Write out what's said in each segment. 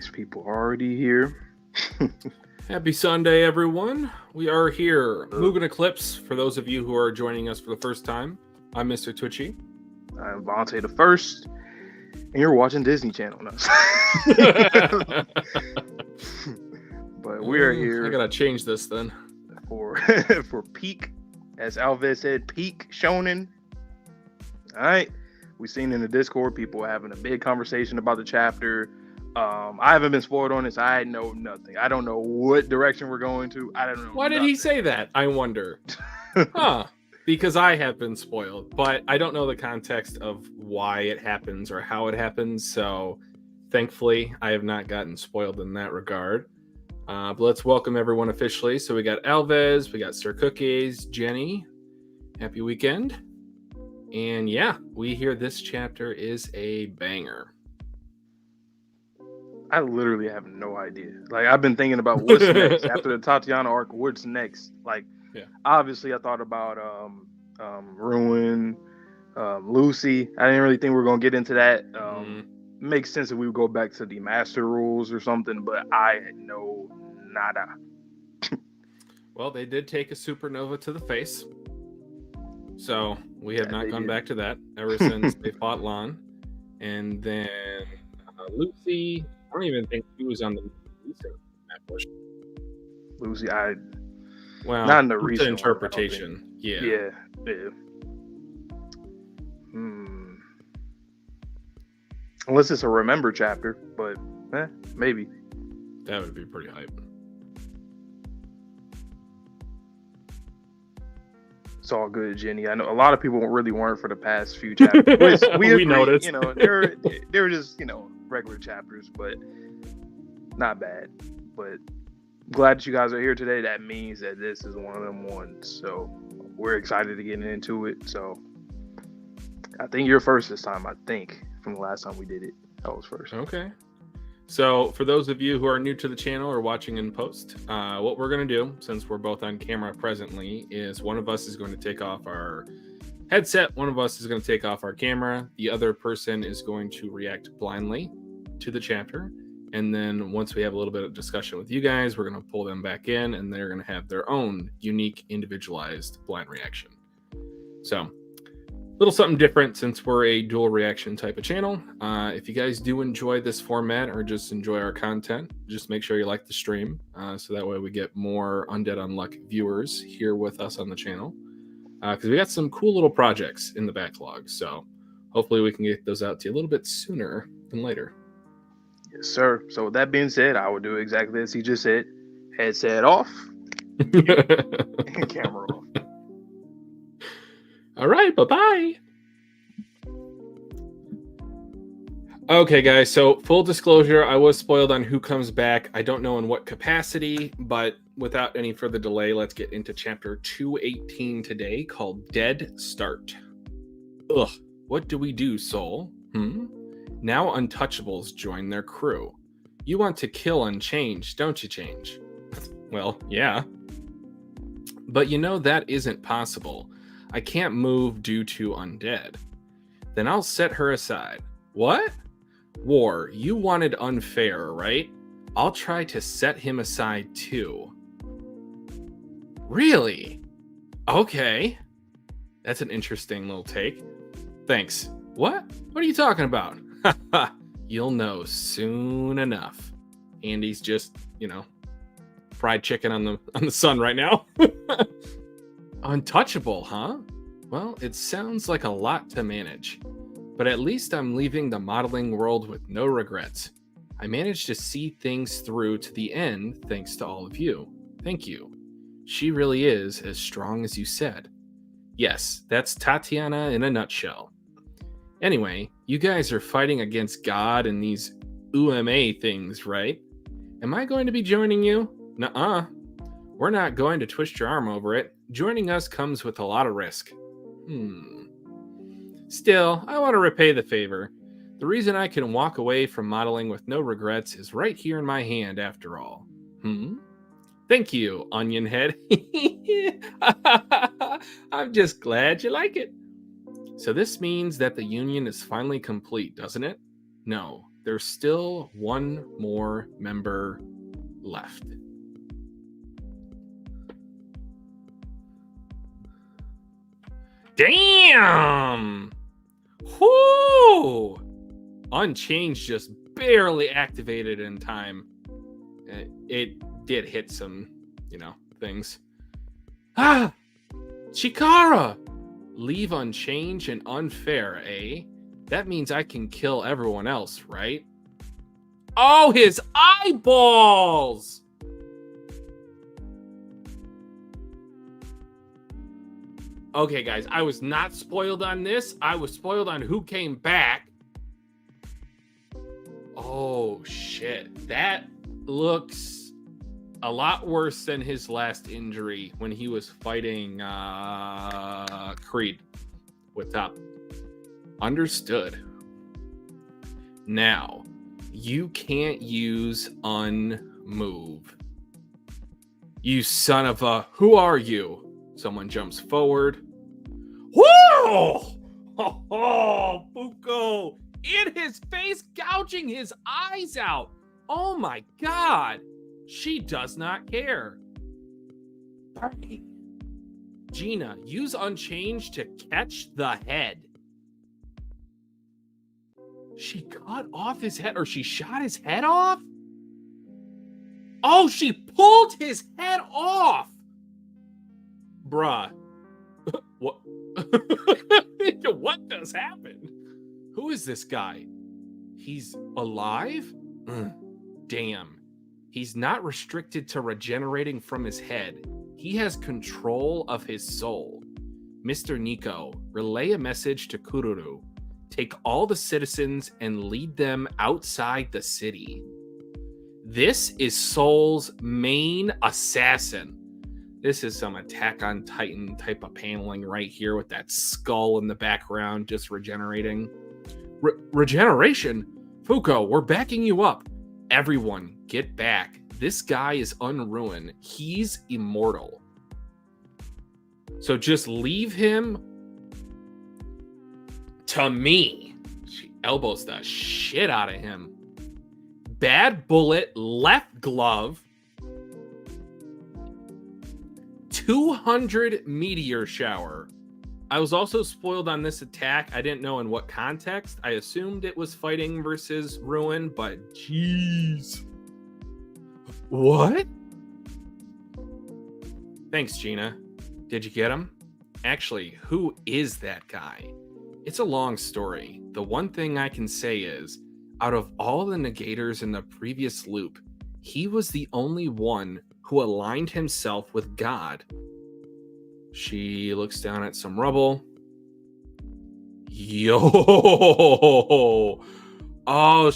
Nice, people already here. Happy Sunday, everyone. We are here. Mugen Eclipse, for those of you who are joining us for the first time. I'm Mr. Twitchy. I'm Vontae the First, and you're watching Disney Channel now. But we are here. I gotta change this then. For peak, as Alves said, peak shonen. All right. We've seen in the Discord people having a big conversation about the chapter. I haven't been spoiled on this. I know nothing. I don't know what direction we're going to. I don't know. Why did he say that? I wonder. Because I have been spoiled, but I don't know the context of why it happens or how it happens. So thankfully, I have not gotten spoiled in that regard. But let's welcome everyone officially. So we got Alves, we got Sir Cookies, Jenny. Happy weekend. And yeah, we hear this chapter is a banger. I literally have no idea. Like, I've been thinking about what's next after the Tatiana arc. What's next? Like, Obviously, I thought about Ruin, Lucy. I didn't really think we were gonna get into that. Makes sense if we would go back to the Master Rules or something, but I know nada. Well, they did take a supernova to the face, so we have not gone back to that ever since they fought Lan. And then Lucy, I don't even think she was on the recent push. Lucy, well, not in the recent interpretation. Yeah. Unless it's a remember chapter, but maybe. That would be pretty hype. It's all good, Jenny. I know a lot of people really weren't for the past few chapters. We noticed. You know, they're just, regular chapters, but not bad. But glad that you guys are here today. That means that this is one of them ones. So we're excited to get into it. So I think you're first this time, from the last time we did it. I was first. Okay. So for those of you who are new to the channel or watching in post, what we're going to do, since we're both on camera presently, is one of us is going to take off our headset. One of us is going to take off our camera. The other person is going to react blindly to the chapter. And then once we have a little bit of discussion with you guys, we're going to pull them back in and they're going to have their own unique, individualized blind reaction. So little something different since we're a dual reaction type of channel. If you guys do enjoy this format or just enjoy our content, just make sure you like the stream so that way we get more Undead Unluck viewers here with us on the channel, because we got some cool little projects in the backlog, so hopefully we can get those out to you a little bit sooner than later. Yes, sir. So with that being said, I will do exactly as he just said. Headset off and camera off. All right, bye-bye. Okay, guys, so full disclosure, I was spoiled on who comes back. I don't know in what capacity, but without any further delay, let's get into chapter 218 today, called Dead Start. Ugh, what do we do, Soul? Now Untouchables join their crew. You want to kill Unchanged, don't you, Change? Well, yeah. But that isn't possible. I can't move due to undead. Then I'll set her aside. What? War, you wanted unfair, right? I'll try to set him aside too. Really? Okay. That's an interesting little take. Thanks. What? What are you talking about? You'll know soon enough. Andy's just, fried chicken on the sun right now. Untouchable, huh? Well, it sounds like a lot to manage. But at least I'm leaving the modeling world with no regrets. I managed to see things through to the end thanks to all of you. Thank you. She really is as strong as you said. Yes, that's Tatiana in a nutshell. Anyway, you guys are fighting against God and these UMA things, right? Am I going to be joining you? Nuh-uh. We're not going to twist your arm over it. Joining us comes with a lot of risk. Still, I want to repay the favor. The reason I can walk away from modeling with no regrets is right here in my hand, after all. Thank you, Onion Head. I'm just glad you like it. So this means that the union is finally complete, doesn't it? No, There's still one more member left. Damn! Whoo! Unchanged just barely activated in time. It did hit some, things. Ah! Chikara! Leave unchanged and unfair, eh? That means I can kill everyone else, right? Oh, his eyeballs! Okay, guys, I was not spoiled on this. I was spoiled on who came back. Oh, shit. That looks a lot worse than his last injury when he was fighting Creed with Top. Understood. Now, you can't use unmove. You son of a... Who are you? Someone jumps forward. Whoa! Oh, Fuuko! In his face, gouging his eyes out. Oh my god. She does not care. Bang. Gina, use Unchanged to catch the head. She cut off his head, or she shot his head off? Oh, she pulled his head off. Bruh. What? What just happened? Who is this guy? He's alive? Damn. He's not restricted to regenerating from his head. He has control of his soul. Mr. Nico, relay a message to Kururu. Take all the citizens and lead them outside the city. This is Soul's main assassin. This is some Attack on Titan type of paneling right here with that skull in the background just regenerating. Regeneration? Fuuko, we're backing you up. Everyone, get back. This guy is unruined. He's immortal. So just leave him to me. She elbows the shit out of him. Bad bullet, left glove. 200 meteor shower. I was also spoiled on this attack. I didn't know in what context. I assumed it was fighting versus Ruin, but jeez. What? Thanks, Gina. Did you get him? Actually, who is that guy? It's a long story. The one thing I can say is, out of all the negators in the previous loop, he was the only one who aligned himself with God. She looks down at some rubble. Yo! Oh,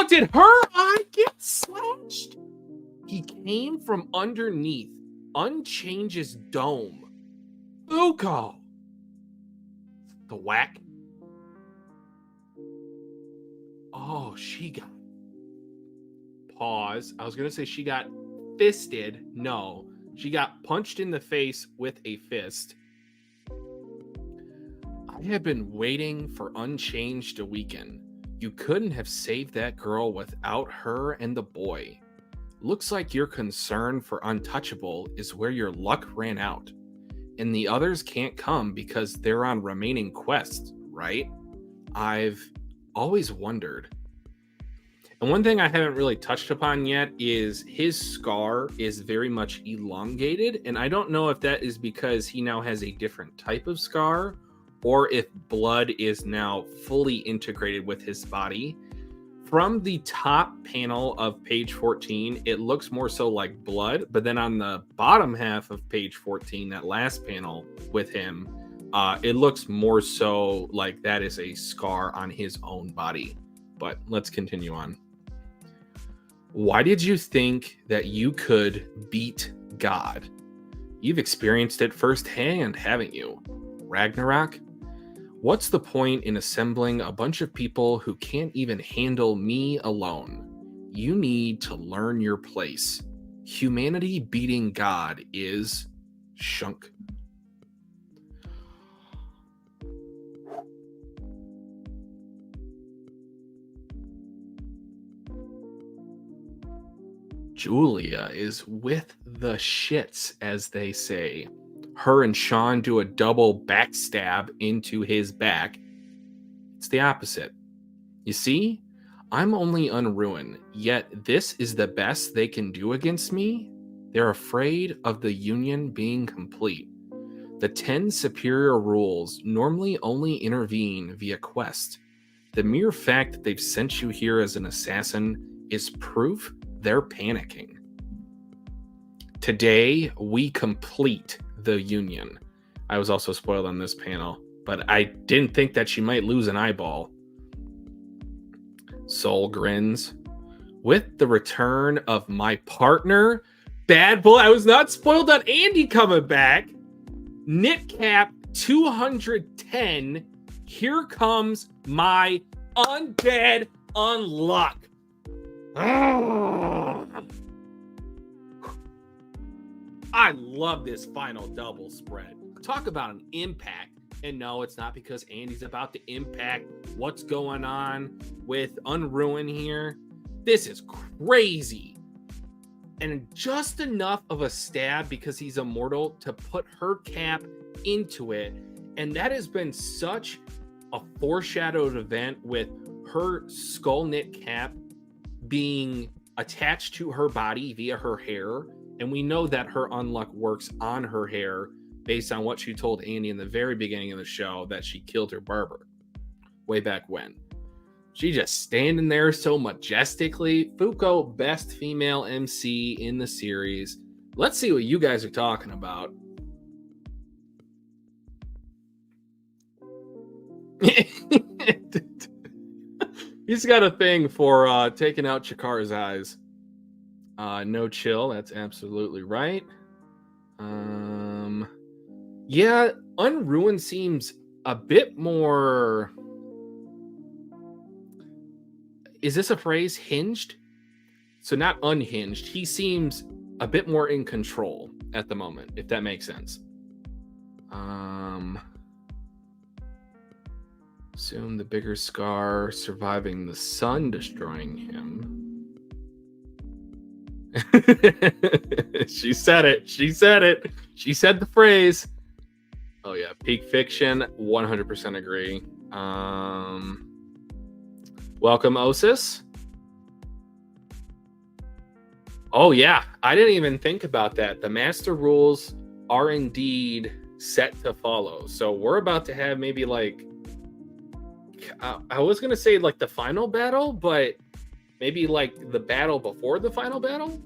did her eye get slashed? He came from underneath Unchange's dome. Fuuko! The whack. Oh, she got... Pause. I was going to say she got fisted. No. She got punched in the face with a fist. I have been waiting for Unchanged to weaken. You couldn't have saved that girl without her and the boy. Looks like your concern for Untouchable is where your luck ran out. And the others can't come because they're on remaining quests, right? I've always wondered. And one thing I haven't really touched upon yet is his scar is very much elongated. And I don't know if that is because he now has a different type of scar or if blood is now fully integrated with his body. From the top panel of page 14, it looks more so like blood. But then on the bottom half of page 14, that last panel with him, it looks more so like that is a scar on his own body. But let's continue on. Why did you think that you could beat God? You've experienced it firsthand, haven't you? Ragnarok? What's the point in assembling a bunch of people who can't even handle me alone? You need to learn your place. Humanity beating God is shunk. Julia is with the shits, as they say. Her and Sean do a double backstab into his back. It's the opposite. You see, I'm only unruined, yet this is the best they can do against me. They're afraid of the union being complete. The 10 superior rules normally only intervene via quest. The mere fact that they've sent you here as an assassin is proof they're panicking. Today, we complete the union. I was also spoiled on this panel, but I didn't think that she might lose an eyeball. Soul grins. With the return of my partner, Bad Boy, I was not spoiled on Andy coming back. Knitcap 210. Here comes my Undead Unluck. I love this final double spread. Talk about an impact. And no, it's not because Andy's about to impact what's going on with Unruin here. This is crazy. And just enough of a stab because he's immortal to put her cap into it. And that has been such a foreshadowed event with her skull knit cap being attached to her body via her hair. And we know that her unluck works on her hair based on what she told Andy in the very beginning of the show, that she killed her barber way back when. She just standing there so majestically. Fuuko, best female MC in the series. Let's see what you guys are talking about. He's got a thing for taking out Chikara's eyes. No chill, that's absolutely right. Yeah, Unruined seems a bit more... Is this a phrase? Hinged? So not unhinged. He seems a bit more in control at the moment, if that makes sense. Assume the bigger scar surviving the sun destroying him. She said it. She said it. She said the phrase. Oh yeah, peak fiction. 100% agree. Welcome, Osis. Oh yeah, I didn't even think about that. The master rules are indeed set to follow. So we're about to have maybe like, I was gonna say like the final battle, but maybe like the battle before the final battle.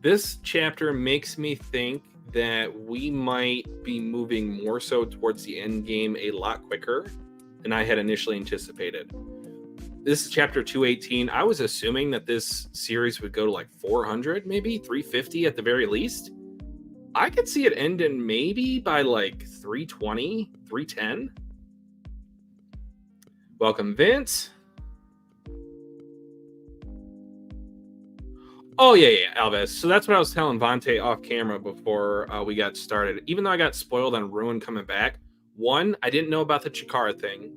This chapter makes me think that we might be moving more so towards the end game a lot quicker than I had initially anticipated. This is chapter 218. I was assuming that this series would go to like 400, maybe 350 at the very least. I could see it ending maybe by like 320, 310. Welcome, Vince. Oh, yeah, Alves. So that's what I was telling Vontae off camera before we got started. Even though I got spoiled on Ruin coming back, one, I didn't know about the Chikara thing.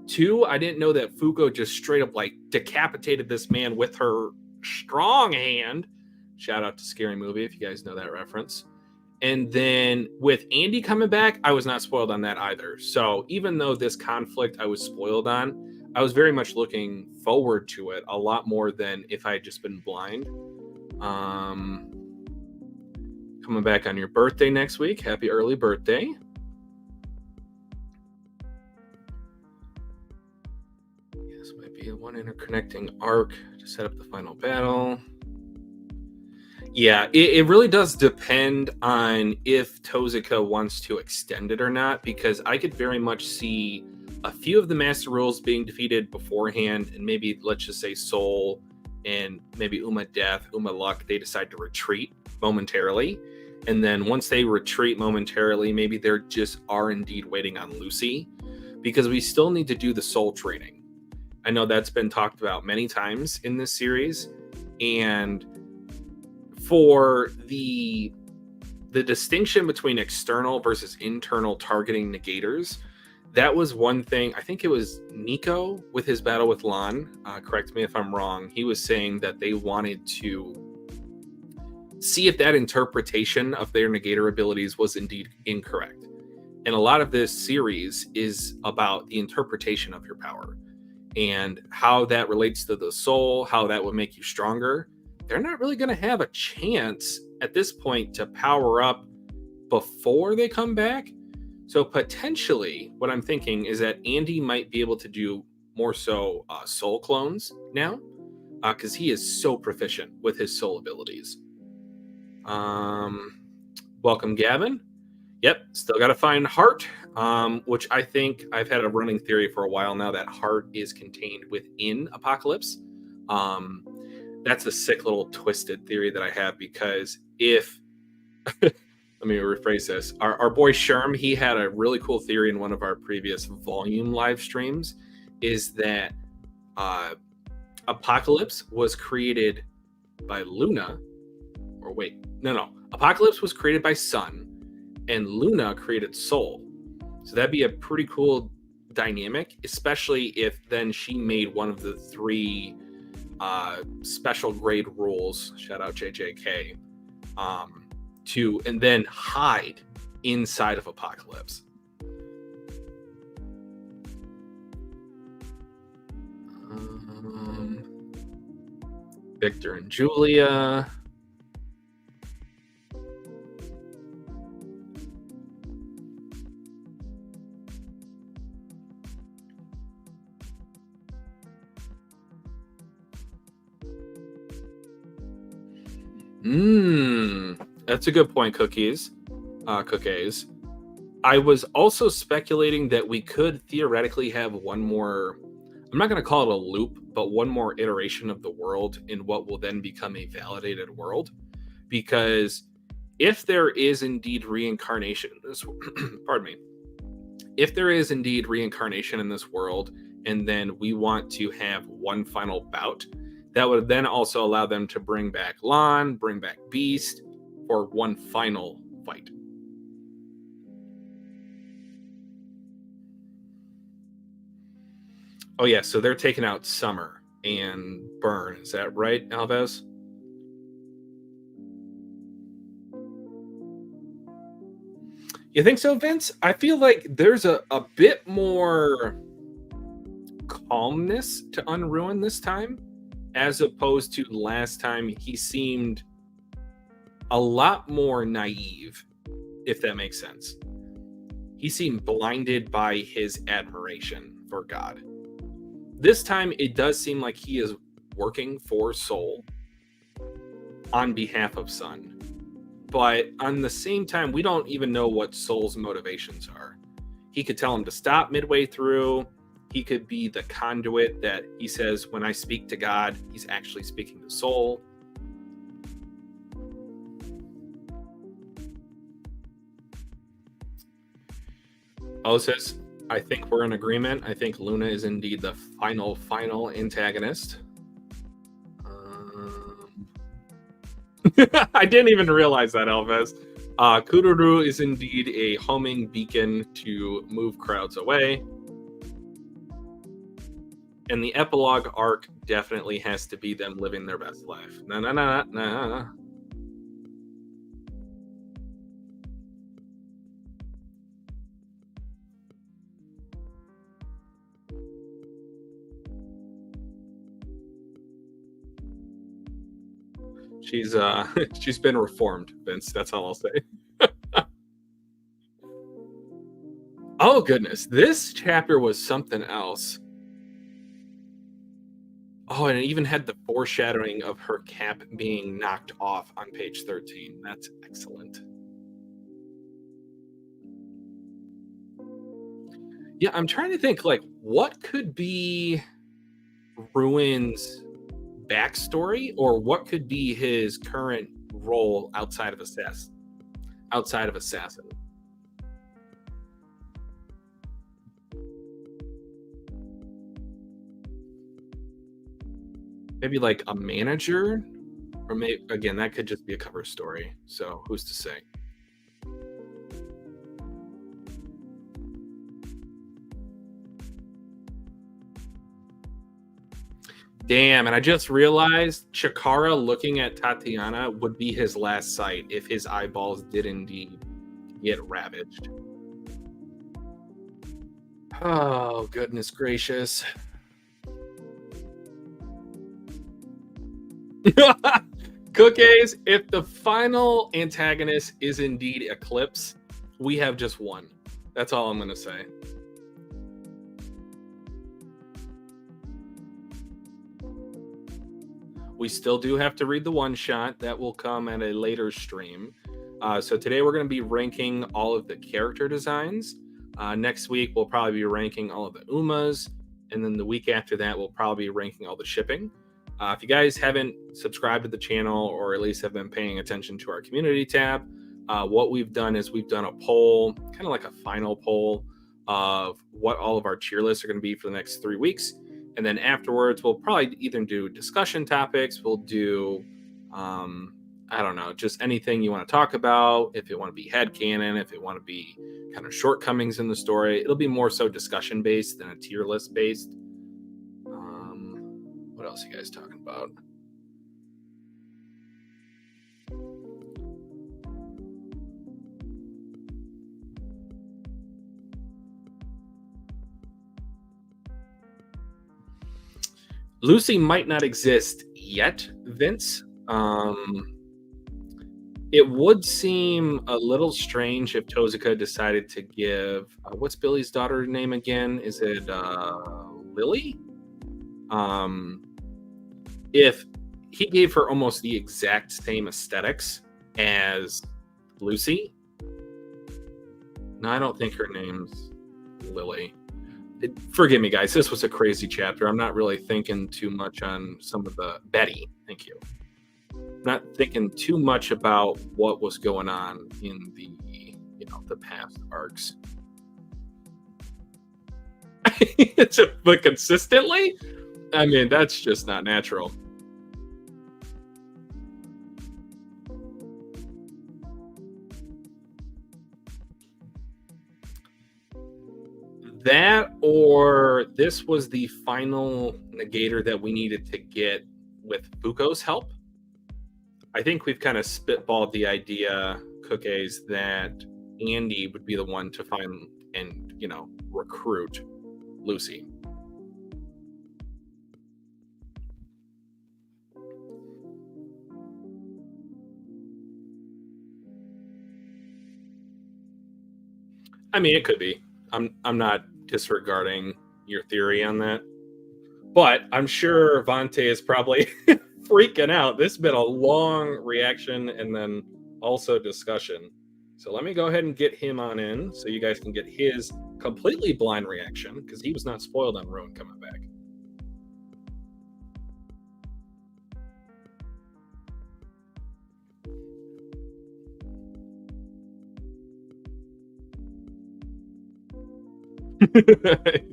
Two, I didn't know that Fuuko just straight up like decapitated this man with her strong hand. Shout out to Scary Movie if you guys know that reference. And then with Andy coming back, I was not spoiled on that either. So even though this conflict I was spoiled on, I was very much looking forward to it a lot more than if I had just been blind. Coming back on your birthday next week. Happy early birthday. This might be one interconnecting arc to set up the final battle. Yeah, it really does depend on if Tozuka wants to extend it or not, because I could very much see a few of the Master Rules being defeated beforehand, and maybe, let's just say, Soul and maybe Uma Death, Uma Luck, they decide to retreat momentarily. And then once they retreat momentarily, maybe they're just are indeed waiting on Lucy, because we still need to do the Soul training. I know that's been talked about many times in this series, and for the distinction between external versus internal targeting negators, that was one thing. I think it was Nico with his battle with Lan. Correct me if I'm wrong. He was saying that they wanted to see if that interpretation of their negator abilities was indeed incorrect. And a lot of this series is about the interpretation of your power and how that relates to the soul, how that would make you stronger. They're not really going to have a chance at this point to power up before they come back. So potentially what I'm thinking is that Andy might be able to do more so soul clones now, because he is so proficient with his soul abilities. Welcome, Gavin. Yep, still got to find Heart, which I think I've had a running theory for a while now that Heart is contained within Apocalypse. That's a sick little twisted theory that I have, because if let me rephrase this. Our boy Sherm, he had a really cool theory in one of our previous volume live streams, is that Apocalypse was created by Luna, or wait, no. Apocalypse was created by Sun, and Luna created Soul. So that'd be a pretty cool dynamic, especially if then she made one of the 3 special grade rules, shout out JJK, and then hide inside of Apocalypse. Victor and Julia. That's a good point, Cookies. I was also speculating that we could theoretically have one more, I'm not going to call it a loop, but one more iteration of the world in what will then become a validated world. Because if there is indeed reincarnation in this pardon me, if there is indeed reincarnation in this world, and then we want to have one final bout, that would then also allow them to bring back Lan, bring back Beast for one final fight. Oh yeah, so they're taking out Summer and Burn. Is that right, Alves? You think so, Vince? I feel like there's a bit more calmness to Unruin this time, as opposed to last time. He seemed a lot more naive, if that makes sense. He seemed blinded by his admiration for God. This time, it does seem like he is working for Soul on behalf of Sun. But on the same time, we don't even know what Soul's motivations are. He could tell him to stop midway through. He could be the conduit that he says, when I speak to God, he's actually speaking to Soul. Oh, says, I think we're in agreement. I think Luna is indeed the final antagonist. I didn't even realize that, Elvis. Kururu is indeed a homing beacon to move crowds away. And the epilogue arc definitely has to be them living their best life. Nah. She's been reformed, Vince. That's all I'll say. Oh goodness, this chapter was something else. Oh, and it even had the foreshadowing of her cap being knocked off on page 13. That's excellent. Yeah, I'm trying to think, like, what could be Ruin's backstory, or what could be his current role outside of assassin. Maybe like a manager, or maybe again that could just be a cover story. So who's to say? Damn, and I just realized Chikara looking at Tatiana would be his last sight if his eyeballs did indeed get ravaged. Oh, goodness gracious. Cookies, if the final antagonist is indeed Eclipse, we have just one. That's all I'm going to say. We still do have to read the one-shot. That will come at a later stream. So today we're going to be ranking all of the character designs. Next week, we'll probably be ranking all of the UMAs. And then the week after that, we'll probably be ranking all the shipping. If you guys haven't subscribed to the channel or at least have been paying attention to our community tab, what we've done is we've done a poll, kind of like a final poll of what all of our tier lists are going to be for the next 3 weeks. And then afterwards, we'll probably either do discussion topics. We'll do, I don't know, just anything you want to talk about. If it want to be headcanon, if it want to be kind of shortcomings in the story, it'll be more so discussion based than a tier list based. What else are you guys talking about? Lucy might not exist yet, Vince. It would seem a little strange if Tozuka decided to give what's Billy's daughter's name again? Is it Lily? If he gave her almost the exact same aesthetics as Lucy. No, I don't think her name's Lily. Forgive me, guys. This was a crazy chapter. I'm not really thinking too much on some of the Betty. Thank you. I'm not thinking too much about what was going on in the the past arcs. But consistently, I mean, that's just not natural. That, or this was the final negator that we needed to get with Fuuko's help. I think we've kind of spitballed the idea, Cookies, that Andy would be the one to find and, recruit Lucy. I mean, it could be. I'm not disregarding your theory on that, but I'm sure Vontae is probably freaking out. This has been a long reaction and then also discussion. So let me go ahead and get him on in so you guys can get his completely blind reaction, because he was not spoiled on Rowan coming back.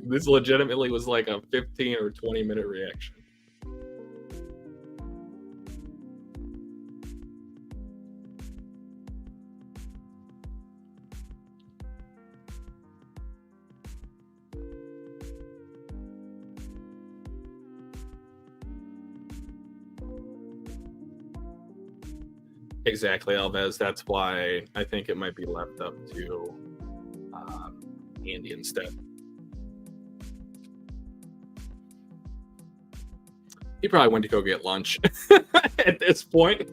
This legitimately was like a 15 or 20-minute reaction. Exactly, Alves. That's why I think it might be left up to Andy instead. He probably went to go get lunch at this point.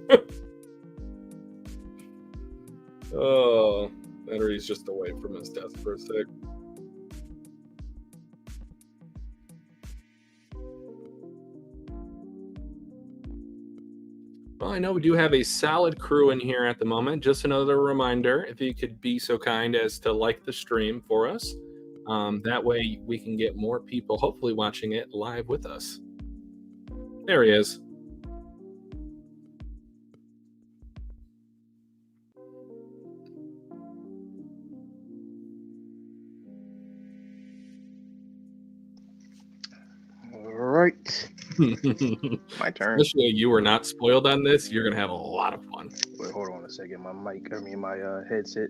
Oh, or he's just away from his desk for a sec. Well, I know we do have a solid crew in here at the moment. Just another reminder, if you could be so kind as to like the stream for us. That way we can get more people hopefully watching it live with us. There he is. All right. My turn. Especially you were not spoiled on this. You're gonna have a lot of fun. Wait, hold on a second. My headset.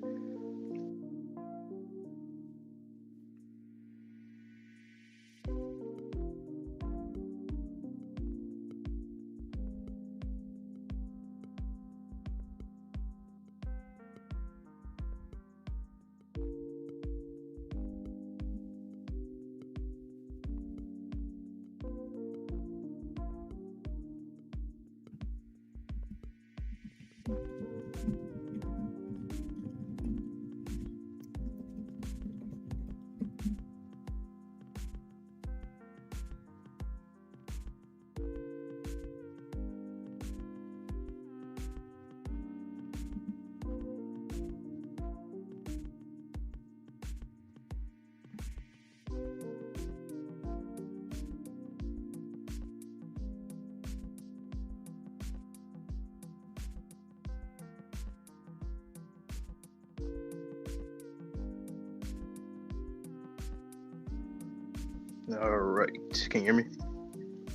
All right. Can you hear me?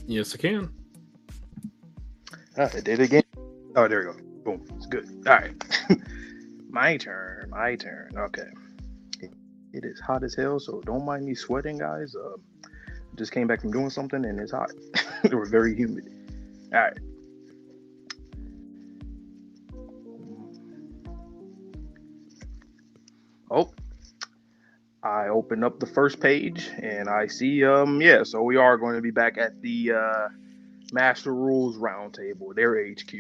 Yes, I can. I did it again. Oh, there we go. Boom. It's good. All right. My turn. Okay. It is hot as hell, so don't mind me sweating, guys. Just came back from doing something and it's hot. It was very humid. All right. Oh, I open up the first page and I see so we are going to be back at the Master Rules Roundtable, their HQ.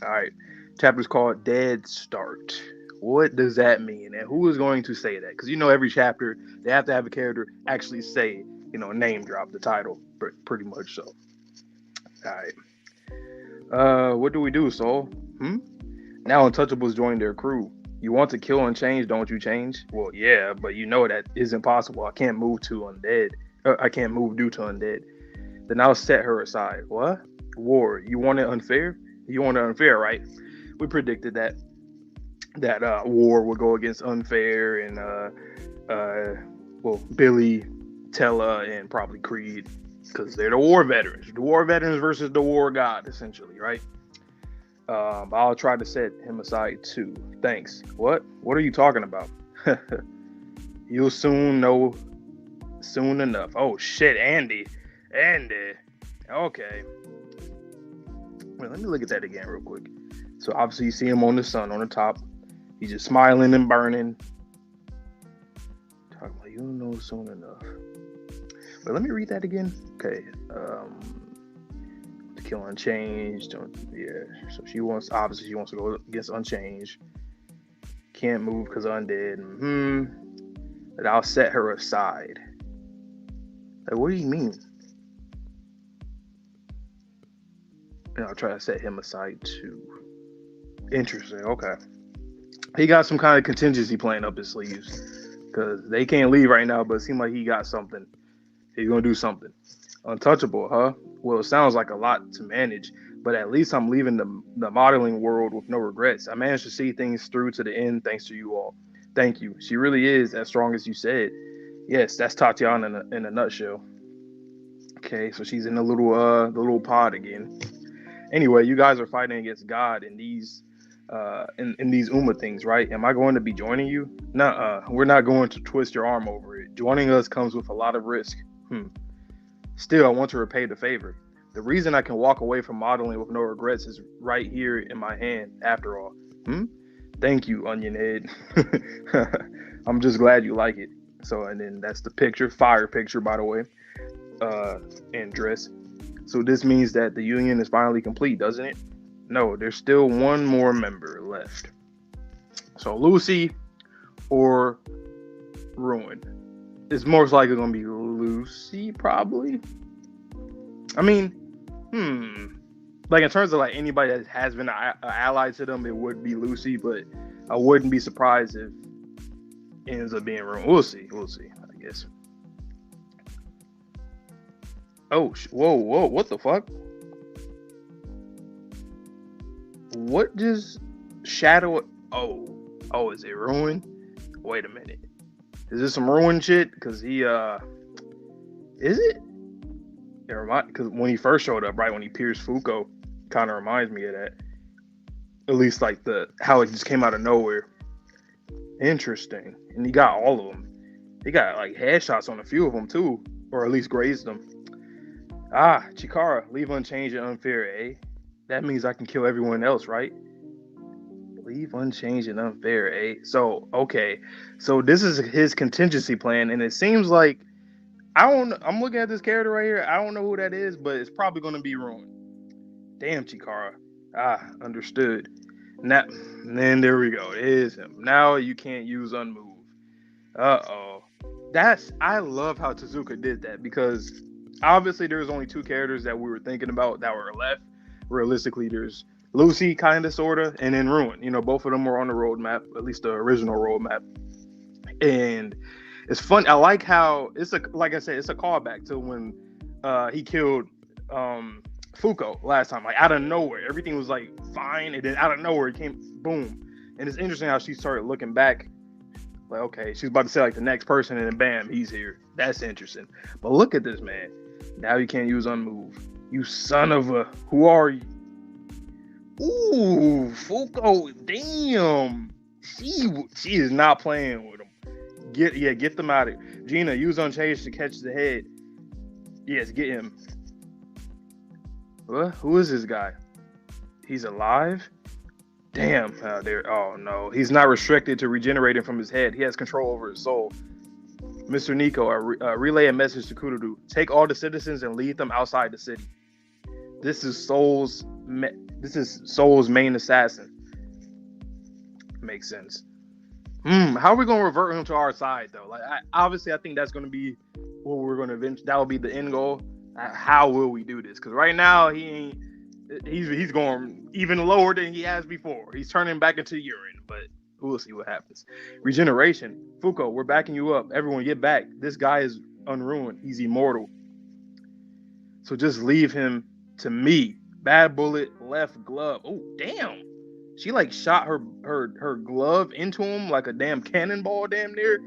All right. Chapter's called Dead Start. What does that mean? And who is going to say that? Because every chapter they have to have a character actually say, name drop the title, pretty much so. All right. What do we do, Soul? Now Untouchables joined their crew. You want to kill and change, don't you change? Well, yeah, but that isn't possible. I can't move to undead. I can't move due to undead. Then I'll set her aside. What? War. You want it unfair? You want it unfair, right? We predicted that war would go against unfair and Billy, Tella, and probably Creed, because they're the war veterans. The war veterans versus the war god, essentially, right? I'll try to set him aside too. Thanks. What? What are you talking about? You'll soon know soon enough. Oh shit, Andy. Okay. Wait, let me look at that again real quick. So obviously you see him on the sun on the top. He's just smiling and burning. Talking about you'll know soon enough. But let me read that again. Okay. To kill Unchanged. Yeah. So she wants to go against Unchanged. Can't move because undead. But I'll set her aside. Like, what do you mean? And I'll try to set him aside too. Interesting. Okay. He got some kind of contingency plan up his sleeves, because they can't leave right now, but it seems like he got something. He's going to do something. Untouchable, huh? Well, it sounds like a lot to manage, but at least I'm leaving the modeling world with no regrets. I managed to see things through to the end thanks to you all. Thank you. She really is as strong as you said. Yes, that's Tatiana in a nutshell. Okay, so she's in the little pod again. Anyway, you guys are fighting against God in these in these Uma things, right? Am I going to be joining you? Nuh-uh. We're not going to twist your arm over it. Joining us comes with a lot of risk. Still, I want to repay the favor. The reason I can walk away from modeling with no regrets is right here in my hand, after all. Thank you, Onion Head. I'm just glad you like it. So, and then that's the picture, fire picture, by the way, and dress. So this means that the union is finally complete, doesn't it? No, there's still one more member left. So Lucy or Ruin. It's most likely going to be Lucy, probably. I mean, like in terms of like anybody that has been an ally to them, it would be Lucy, but I wouldn't be surprised if it ends up being Ruin. We'll see, I guess. Oh, whoa, what the fuck? What just Shadow? Oh, is it Ruin? Wait a minute. Is this some Ruin shit? Because he, is it? Because when he first showed up, right, when he pierced Fuuko, kind of reminds me of that. At least like how it just came out of nowhere. Interesting. And he got all of them. He got like headshots on a few of them too, or at least grazed them. Ah, Chikara, leave unchanged and unfair, eh? That means I can kill everyone else, right? Leave unchanged and unfair, eh? So, okay. So this is his contingency plan, and it seems like I'm looking at this character right here. I don't know who that is, but it's probably going to be Ruin. Damn, Chikara. Ah, understood. Now, and then there we go. It is him. Now you can't use unmove. Uh-oh. I love how Tezuka did that, because obviously there's only two characters that we were thinking about that were left. Realistically, there's Lucy, kind of, sort of, and then Ruin. Both of them were on the roadmap, at least the original roadmap. And it's fun. I like how like I said, it's a callback to when he killed Fuuko last time. Like out of nowhere, everything was like fine, and then out of nowhere it came boom. And it's interesting how she started looking back, Like, okay, she's about to say like the next person, and then bam, he's here. That's interesting. But look at this man. Now you can't use unmove. You son of a. Who are you? Ooh, Fuuko. Damn. She is not playing with him. Get them out of here. Gina, use Unchanged to catch the head. Yes, get him. What? Who is this guy? He's alive? Damn. Oh no. He's not restricted to regenerating from his head. He has control over his soul. Mr. Nico, relay a message to Kururu. Take all the citizens and lead them outside the city. This is Soul's main assassin. Makes sense. How are we gonna revert him to our side though? Like, obviously, I think that's gonna be what we're gonna eventually. That will be the end goal. How will we do this? Because right now he's going even lower than he has before. He's turning back into urine, but we'll see what happens. Regeneration. Fuuko, we're backing you up. Everyone, get back. This guy is unruined. He's immortal. So just leave him to me. Bad bullet, left glove. Oh damn. She like shot her glove into him like a damn cannonball damn near.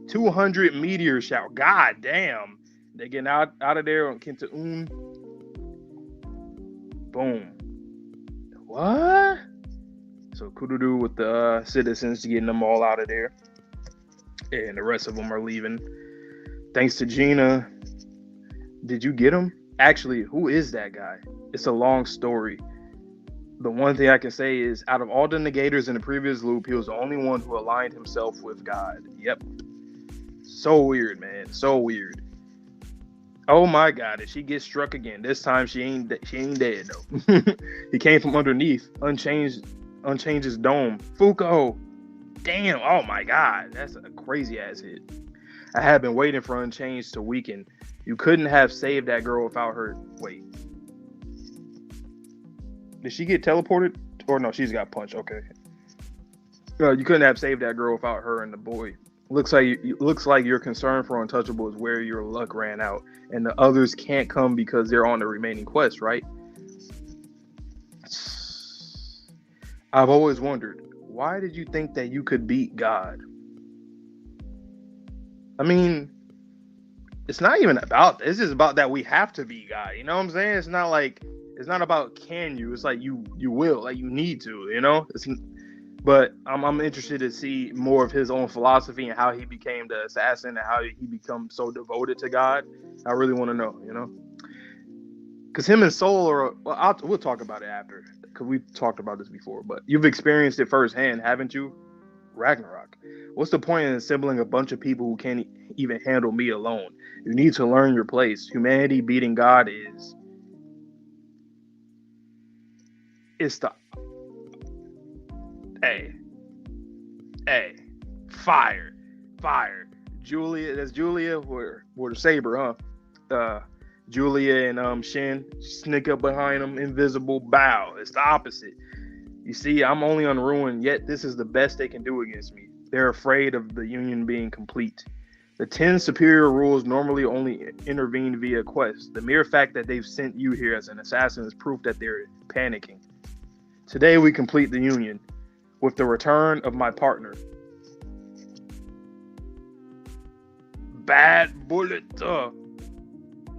200 meteor shout. God damn. They're getting out of there on Kenta-un. Boom. What? So Kururu with the citizens getting them all out of there. And the rest of them are leaving. Thanks to Gina. Did you get him? Actually, who is that guy? It's a long story. The one thing I can say is, out of all the negators in the previous loop, he was the only one who aligned himself with God. Yep. So weird, man. So weird. Oh my God! If she gets struck again, this time she ain't dead though. He came from underneath, unchanged his dome. Fuuko, damn! Oh my God, that's a crazy ass hit. I have been waiting for Unchanged to weaken. You couldn't have saved that girl without her. Wait. Did she get teleported? Or no, she's got punched. Okay. You couldn't have saved that girl without her and the boy. Looks like your concern for Untouchable is where your luck ran out, and the others can't come because they're on the remaining quest, right? I've always wondered, why did you think that you could beat God? I mean, it's not even about this. It's just about that we have to beat God. You know what I'm saying? It's not about can you. It's like you will, like you need to. You know. But I'm interested to see more of his own philosophy and how he became the assassin and how he become so devoted to God. I really want to know. You know. Because him and Soul are. Well, we'll talk about it after. Because we've talked about this before. But you've experienced it firsthand, haven't you? Ragnarok. What's the point in assembling a bunch of people who can't even handle me alone? You need to learn your place. Humanity beating God is. It's the. Hey. Fire. Julia. That's Julia with the saber, huh? Julia and Shin sneak up behind them, invisible bow. It's the opposite. You see, I'm only unruined, yet this is the best they can do against me. They're afraid of the union being complete. The 10 superior rules normally only intervene via quest. The mere fact that they've sent you here as an assassin is proof that they're panicking. Today we complete the union with the return of my partner. Bad bullet,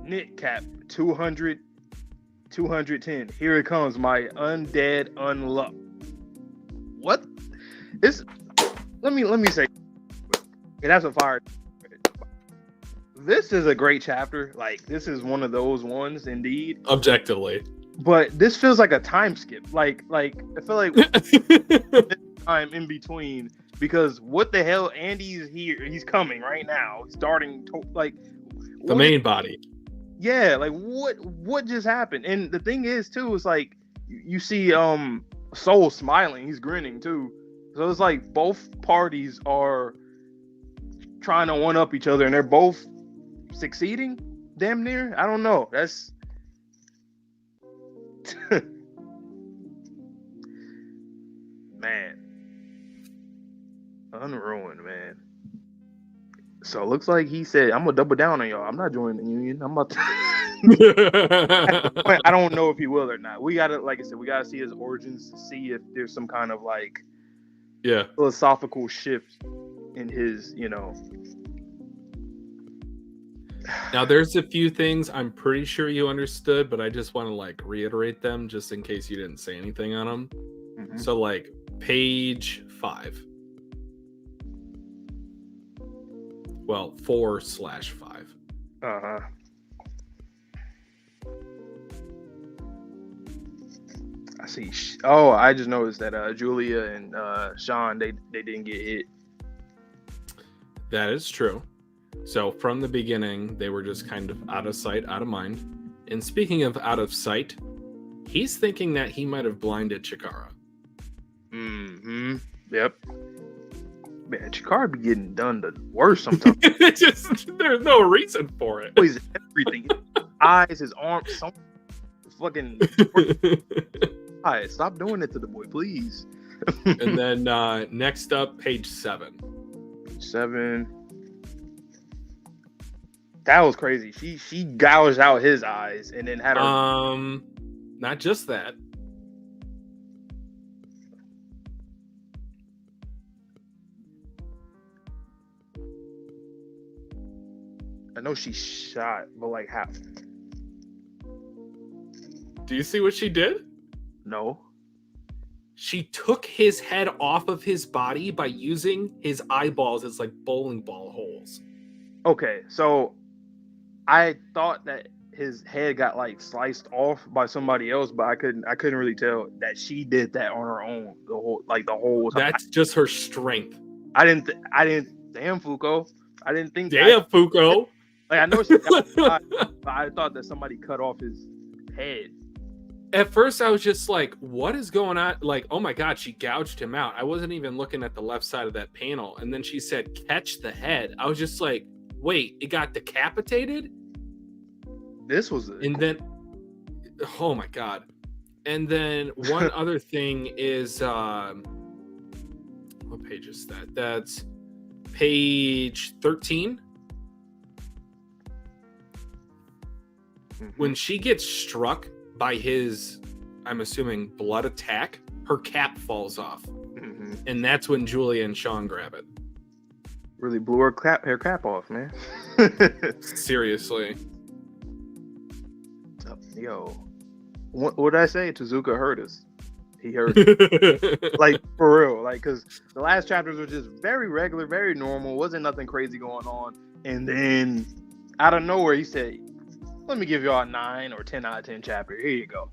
knit cap 210. Here it comes, my Undead Unluck. What? This? Let me say. That's a fire. This is a great chapter. Like, this is one of those ones, indeed. Objectively. But this feels like a time skip. Like I feel like time in between, because what the hell? Andy's here. He's coming right now. He's starting to, like the main body. Yeah, like what just happened? And the thing is too, it's like you see Soul smiling. He's grinning too. So it's like both parties are trying to one up each other, and they're both succeeding. Damn near. I don't know. That's. Man, unruined, man. So it looks like he said, "I'm gonna double down on y'all. I'm not joining the union. I'm about to." I don't know if he will or not. We gotta, like I said, we gotta see his origins to see if there's some kind of like, philosophical shift. in his, Now, there's a few things I'm pretty sure you understood, but I just want to like reiterate them just in case you didn't say anything on them. Mm-hmm. So, like page 5. Well, 4/5. Uh-huh. I see. Oh, I just noticed that Julia and Sean, they didn't get hit. That is true. So from the beginning, they were just kind of out of sight, out of mind. And speaking of out of sight, he's thinking that he might have blinded Chikara. Mm-hmm. Yep. Man, Chikara be getting done the worst sometimes. There's no reason for it. Always everything. His eyes, his arms, something. Fucking. All right, stop doing it to the boy, please. And then next up, page 7. 7. That was crazy. She gouged out his eyes and then had her. Not just that. I know she shot, but like how? Do you see what she did? No. She took his head off of his body by using his eyeballs as like bowling ball holes. Okay, so I thought that his head got like sliced off by somebody else, but I couldn't really tell that she did that on her own. The whole time. That's just her strength. I didn't. Damn, Fuuko. I didn't think. Damn, Fuuko. Like I know she got shot, but I thought that somebody cut off his head. At first, I was just like, what is going on? Like, oh my God, she gouged him out. I wasn't even looking at the left side of that panel. And then she said, catch the head. I was just like, wait, it got decapitated? This was And then, oh my God. And then one other thing is, what page is that? That's page 13. Mm-hmm. When she gets struck by his, I'm assuming, blood attack, her cap falls off. Mm-hmm. And that's when Julia and Sean grab it. Really blew her cap off, man. Seriously. Yo. What did I say? Tezuka hurt us. He hurt us. Like, for real. Like, because the last chapters were just very regular, very normal. Wasn't nothing crazy going on. And then, out of nowhere, he said, let me give y'all a 9 or 10 out of 10 chapter. Here you go.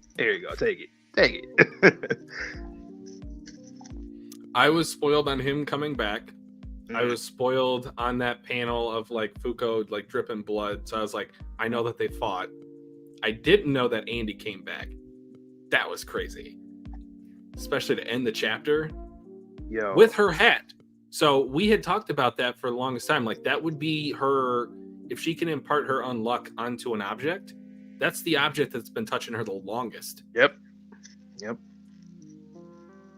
Take it. I was spoiled on him coming back. Mm-hmm. I was spoiled on that panel of like Fuuko like dripping blood. So I was like, I know that they fought. I didn't know that Andy came back. That was crazy. Especially to end the chapter with her hat. So we had talked about that for the longest time. Like that would be her. If she can impart her unluck onto an object, that's the object that's been touching her the longest. Yep.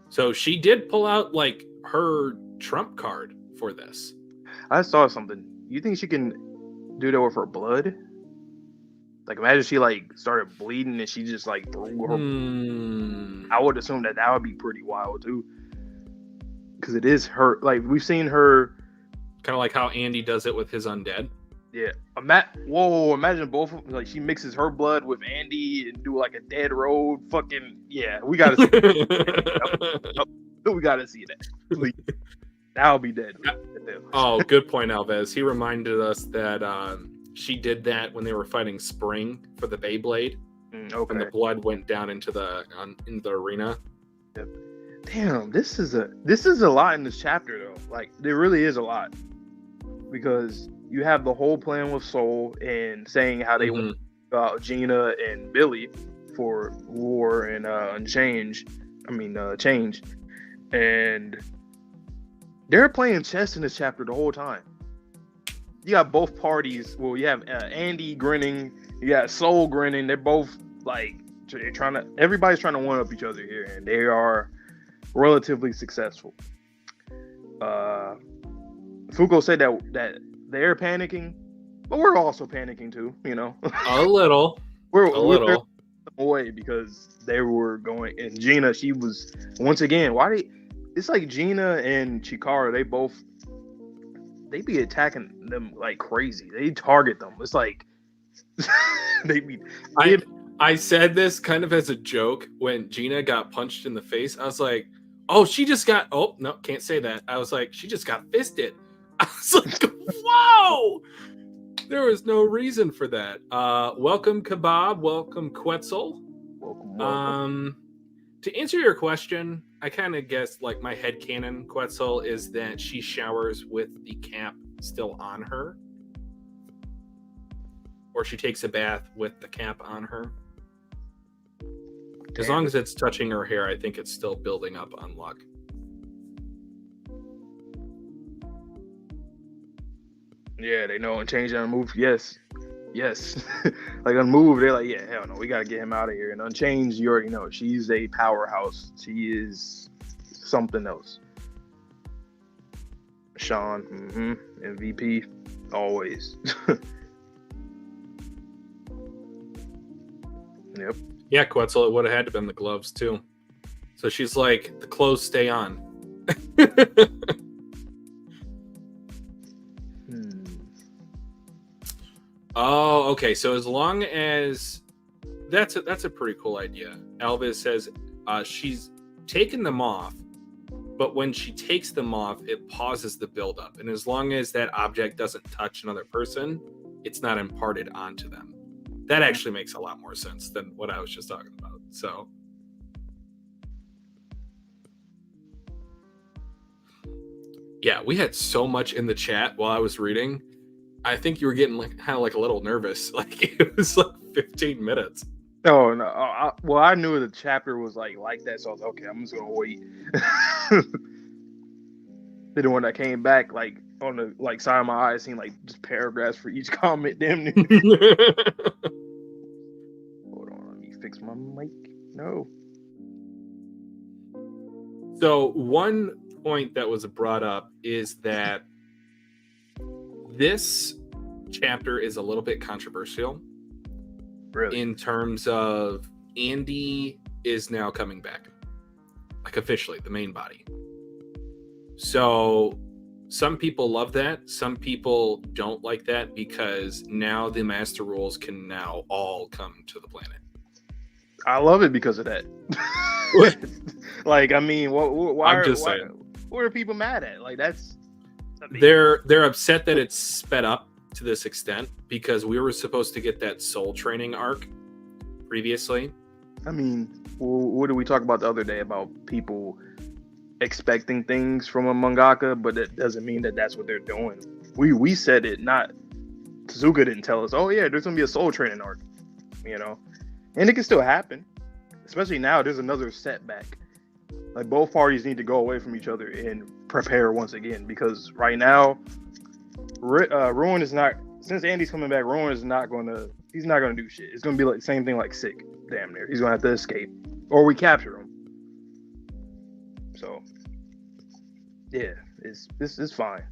So she did pull out like her trump card for this. I saw something. You think she can do that with her blood? Like imagine she like started bleeding and she just like threw her. I would assume that would be pretty wild too. Because it is her. Like we've seen her. Kind of like how Andy does it with his undead. Yeah. Imagine both of them. Like she mixes her blood with Andy and do like a dead road. Fucking yeah. We gotta see that. We gotta see that. Please. That'll be dead. Oh, good point, Alves. He reminded us that she did that when they were fighting Spring for the Beyblade. Okay. And the blood went down into the arena. Yep. Damn, this is a lot in this chapter though. Like there really is a lot. Because you have the whole plan with Soul and saying how they went about Gina and Billy for war and change. And they're playing chess in this chapter the whole time. You got both parties. Well, you have Andy grinning. You got Soul grinning. They're both like everybody's trying to one up each other here, and they are relatively successful. Fuuko said that they're panicking, but we're also panicking too. You know, a little. We're away because they were going, and Gina, she was once again. It's like Gina and Chikara. They both they be attacking them like crazy. They target them. It's like they be. I said this kind of as a joke when Gina got punched in the face. I was like, oh, she just got. Oh no, can't say that. I was like, she just got fisted. I was like, whoa. There was no reason for that. Welcome, Kebab. Welcome, Quetzal. Welcome. To answer your question, I kind of guess like my headcanon, Quetzal, is that she showers with the cap still on her. Or she takes a bath with the cap on her. As long as it's touching her hair, I think it's still building up unluck. Yeah, they know and change and unmove. Yes. Like unmove, they're like, yeah, hell no, we gotta get him out of here. And unchanged, you already know she's a powerhouse. She is something else. Sean, MVP, always. Yep. Yeah, Quetzal, it would have had to been the gloves too. So she's like, the clothes stay on. Oh, okay. So as long as that's a pretty cool idea. Elvis says she's taken them off, but when she takes them off, it pauses the buildup. And as long as that object doesn't touch another person, it's not imparted onto them. That actually makes a lot more sense than what I was just talking about. So yeah, we had so much in the chat while I was reading. I think you were getting like kind of like a little nervous. Like it was like 15 minutes. Oh no! I knew the chapter was like that, so I was like, okay, I'm just gonna wait. Then the one that came back, like on the like side of my eye, seeing like just paragraphs for each comment. Damn near. Hold on, let me fix my mic. No. So one point that was brought up is that this chapter is a little bit controversial. Really? In terms of Andy is now coming back, like officially, the main body. So some people love that. Some people don't like that because now the master rules can now all come to the planet. I love it because of that. Like, I mean, why are people mad at? Like, that's. I mean, they're upset that it's sped up to this extent because we were supposed to get that soul training arc previously. I mean, what did we talk about the other day about people expecting things from a mangaka, but it doesn't mean that that's what they're doing. We said it, not Tezuka didn't tell us, oh yeah, there's gonna be a soul training arc, you know, and it can still happen, especially now there's another setback. Like both parties need to go away from each other and prepare once again, because right now Ruin is not, since Andy's coming back, Ruin is not gonna, he's not gonna do shit. It's gonna be like the same thing like Sick, damn near. He's gonna have to escape or we capture him. So yeah, it's fine.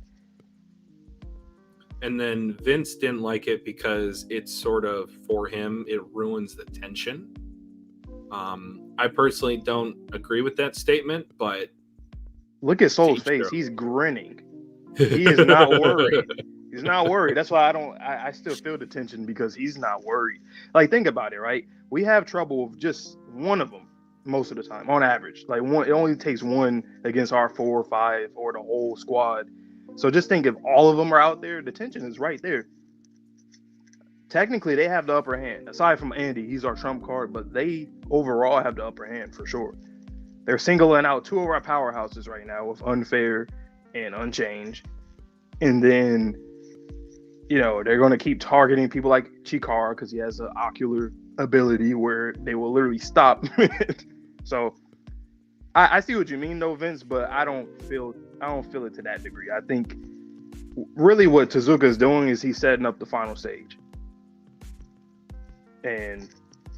And then Vince didn't like it because it's sort of, for him, it ruins the tension. I personally don't agree with that statement, but look at Soul's face. He's grinning. He is not worried. He's not worried. That's why I still feel the tension, because he's not worried. Like, think about it, right? We have trouble with just one of them most of the time, on average. Like, one, it only takes one against our 4 or 5 or the whole squad. So just think, if all of them are out there, the tension is right there. Technically, they have the upper hand. Aside from Andy, he's our trump card, but they overall have the upper hand for sure. They're singling out 2 of our powerhouses right now with Unfair and Unchanged. And then, you know, they're going to keep targeting people like Chikara because he has an ocular ability where they will literally stop. So I see what you mean though, Vince, but I don't feel it to that degree. I think really what Tezuka is doing is he's setting up the final stage. And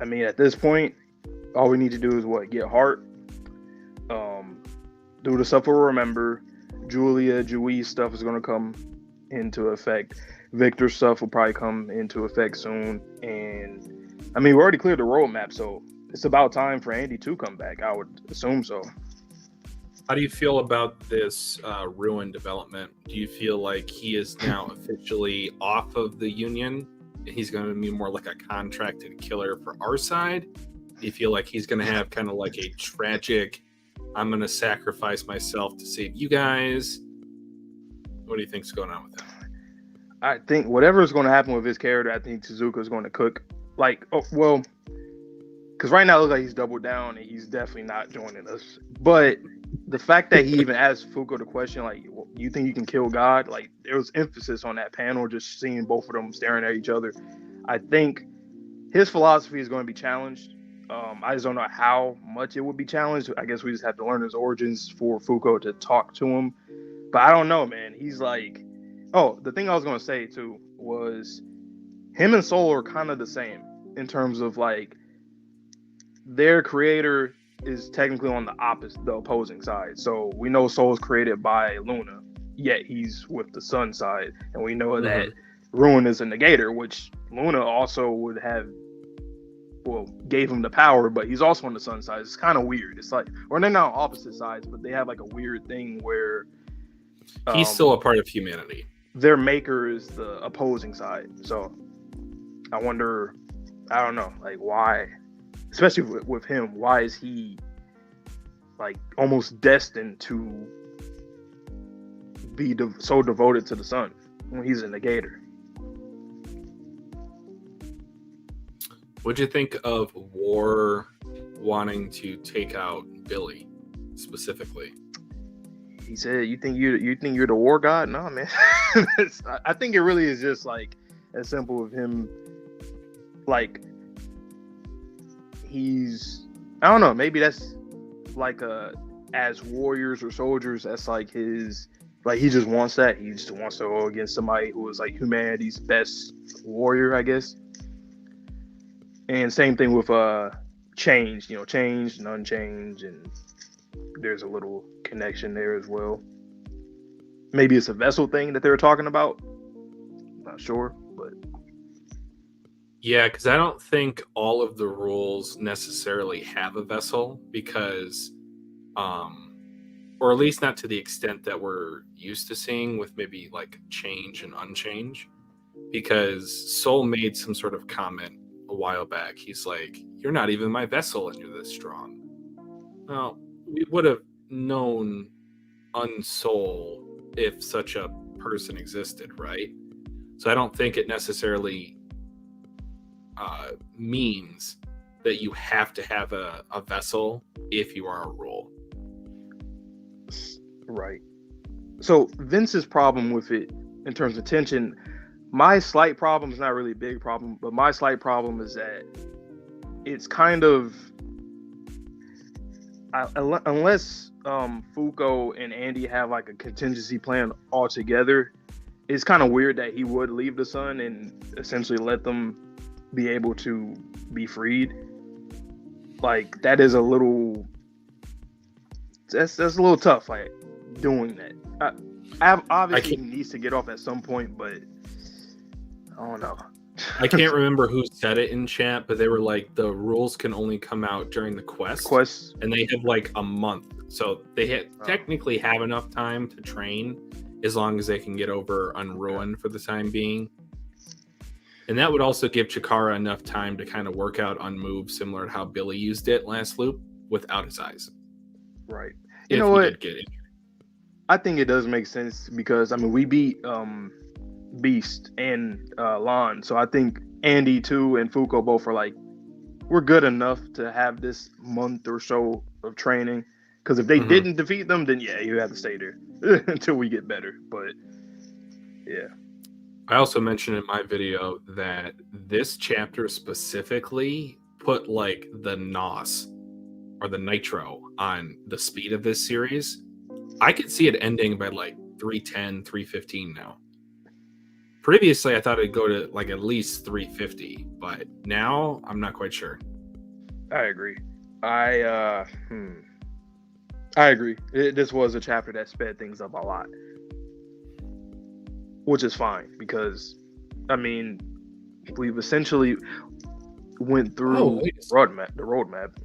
I mean, at this point, all we need to do is get Heart, do the stuff we'll remember. Jui's stuff is going to come into effect. Victor's stuff will probably come into effect soon. And I mean, we already cleared the roadmap, so it's about time for Andy to come back. I would assume so. How do you feel about this Ruin development? Do you feel like he is now officially off of the Union? He's going to be more like a contracted killer for our side? Do you feel like he's going to have kind of like a tragic, I'm going to sacrifice myself to save you guys? What do you think's going on with that? I think whatever is going to happen with his character, I think Tezuka is going to cook. Like, because right now it looks like he's doubled down and he's definitely not joining us. But the fact that he even asked Fuuko the question, like, you think you can kill God? Like, there was emphasis on that panel, just seeing both of them staring at each other. I think his philosophy is going to be challenged. I just don't know how much it would be challenged. I guess we just have to learn his origins for Fuuko to talk to him. But I don't know, man. He's like, the thing I was going to say, too, was him and Soul are kind of the same in terms of, like, their creator is technically on the opposing side. So we know Soul's created by Luna, yet he's with the sun side. And we know that Ruin is a negator, which Luna also would have, gave him the power, but he's also on the sun side. It's kind of weird. It's like, or they're not on opposite sides, but they have like a weird thing where he's still a part of humanity. Their maker is the opposing side. So I wonder, I don't know, like why, especially with him, why is he like almost destined to be so devoted to the sun when he's a negator? What'd you think of War wanting to take out Billy specifically? He said, "You think you're the war god?" No, man. I think it really is just like as simple as him. Like I don't know. Maybe that's like as warriors or soldiers. That's like his. Like he just wants that. He just wants to go against somebody who is like humanity's best warrior, I guess. And same thing with change. Change and unchange, and there's a little connection there as well. Maybe it's a vessel thing that they were talking about. Not sure, but yeah, because I don't think all of the rules necessarily have a vessel because, or at least not to the extent that we're used to seeing with maybe like change and unchange. Because Soul made some sort of comment a while back. He's like, "You're not even my vessel, and you're this strong." Well, we would have known Unsoul if such a person existed, right? So I don't think it necessarily means that you have to have a vessel if you are a role. Right. So Vince's problem with it in terms of tension, my slight problem is not really a big problem, but my slight problem is that it's kind of unless Fuuko and Andy have like a contingency plan all together, it's kind of weird that he would leave the sun and essentially let them be able to be freed. Like that is a little that's a little tough, like doing that. Obviously he needs to get off at some point, but I don't know. I can't remember who said it in chat, but they were like, the rules can only come out during the quest, and they have like a month, so they technically have enough time to train as long as they can get over Unruin for the time being. And that would also give Chikara enough time to kind of work out Unmove, similar to how Billy used it last loop without his eyes. Right. You know what? I think it does make sense because I mean we beat Beast and Lon, so I think Andy too and Fuuko both are like, we're good enough to have this month or so of training. Because if they didn't defeat them, then yeah, you have to stay there until we get better. But yeah. I also mentioned in my video that this chapter specifically put like the NOS or the nitro on the speed of this series. I could see it ending by like 310, 315 now. Previously, I thought it'd go to like at least 350, but now I'm not quite sure. I agree. I agree. This was a chapter that sped things up a lot. Which is fine because, I mean, we've essentially went through the roadmap.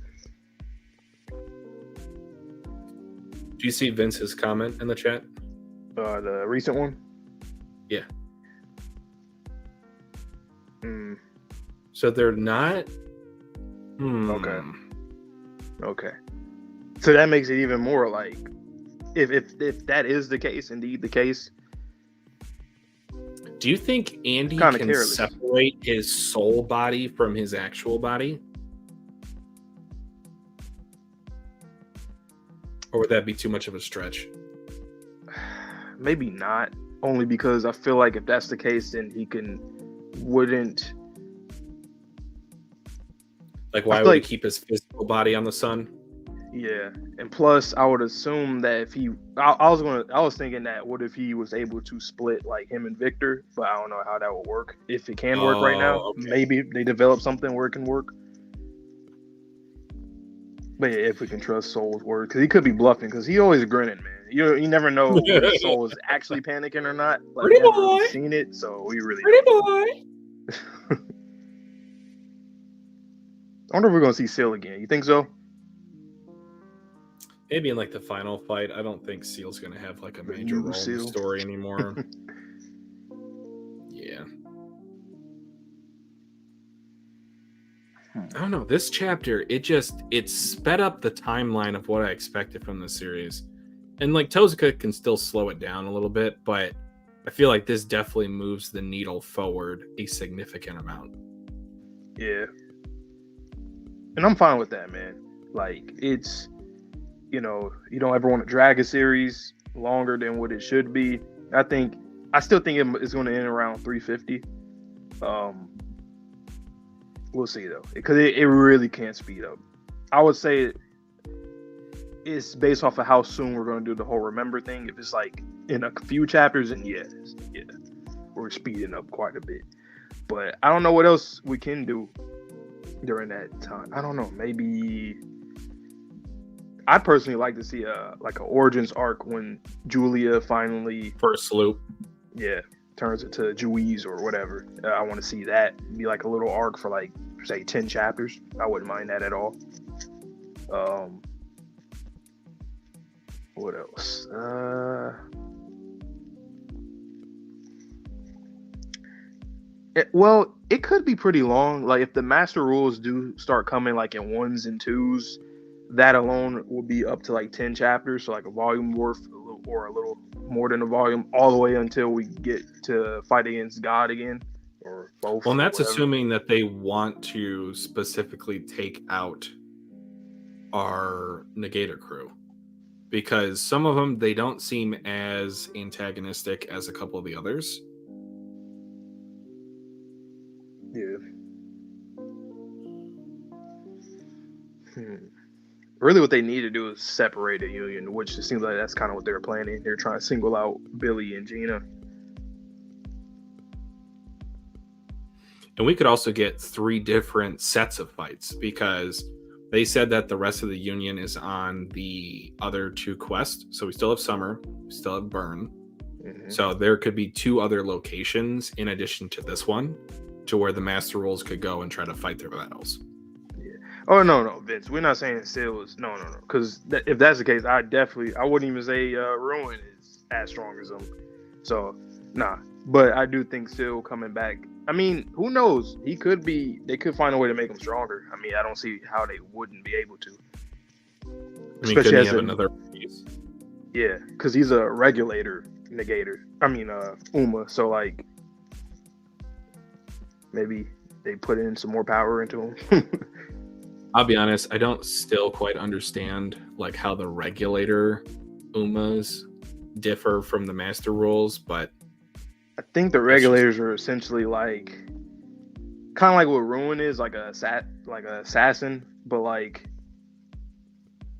Do you see Vince's comment in the chat? The recent one? Yeah. Mm. So they're not... Okay. So that makes it even more like, if that is the case, indeed the case. Do you think Andy Kinda can careless. separate his soul body from his actual body? Or would that be too much of a stretch? Maybe not. Only because I feel like if that's the case, then he wouldn't. Like, why would he keep his physical body on the sun? Yeah, and plus, I would assume that if he, I was thinking that what if he was able to split like him and Victor, but I don't know how that would work. If it can work right now, okay. Maybe they develop something where it can work. But yeah, if we can trust Soul's word, because he could be bluffing, because he always grinning, man. You never know if Soul is actually panicking or not. Like, Pretty we boy. haven't seen it, so we really. Pretty boy. I wonder if we're gonna see Seal again. You think so? Maybe in like the final fight. I don't think Seal's gonna have like a major role in the story anymore. Yeah. I don't know. This chapter, it sped up the timeline of what I expected from the series. And like Tozuka can still slow it down a little bit, but I feel like this definitely moves the needle forward a significant amount. Yeah. And I'm fine with that, man. Like, it's, you don't ever want to drag a series longer than what it should be. I still think it's going to end around 350. We'll see though, because it really can't speed up. I would say it's based off of how soon we're going to do the whole remember thing. If it's like in a few chapters, then yeah, we're speeding up quite a bit. But I don't know what else we can do during that time. I don't know. Maybe I'd personally like to see like an origins arc when Julia finally first loop. Yeah. Turns into Juiz or whatever. I want to see that be like a little arc for like say 10 chapters. I wouldn't mind that at all. What else? It could be pretty long. Like if the master rules do start coming like in 1s and 2s, that alone will be up to like 10 chapters, so like a volume worth or a little more than a volume, all the way until we get to fight against God again, or both. Well, and that's assuming that they want to specifically take out our Negator crew, because some of them, they don't seem as antagonistic as a couple of the others. Yeah. Really what they need to do is separate a union, which it seems like that's kind of what they're planning. They're trying to single out Billy and Gina. And we could also get 3 different sets of fights, because they said that the rest of the union is on the other 2 quests. So we still have Summer, we still have Burn. Mm-hmm. So there could be 2 other locations in addition to this one, to where the Master Rules could go and try to fight their battles. Oh no, Vince. We're not saying Seal is no. Because if that's the case, I wouldn't even say Ruin is as strong as him. So nah. But I do think Seal coming back. I mean, who knows? He could be. They could find a way to make him stronger. I mean, I don't see how they wouldn't be able to. Especially as another piece. Yeah, because he's a regulator negator. I mean, Uma. So like, maybe they put in some more power into him. I'll be honest, I don't still quite understand like how the regulator Umas differ from the master rules, but I think the regulators are essentially like kind of like what Ruin is, like a assassin, but like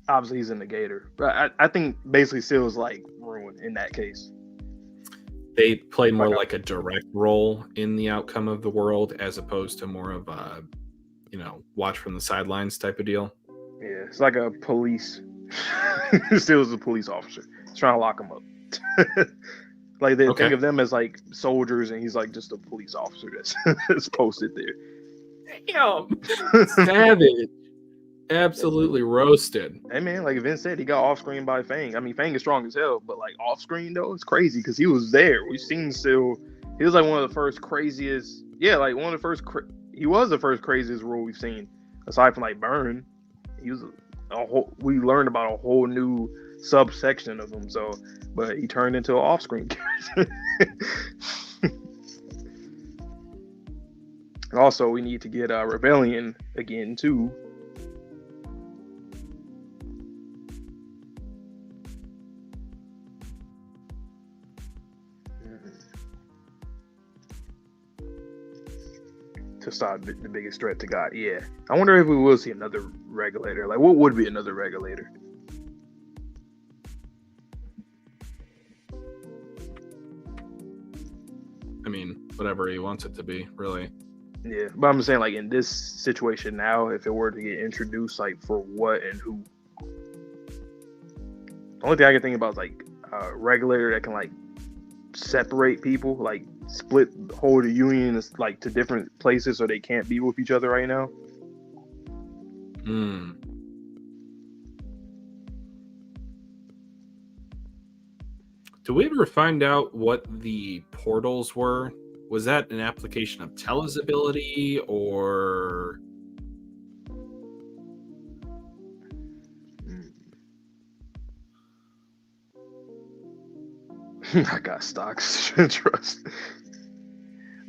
obviously he's a negator. But I think basically Seal is like Ruin in that case. They play more like a direct role in the outcome of the world as opposed to more of a watch from the sidelines type of deal. Yeah, it's like a police. Still is a police officer. He's trying to lock him up. Like they think of them as like soldiers, and he's like just a police officer that's posted there. Damn, savage. absolutely roasted. Hey man, like Vince said, he got off screen by Fang. I mean, Fang is strong as hell, but like off screen though, it's crazy because he was there. We've seen still. He was like one of the first craziest. Yeah, like one of the first. He was the first craziest rule we've seen, aside from like Burn. He was a whole. We learned about a whole new subsection of him. So, but he turned into an off screen character. Also, we need to get Rebellion again too. To stop the biggest threat to God. Yeah. I wonder if we will see another regulator. Like, what would be another regulator? I mean, whatever he wants it to be, really. Yeah. But I'm saying, like, in this situation now, if it were to get introduced, like, for what and who? The only thing I can think about is, like, a regulator that can, like, separate people, like, split hold the union like to different places so they can't be with each other right now. Do we ever find out what the portals were? Was that an application of Tella's ability or I got stocks trust.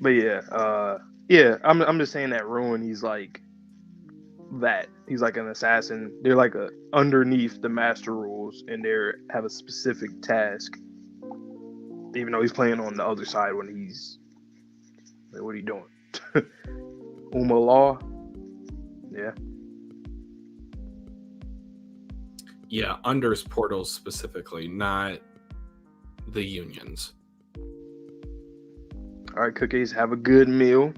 But yeah, I'm just saying that Ruin, he's like that. He's like an assassin. They're like underneath the master rules, and they have a specific task. Even though he's playing on the other side when he's like, what are you doing? Uma Law? Yeah. Yeah, Under's portals specifically, not the unions. All right, cookies, have a good meal.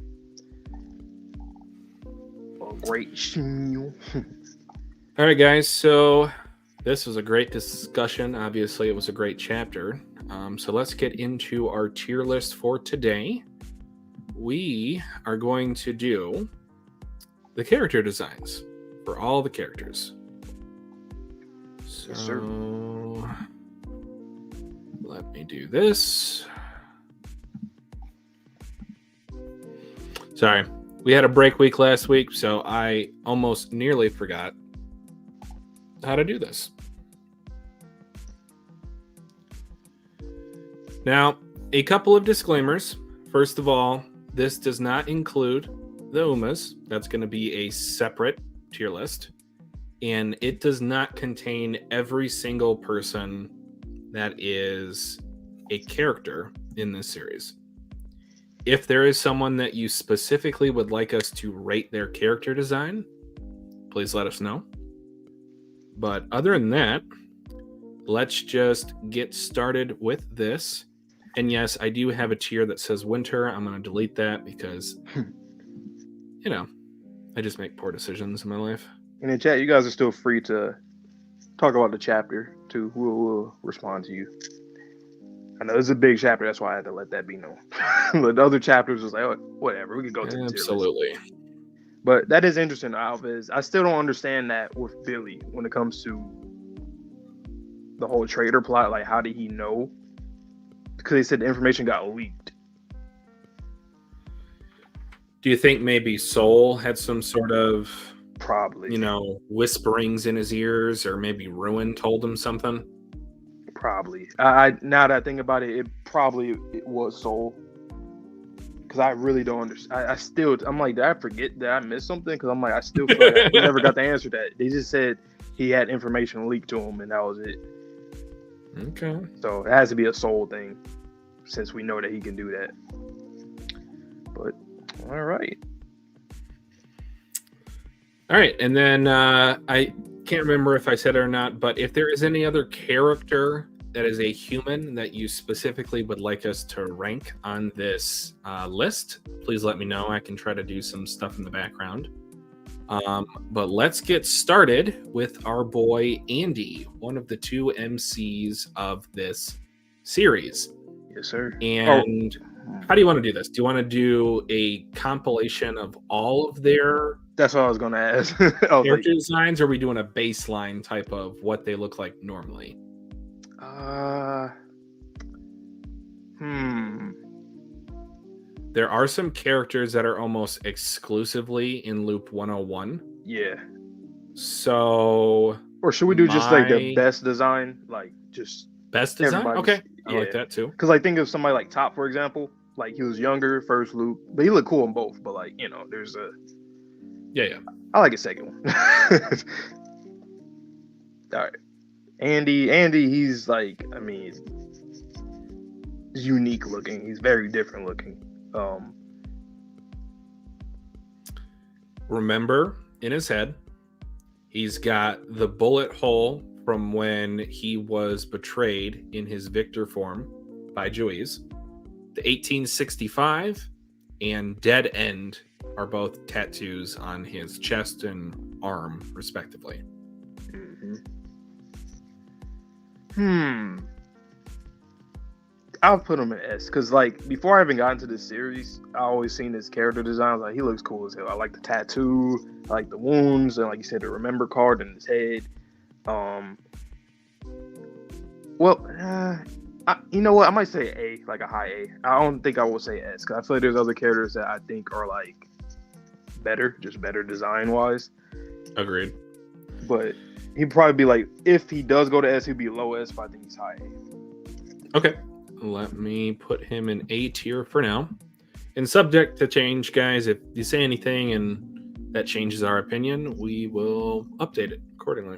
A great meal. All right, guys, so this was a great discussion. Obviously, it was a great chapter. So let's get into our tier list for today. We are going to do the character designs for all the characters. So Yes, sir. Let me do this. Sorry, we had a break week last week, so I almost nearly forgot how to do this. Now, a couple of disclaimers. First of all, this does not include the Umas. That's going to be a separate tier list. And it does not contain every single person that is a character in this series. If there is someone that you specifically would like us to rate their character design, please let us know. But other than that, let's just get started with this. And yes, I do have a tier that says winter. I'm going to delete that because, you know, I just make poor decisions in my life. In the chat, you guys are still free to talk about the chapter too. We'll respond to you. I know it's a big chapter, that's why I had to let that be known. But the other chapters was like, oh, whatever, we could go to the tier list. Absolutely. But that is interesting, Alves. I still don't understand that with Billy when it comes to the whole traitor plot. Like, how did he know? Because they said the information got leaked. Do you think maybe Soul had some sort of, probably, you know, whisperings in his ears, or maybe Ruin told him something? Probably. I now that I think about it, it was Soul. Because I really don't understand. I'm like, did I forget? Did I miss something? Because I'm like, I still feel like we never got the answer to that. They just said he had information leaked to him, and that was it. Okay. So it has to be a Soul thing, since we know that he can do that. But all right. All right, and then I can't remember if I said it or not, but if there is any other character that is a human that you specifically would like us to rank on this list, please let me know. I can try to do some stuff in the background. But let's get started with our boy Andy, one of the two MCs of this series. Yes, sir. And how do you want to do this? Do you want to do a compilation of all of their That's what I was gonna ask. I was Character like, designs, or are we doing a baseline type of what they look like normally? There are some characters that are almost exclusively in Loop 101. Yeah. So, or should we do just like the best design, like just best design? Okay, I like that too. Because I think of somebody like Top, for example. Like he was younger, first Loop, but he looked cool in both. But like there's a I like a second one. All right, Andy, he's like, I mean, he's unique looking. He's very different looking. Remember, in his head, he's got the bullet hole from when he was betrayed in his victor form by Juiz. The 1865 and Dead End are both tattoos on his chest and arm, respectively. I'll put him in S because, like, before I even got into this series, I always seen his character design. I was like, he looks cool as hell. I like the tattoo, I like the wounds, and like you said, the remember card in his head. You know what? I might say A, like a high A. I don't think I will say S because I feel like there's other characters that I think are like better, just better design wise. Agreed. But he'd probably be like, if he does go to S, he'd be low S, but I think he's high A. Okay. Let me put him in A tier for now. And subject to change, guys. If you say anything and that changes our opinion, we will update it accordingly.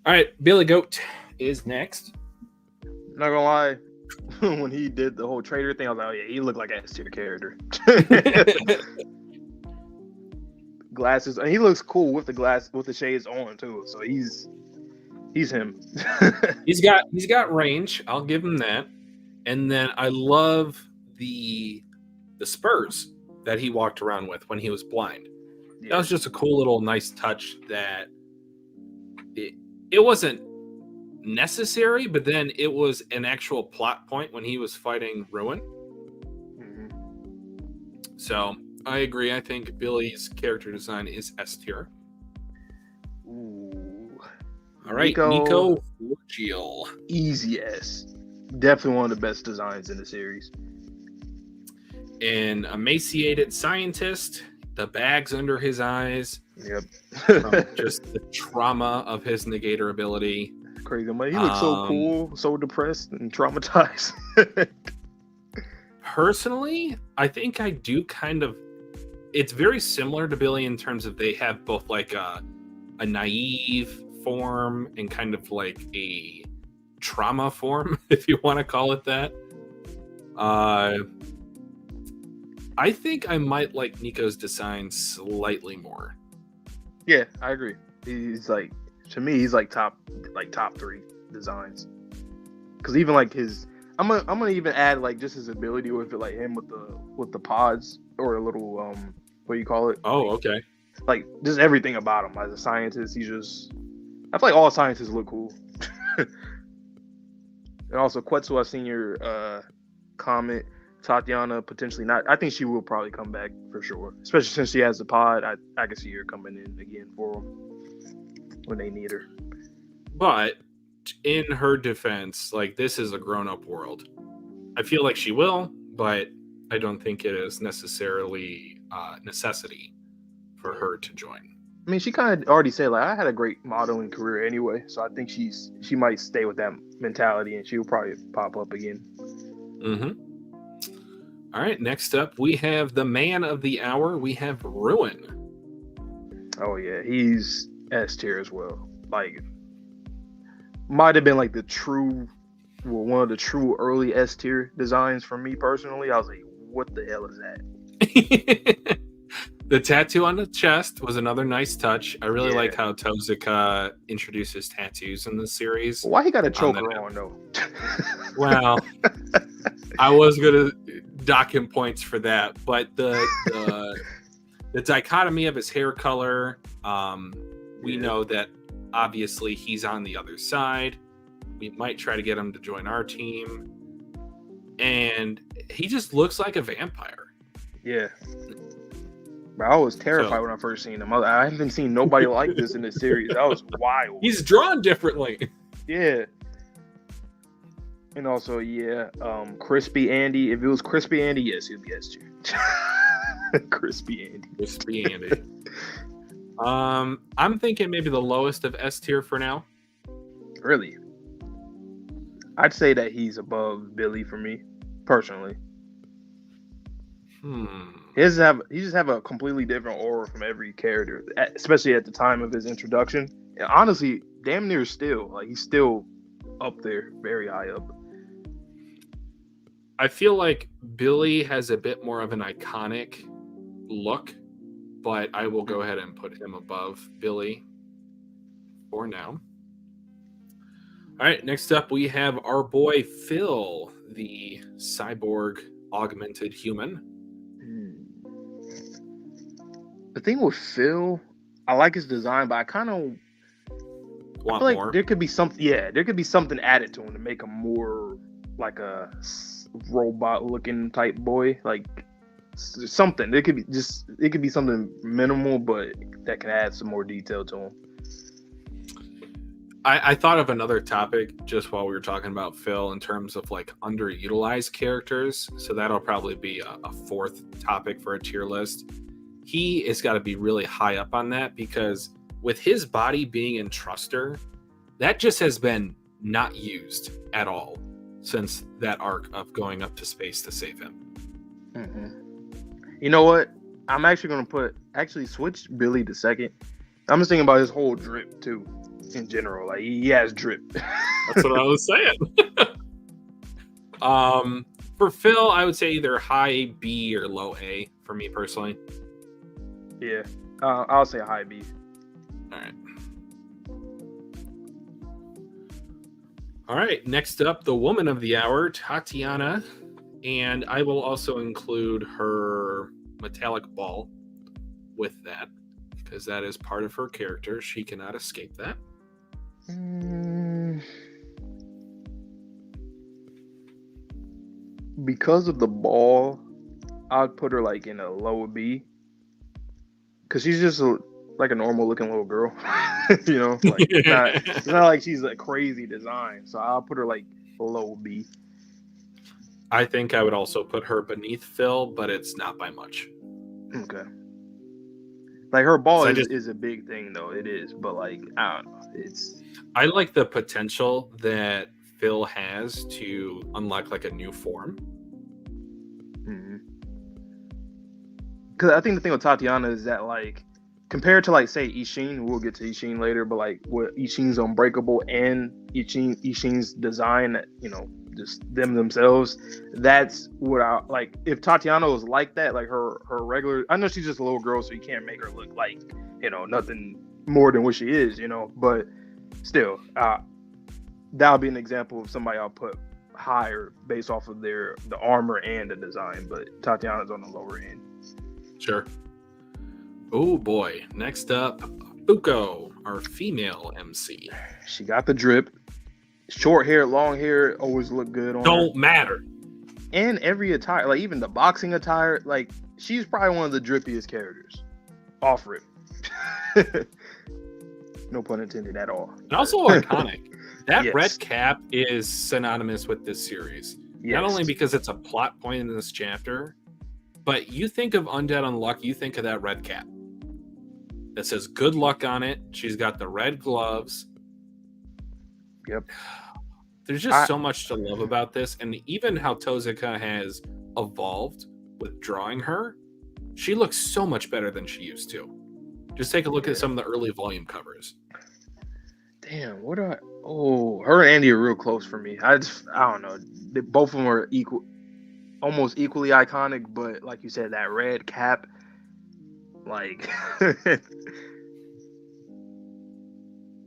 All right, Billy Goat is next. Not gonna lie, when he did the whole trader thing, I was like, oh yeah, he looked like an S tier character. Glasses, and he looks cool with the shades on too. So he's him. he's got range. I'll give him that. And then I love the spurs that he walked around with when he was blind. Yeah. That was just a cool little nice touch that it wasn't necessary, but then it was an actual plot point when he was fighting Ruin. So I agree. I think Billy's character design is S tier. All right, Nico Forgiel. Easy S. Definitely one of the best designs in the series. An emaciated scientist, the bags under his eyes. Yep. Just the trauma of his negator ability. Crazy. He looks so cool, so depressed and traumatized. Personally, I think I do kind of... It's very similar to Billy in terms of they have both like a naive form and kind of like a trauma form, if you want to call it that. I think I might like Nico's design slightly more. Yeah, I agree. He's like, to me, he's like top 3 designs. Because even like his, I'm gonna even add like just his ability with it, like him with the pods or a little what do you call it? Oh, okay. Like just everything about him as a scientist. I feel like all scientists look cool. And also Quetzal, I've seen your comment. Tatiana potentially not. I think she will probably come back for sure, especially since she has the pod. I can see her coming in again for them when they need her. But in her defense, like, this is a grown-up world. I feel like she will, but I don't think it is necessarily necessity for her to join. I mean, she kind of already said, like, I had a great modeling career anyway, so I think she might stay with that mentality, and she'll probably pop up again. All right, next up, we have the man of the hour. We have Ruin. Oh, yeah, he's S tier as well. Like, might have been like one of the true early S tier designs for me personally. I was like, what the hell is that? The tattoo on the chest was another nice touch. I really like how Tozuka introduces tattoos in this series. Why he got a choker on though? Well, I was gonna dock him points for that, but the dichotomy of his hair color, we know that obviously he's on the other side. We might try to get him to join our team, and he just looks like a vampire. Yeah. But I was terrified when I first seen him. I haven't seen nobody like this in this series. That was wild. He's drawn differently. Yeah. And also, Crispy Andy. If it was Crispy Andy, yes, he'd be S tier. Crispy Andy. Crispy Andy. I'm thinking maybe the lowest of S tier for now. Really? I'd say that he's above Billy for me, personally. He just have a completely different aura from every character, especially at the time of his introduction. And honestly, damn near still, like, he's still up there, very high up. I feel like Billy has a bit more of an iconic look, but I will go ahead and put him above Billy for now. All right, next up we have our boy Phil, the cyborg augmented human. The thing with Phil, I like his design, but I kind of feel like more. There could be something. Yeah, there could be something added to him to make him more like a robot-looking type boy. Like something. It could be something minimal, but that can add some more detail to him. I thought of another topic just while we were talking about Phil in terms of like underutilized characters. So that'll probably be a fourth topic for a tier list. He has got to be really high up on that because with his body being in Truster, that just has been not used at all since that arc of going up to space to save him. Mm-hmm. You know what? I'm actually going to switch Billy to second. I'm just thinking about his whole drip too. In general, like he has drip. That's what I was saying. For Phil, I would say either high B or low A for me personally. Yeah, I'll say high B. All right. Next up, the woman of the hour, Tatiana, and I will also include her metallic ball with that because that is part of her character. She cannot escape that. Because of the ball, I'd put her like in a lower B. Cause she's just like a normal looking little girl, you know. Like it's not like she's a crazy design. So I'll put her like low B. I think I would also put her beneath Phil, but it's not by much. Okay. Like her ball is a big thing though. It is, but like I don't know. I like the potential that Phil has to unlock like a new form. Because I think the thing with Tatiana is that like compared to like say Ishin, we'll get to Ishin later, but like with Ishin's Unbreakable and Ishin's design, you know, just themselves, that's what I like. If Tatiana was like that, like her regular, I know she's just a little girl, so you can't make her look like, you know, nothing more than what she is, you know, but still, that'll be an example of somebody I'll put higher based off of the armor and the design, but Tatiana's on the lower end. Sure. Oh boy. Next up, Fuuko, our female MC. She got the drip. Short hair, long hair, always look good on Don't her. matter. And every attire, like even the boxing attire, like she's probably one of the drippiest characters. Off rip. No pun intended at all. And also iconic. That Yes. red cap is synonymous with this series. Yes. Not only because it's a plot point in this chapter, but you think of Undead Unluck, you think of that red cap. That says good luck on it. She's got the red gloves. Yep. There's just so much to love about this. And even how Tozuka has evolved with drawing her, she looks so much better than she used to. Just take a look at some of the early volume covers. Damn, her and Andy are real close for me. I don't know. Both of them are almost equally iconic, but like you said, that red cap, like, like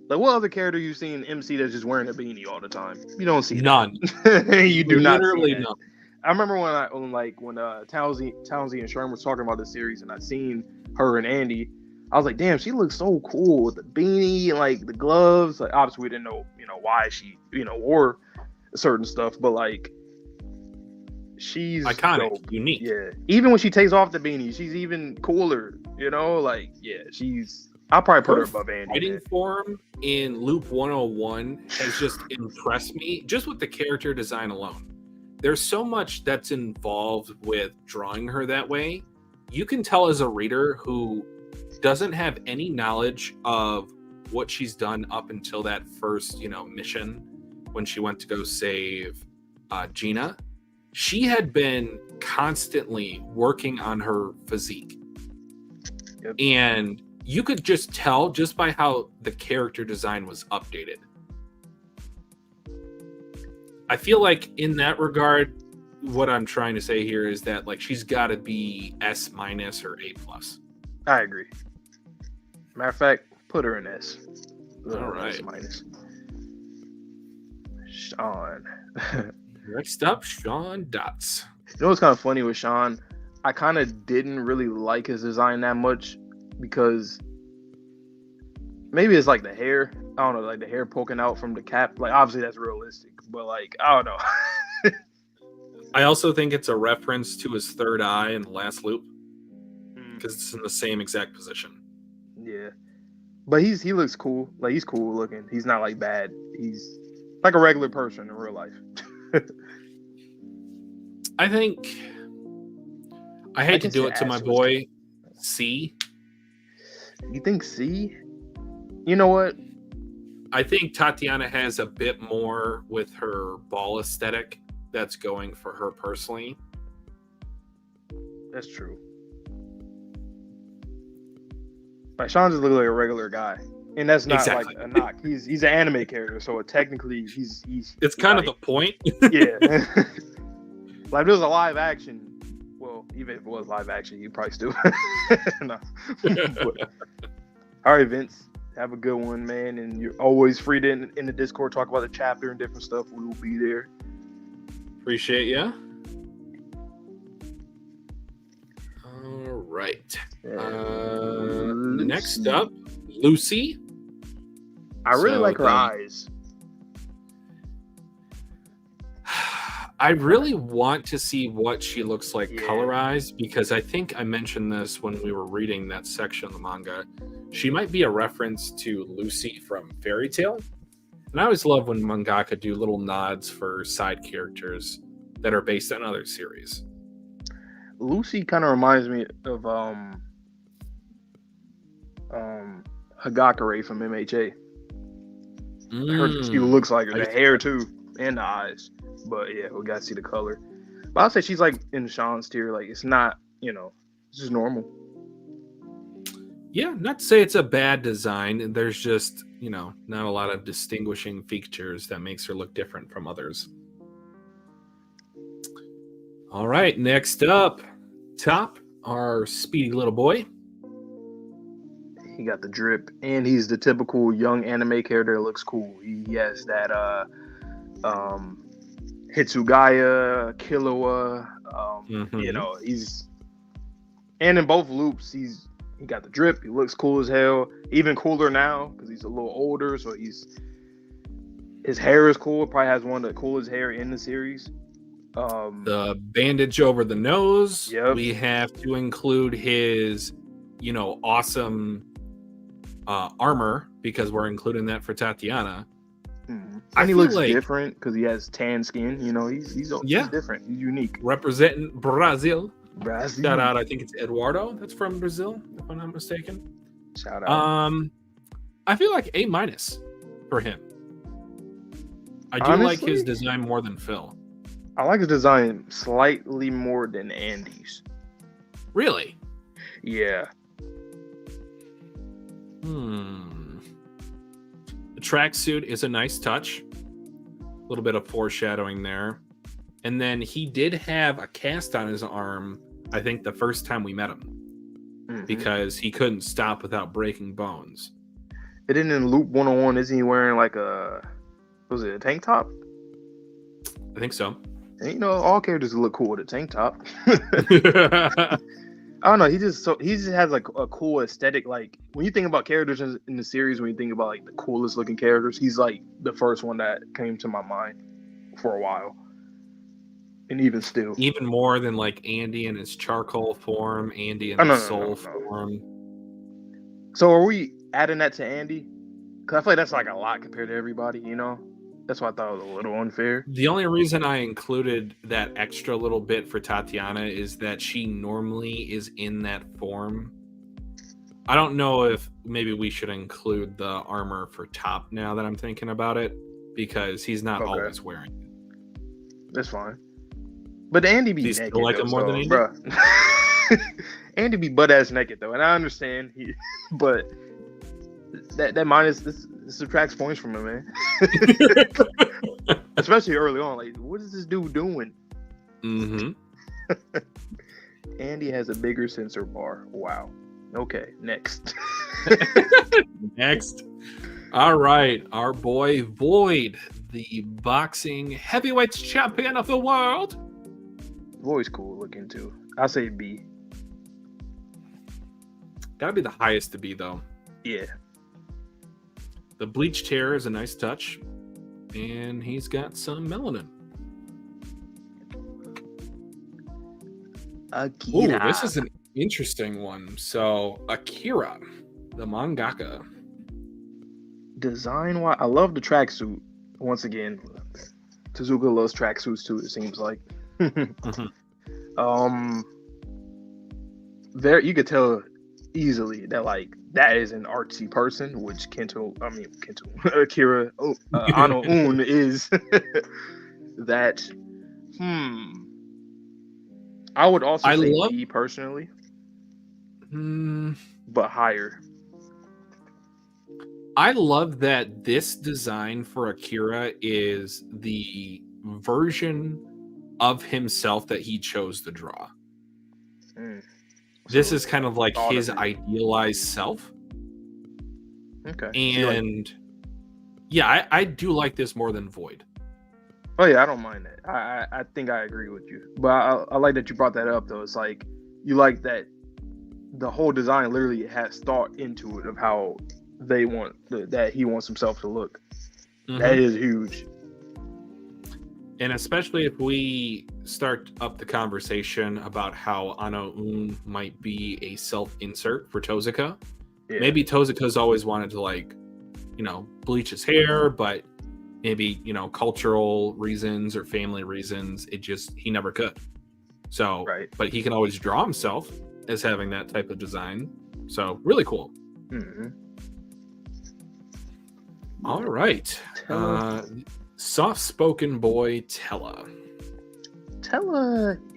what other character you seen MC that's just wearing a beanie all the time? You don't see none. You do not see Literally that. none. I remember when Townsy and Sherm was talking about the series, and I seen her and Andy. I was like, damn, she looks so cool with the beanie and like the gloves. Like, obviously, we didn't know, why she, wore certain stuff, but like, she's iconic, dope. unique. Yeah, even when she takes off the beanie, she's even cooler. You know, like I'll probably put her above Andy. Fighting form in Loop 101 has just impressed me, just with the character design alone. There's so much that's involved with drawing her that way. You can tell as a reader who doesn't have any knowledge of what she's done up until that first, mission when she went to go save Gina. She had been constantly working on her physique. Yep. And you could just tell just by how the character design was updated. I feel like in that regard, what I'm trying to say here is that like she's got to be S- or A+. I agree. Matter of fact, put her in S. All right. S-. Sean. Next up, Sean Dots. You know what's kind of funny with Sean? I kind of didn't really like his design that much because maybe it's like the hair. I don't know, like the hair poking out from the cap. Like obviously that's realistic, but like I don't know. I also think it's a reference to his third eye in the last loop because it's in the same exact position. Yeah, but he looks cool. Like he's cool looking. He's not like bad. He's like a regular person in real life. I think I hate to do it to my boy C. You think C? You know what? I think Tatiana has a bit more with her ball aesthetic that's going for her personally. That's true. Like Sean just looks like a regular guy, and that's not like a knock. He's an anime character, so technically he's. It's kind of the point. Yeah. Like if it was a live action, well, even if it was live action, you'd probably still. No. But, all right, Vince. Have a good one, man. And you're always free to in the Discord talk about the chapter and different stuff. We will be there. Appreciate ya. All right. Next up, Lucy. I really like her eyes. I really want to see what she looks like colorized because I think I mentioned this when we were reading that section of the manga. She might be a reference to Lucy from Fairy Tail. And I always love when mangaka do little nods for side characters that are based on other series. Lucy kind of reminds me of Hagakure from MHA. She looks like her. The hair too, and the eyes. But yeah, we gotta see the color. But I'll say she's like in Sean's tier. Like it's not, it's just normal. Yeah, not to say it's a bad design. There's just, not a lot of distinguishing features that makes her look different from others. All right, next up, top, our speedy little boy. He got the drip, and he's the typical young anime character that looks cool. He has that Hitsugaya, Killua, he's, and in both loops, he got the drip. He looks cool as hell. Even cooler now because he's a little older, so his hair is cool. Probably has one of the coolest hair in the series. The bandage over the nose. Yep. We have to include his, awesome armor because we're including that for Tatiana. Mm-hmm. And he looks different because he has tan skin. He's different. He's unique. Representing Brazil. Shout out, I think it's Eduardo that's from Brazil, if I'm not mistaken. Shout out. I feel like A- for him. I do like his design more than Phil. I like his design slightly more than Andy's. Really? Yeah. The tracksuit is a nice touch. A little bit of foreshadowing there. And then he did have a cast on his arm, I think the first time we met him. Because he couldn't stop without breaking bones. And then in Loop 101, isn't he wearing like a tank top? I think so. And, all characters look cool with a tank top. I don't know. He just has like a cool aesthetic. Like when you think about characters in the series, when you think about like the coolest looking characters, he's like the first one that came to my mind for a while. And even still, even more than like Andy in his charcoal form, Andy in his soul form. So are we adding that to Andy? Because I feel like that's like a lot compared to everybody, you know? That's why I thought it was a little unfair. The only reason I included that extra little bit for Tatiana is that she normally is in that form. I don't know if maybe we should include the armor for Top now that I'm thinking about it, because he's not always wearing it. That's fine. But Andy be naked. Still like him more than Andy? Bruh. Andy be butt ass naked though, and I understand but that minus this subtracts points from him, man. Especially early on. Like, what is this dude doing? Mm-hmm. Andy has a bigger sensor bar. Wow. Okay, next. Next. All right, our boy Void, the boxing heavyweight champion of the world. Void's cool looking too. I'll say B. Gotta be the highest to be though. Yeah. The bleached hair is a nice touch, and he's got some melanin. Akira. Ooh, this is an interesting one. So, Akira, the mangaka. Design wise, I love the tracksuit. Once again, Tezuka loves tracksuits too, it seems like. Mm-hmm. There you could tell easily that like that is an artsy person, which Akira Ano Un is. That I would also say B personally, but higher. I love that this design for Akira is the version of himself that he chose to draw. This is kind of like his idealized self. Okay. And yeah, I do like this more than Void. Oh yeah, I don't mind that. I think I agree with you. But I like that you brought that up though. It's like you like that the whole design literally has thought into it of how they want that he wants himself to look. Mm-hmm. That is huge. And especially if we start up the conversation about how Ano Un might be a self-insert for Tozuka. Yeah. Maybe Tozuka's always wanted to like, bleach his hair, but maybe, cultural reasons or family reasons, he never could. So, right. But he can always draw himself as having that type of design. So really cool. Mm-hmm. All right. Soft-spoken boy Tella,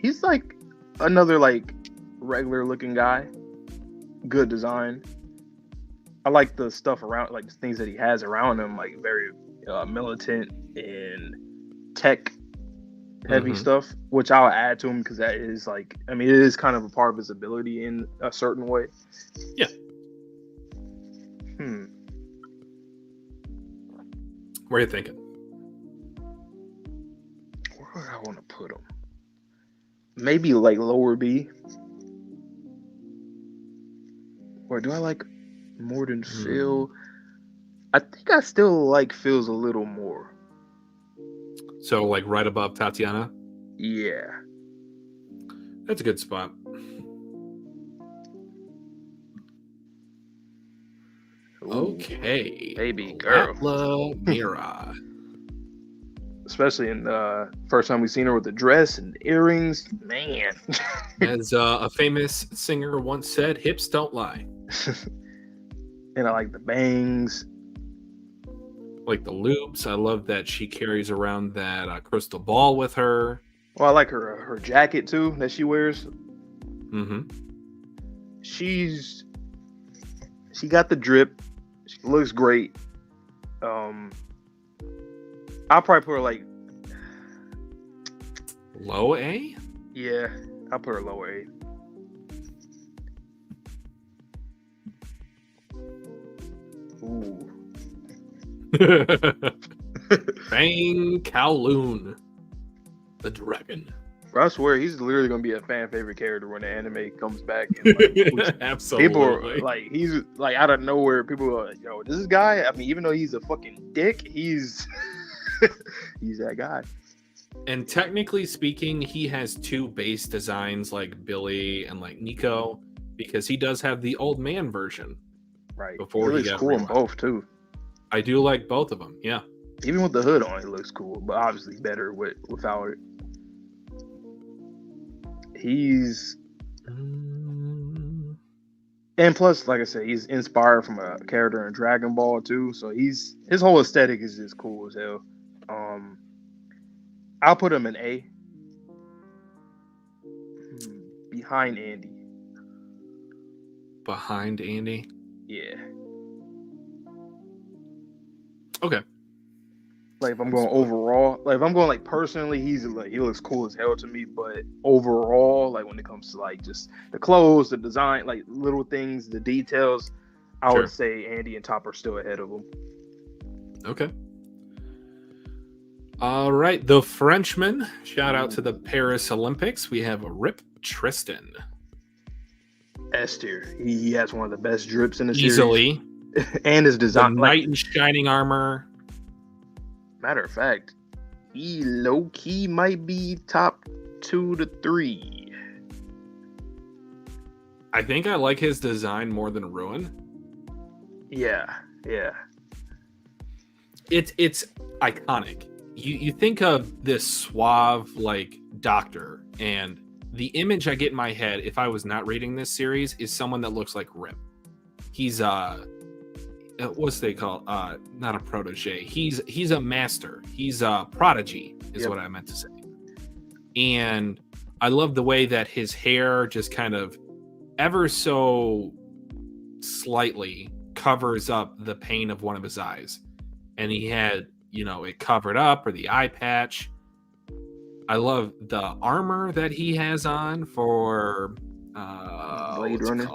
he's like another like regular looking guy. Good design. I like the stuff around, like the things that he has around him, like very militant and tech heavy stuff, which I'll add to him because that is like, it is kind of a part of his ability in a certain way. Yeah. What are you thinking? Where do I want to put him? Maybe like lower B. Or do I like more than Phil? I think I still like Phil's a little more. So like right above Tatiana? Yeah. That's a good spot. Okay. Baby girl. Atla Mira. Especially in the first time we seen her with the dress and earrings. Man. As a famous singer once said, hips don't lie. And I like the bangs. Like the loops. I love that she carries around that crystal ball with her. Well, I like her jacket too that she wears. Mm-hmm. She got the drip. She looks great. I'll probably put her like low A? Yeah, I'll put her lower A. Ooh. Bang Kowloon, the dragon. Bro, I swear he's literally gonna be a fan favorite character when the anime comes back. And, like, absolutely. People are like, he's like out of nowhere. People are like, yo, this guy. Even though he's a fucking dick, he's he's that guy. And technically speaking, he has two base designs like Billy and like Nico, because he does have the old man version. Right. Before it looks cool in both too. I do like both of them. Yeah. Even with the hood on, it looks cool, but obviously better without it. He's and plus, like I said, he's inspired from a character in Dragon Ball too. So his whole aesthetic is just cool as hell. I'll put him in A. Behind Andy. Behind Andy? Yeah. Okay. Like if I'm going overall, like if I'm going like personally, he looks cool as hell to me. But overall, like when it comes to like just the clothes, the design, like little things, the details, I would say Andy and Top are still ahead of him. Okay. All right, the Frenchman. Shout out to the Paris Olympics. We have Rip Tristan. S tier. He has one of the best drips in the easily. Series. And his design, the knight in shining armor. Matter of fact, he low key might be top 2 to 3. I think I like his design more than Ruin. Yeah. It's iconic. You think of this suave like doctor, and the image I get in my head if I was not reading this series is someone that looks like Rip. He's what's they call not a protege. He's a master. He's a prodigy is what I meant to say. And I love the way that his hair just kind of ever so slightly covers up the pain of one of his eyes. And he had, it covered up, or the eye patch. I love the armor that he has on for Blade Runner.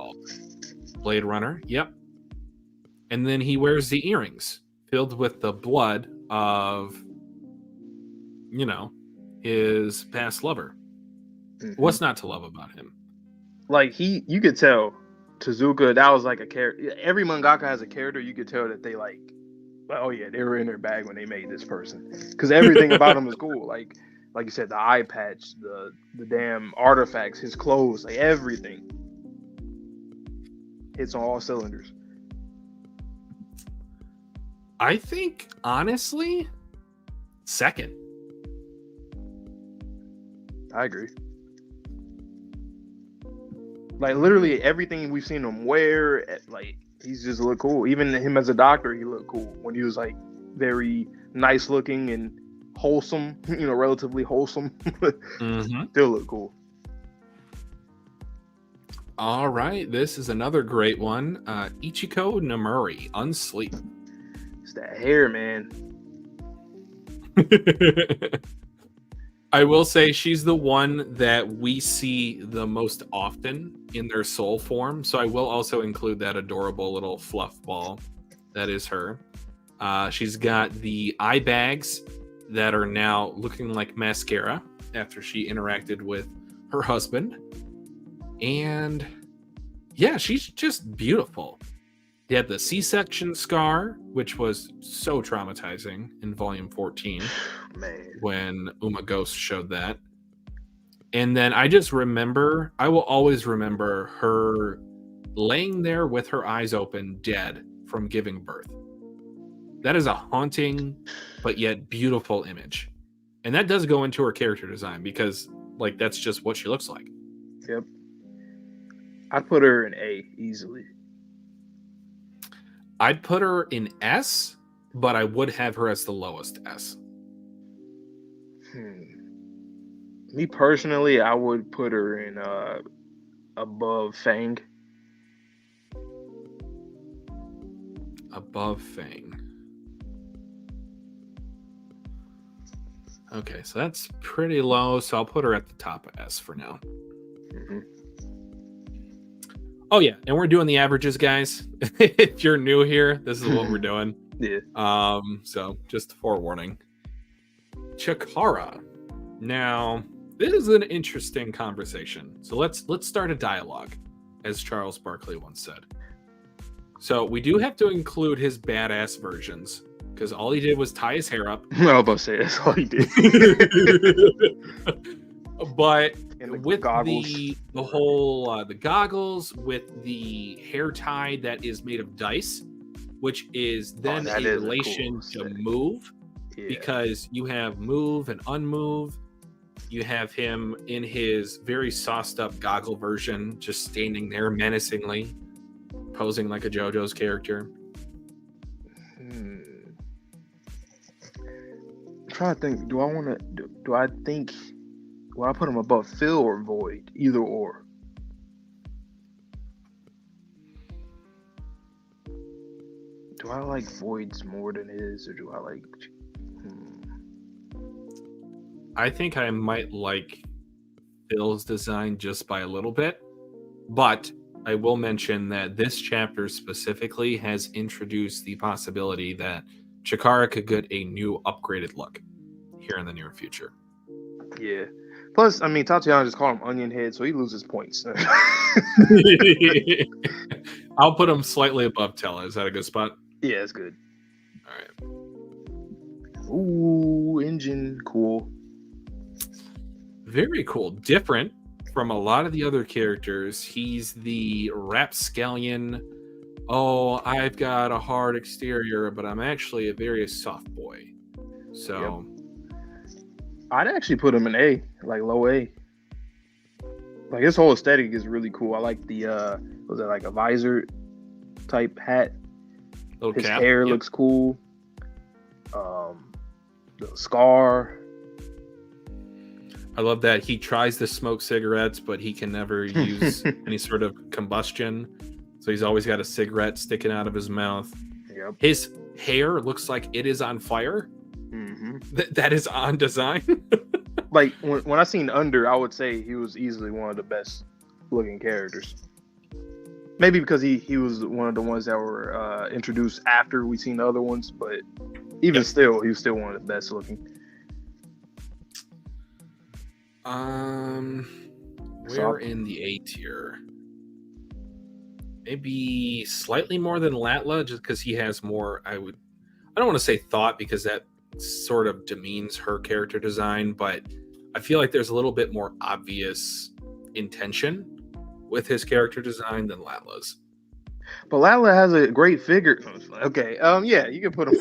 Blade Runner, yep. And then he wears the earrings filled with the blood of, his past lover. Mm-hmm. What's not to love about him? Like you could tell Tezuka, that was like a character. Every mangaka has a character. You could tell that they like, oh yeah, they were in their bag when they made this person, because everything about him is cool. Like you said, the eye patch, the damn artifacts, his clothes, like everything hits on all cylinders. I think honestly, second. I agree. Like literally everything we've seen him wear, like he's just look cool. Even him as a doctor, he looked cool when he was like very nice looking and wholesome, relatively wholesome. Mm-hmm. Still look cool. All right, this is another great one. Ichiko Namuri, Unsleep. It's that hair, man. I will say she's the one that we see the most often in their soul form. So I will also include that adorable little fluff ball. That is her. She's got the eye bags that are now looking like mascara after she interacted with her husband. And yeah, she's just beautiful. He had the C-section scar, which was so traumatizing in volume 14. Man. When Uma Ghost showed that. And then I will always remember her laying there with her eyes open, dead from giving birth. That is a haunting, but yet beautiful image. And that does go into her character design, because like that's just what she looks like. Yep. I'd put her in A easily. I'd put her in S, but I would have her as the lowest S. Me personally, I would put her in above Fang. Above Fang. Okay, so that's pretty low, so I'll put her at the top of S for now. Mm-hmm. Oh yeah, and we're doing the averages, guys. If you're new here, this is what we're doing. Yeah. So just a forewarning. Chikara. Now, this is an interesting conversation. So let's start a dialogue, as Charles Barkley once said. So we do have to include his badass versions, because all he did was tie his hair up. I was about to say that's all he did. But And with goggles. the whole the goggles, with the hair tie that is made of dice, which is then that a is a relation cool to set. move, Yeah. because you have move and unmove. You have him in his very sauced up goggle version, just standing there menacingly, posing like a JoJo's character. I'm trying to think. Do I put him above Phil or Void? Either or. Do I like Void's more than his, or do I like? I think I might like Phil's design just by a little bit, but I will mention that this chapter specifically has introduced the possibility that Chikara could get a new upgraded look here in the near future. Yeah. Plus, I mean, Tatiana just called him Onion Head, so he loses points. I'll put him slightly above Tella. Is that a good spot? Yeah, it's good. All right. Ooh, engine, cool. Very cool. Different from a lot of the other characters. He's the rapscallion. Oh, I've got a hard exterior, but I'm actually a very soft boy. So, I'd actually put him in A, like low A. Like his whole aesthetic is really cool. I like the was it like a visor type hat? little His cap. hair Yep. looks cool. The scar. I love that he tries to smoke cigarettes, but he can never use any sort of combustion. So he's always got a cigarette sticking out of his mouth. Yep. His hair looks like it is on fire. Mm-hmm. That is on design. Like when I seen Under, I would say he was easily one of the best looking characters. Maybe because he was one of the ones that were introduced after we seen the other ones, but even still, he was still one of the best looking. We're in the A tier. Maybe slightly more than Latla, just because he has more. I don't want to say thought, because that sort of demeans her character design, but I feel like there's a little bit more obvious intention with his character design than Latla's. But Latla has a great figure. Okay, yeah, you can put him.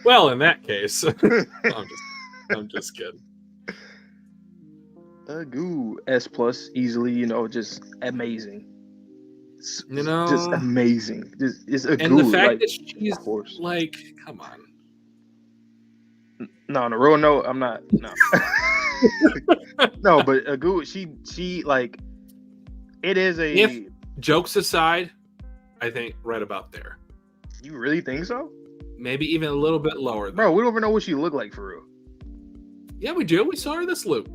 Well, in that case, I'm just kidding. Goo S plus easily, just amazing. Just amazing. It's a And goo. the fact like, that she's of course. like, come on. No, on a real note, I'm not. No, no, but a goo. She like. It is a. If jokes aside, I think right about there. You really think so? Maybe even a little bit lower. Though. Bro, we don't even know what she looked like for real. Yeah, we do. We saw her this loop.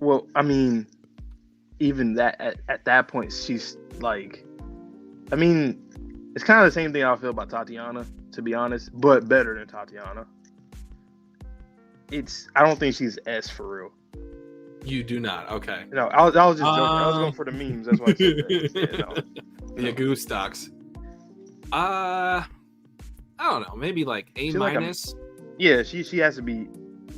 Well, I mean, even that at that point, she's like, I mean, it's kind of the same thing I feel about Tatiana, to be honest, but better than Tatiana. I don't think she's S for real. You do not. Okay. No, I was just joking. I was going for the memes. That's why I said that. Yeah, The goo stocks. I don't know. Maybe like A minus. Yeah, she has to be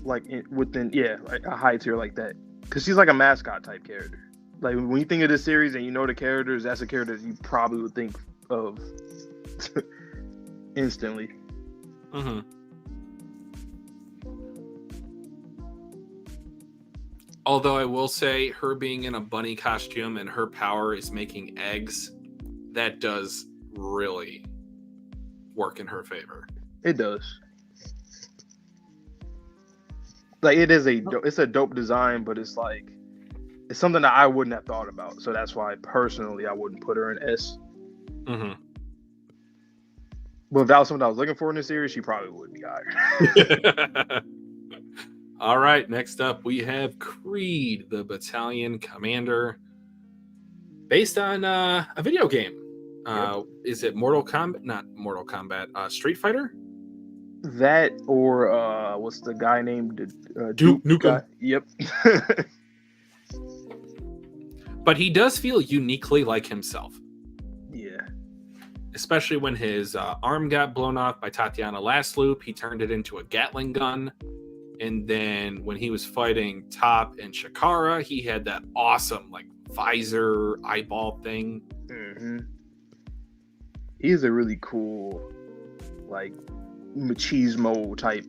like within like a high tier like that, because she's like a mascot type character. Like when you think of this series and you know the characters, that's a character that you probably would think of instantly. Mm-hmm. Although I will say, her being in a bunny costume and her power is making eggs, that does really work in her favor. It does. Like it's a dope design, but it's like it's something that I wouldn't have thought about. So that's why personally I wouldn't put her in S. Mm-hmm. But if that was something I was looking for in this series, she probably would be higher. All right, next up we have Creed, the battalion commander, based on a video game. Is it Mortal Kombat? Not Mortal Kombat. Street Fighter? That or what's the guy named Duke Nukem? Yep. But he does feel uniquely like himself. Yeah. especially when his arm got blown off by Tatiana last loop. He turned it into a Gatling gun. And then when he was fighting Top and Chikara, he had that awesome like visor eyeball thing. Mm-hmm. He's a really cool, like, machismo type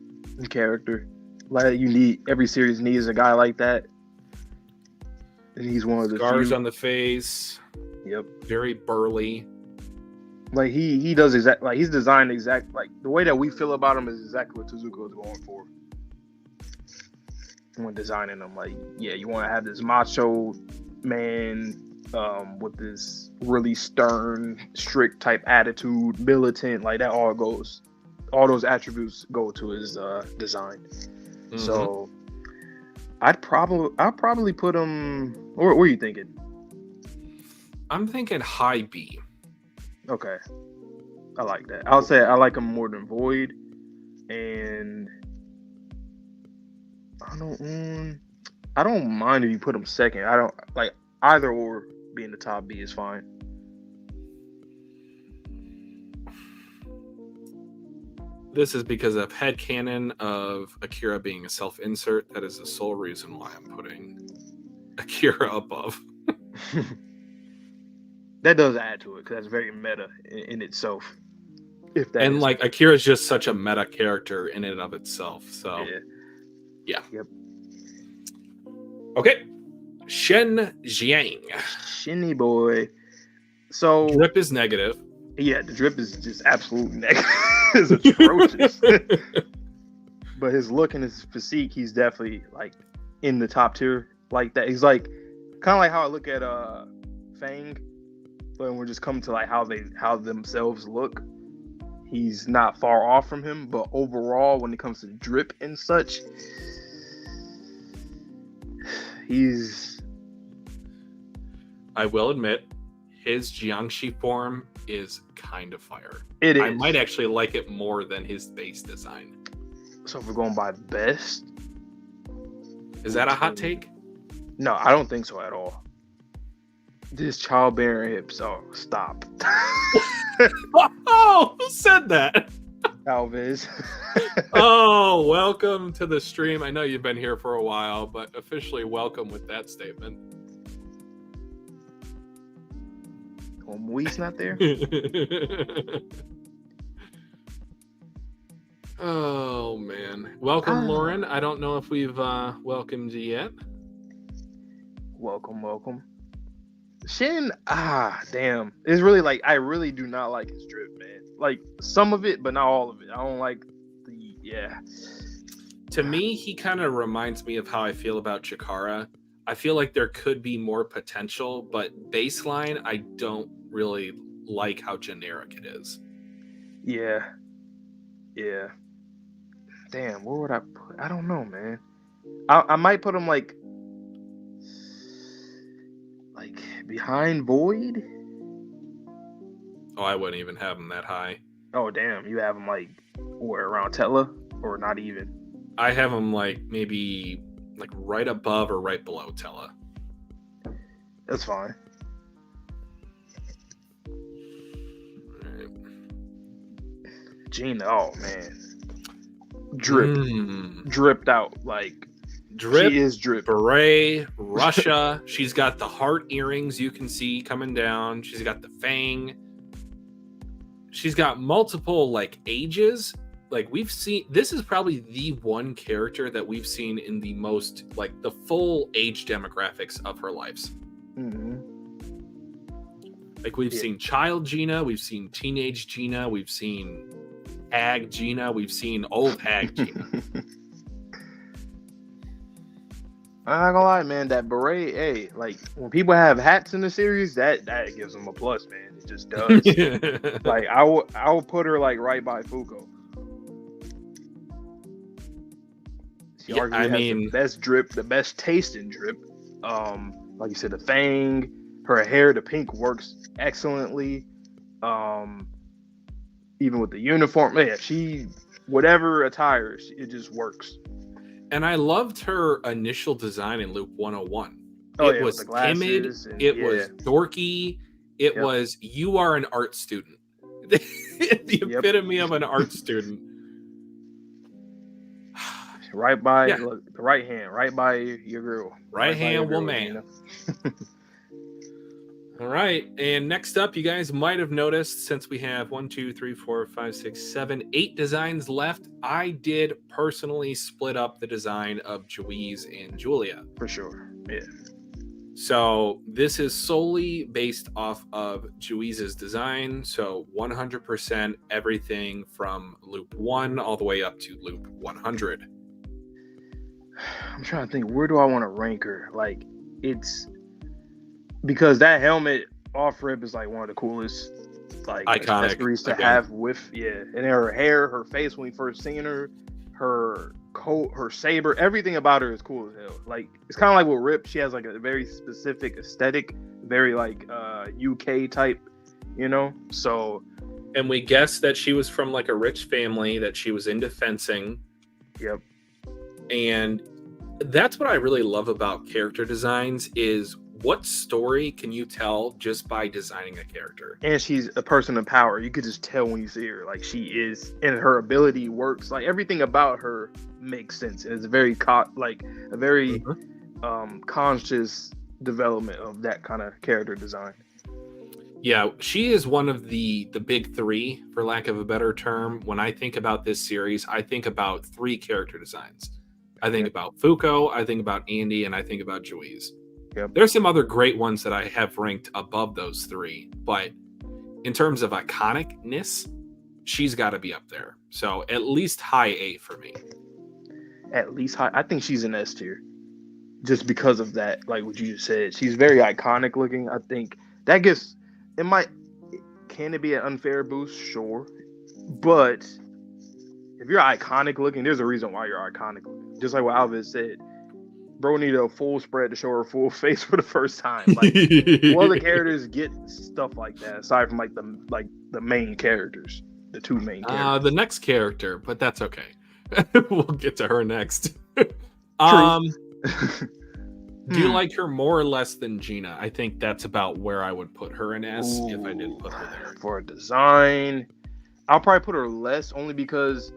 character. Like, every series needs a guy like that. And he's one of the scars few. On the face. Yep. Very burly. Like he does he's designed like the way that we feel about him is exactly what Tezuka is going for when designing him. Like, yeah, you want to have this macho man with this really stern, strict type attitude, militant, like that all those attributes go to his design. Mm-hmm. So I'll probably put him. Where are you thinking? I'm thinking high B. Okay, I like that. I'll say I like him more than Void, and I don't mind if you put him second. I don't like either or being the top B is fine. This is because of headcanon of Akira being a self-insert. That is the sole reason why I'm putting Akira above. That does add to it because that's very meta in itself. And like Akira is just such a meta character in and of itself. So yeah. Yep. Okay. Shen Jiang. Shinny boy. So drip is negative. Yeah, the drip is just absolute negative. It's atrocious. But his look and his physique, he's definitely like in the top tier like that. He's like kind of like how I look at Fang. But when we're just coming to like how themselves look, he's not far off from him. But overall, when it comes to drip and such, I will admit, his Jiangshi form is kind of fire. It is. I might actually like it more than his base design. So if we're going by best, is that a hot take? No, I don't think so at all. This childbearing hips. Oh, stop. Oh, who said that? Alviz. Oh, welcome to the stream. I know you've been here for a while, but officially welcome with that statement. Oh, Mui's not there? Oh, man. Welcome, Lauren. I don't know if we've welcomed you yet. Welcome. Shin, damn. It's really like, I really do not like his drip, man. Like, some of it, but not all of it. I don't like To me, he kind of reminds me of how I feel about Chikara. I feel like there could be more potential, but baseline, I don't really like how generic it is. Yeah. Damn, where would I put? I don't know, man. I might put him like behind Void. Oh, I wouldn't even have him that high. Oh, damn. You have him like around Tella or not even? I have him like maybe like right above or right below Tella. That's fine. Right. Gina, oh man. Dripped out. Like, drip, she is drip. Beret, Russia. She's got the heart earrings you can see coming down. She's got the fang. She's got multiple like ages. Like, we've seen, this is probably the one character that we've seen in the most like the full age demographics of her lives. Mm-hmm. Like, we've seen child Gina, we've seen teenage Gina, we've seen hag Gina, we've seen old hag Gina. I'm not gonna lie, man. That beret, hey, like when people have hats in the series, that gives them a plus, man. It just does. Like, I will put her like right by Fuuko. She arguably has the best drip, the best taste in drip. Like you said, the fang, her hair, the pink works excellently. Even with the uniform, yeah, she whatever attire, it just works. And I loved her initial design in Loop 101. It was timid. It was dorky. It was, you are an art student. The epitome of an art student. Right by look, the right hand, right by your girl. Right hand woman. You know? All right. And next up, you guys might have noticed, since we have 1, 2, 3, 4, 5, 6, 7, 8 designs left, I did personally split up the design of Juiz and Julia. For sure. Yeah. So this is solely based off of Juiz's design. So 100% everything from loop 1 all the way up to loop 100. I'm trying to think, where do I want to rank her? Like, it's because that helmet off rip is like one of the coolest, like, iconic accessories to have with, and her hair, her face when we first seen her, her coat, her saber, everything about her is cool as hell. Like, it's kind of like with Rip, she has like a very specific aesthetic, very like UK type, you know. So, and we guessed that she was from like a rich family, that she was into fencing. Yep. And that's what I really love about character designs is what story can you tell just by designing a character? And she's a person of power. You could just tell when you see her, like she is, and her ability works. Like everything about her makes sense. It's a very conscious development of that kind of character design. Yeah, she is one of the big three, for lack of a better term. When I think about this series, I think about 3 character designs. I think about Fuuko, I think about Andy, and I think about Juiz. Yep. There's some other great ones that I have ranked above those 3, but in terms of iconicness, she's got to be up there. So at least high A for me. At least high. I think she's an S tier, just because of that. Like what you just said, she's very iconic looking. I think that gives it might. Can it be an unfair boost? Sure, but if you're iconic looking, there's a reason why you're iconic looking. Just like what Alvis said, bro need a full spread to show her full face for the first time. Like, what other characters get stuff like that aside from the main characters, the 2 main characters? The next character, but that's okay. We'll get to her next. Do you like her more or less than Gina? I think that's about where I would put her in S. If I did put her there. For a design, I'll probably put her less, only because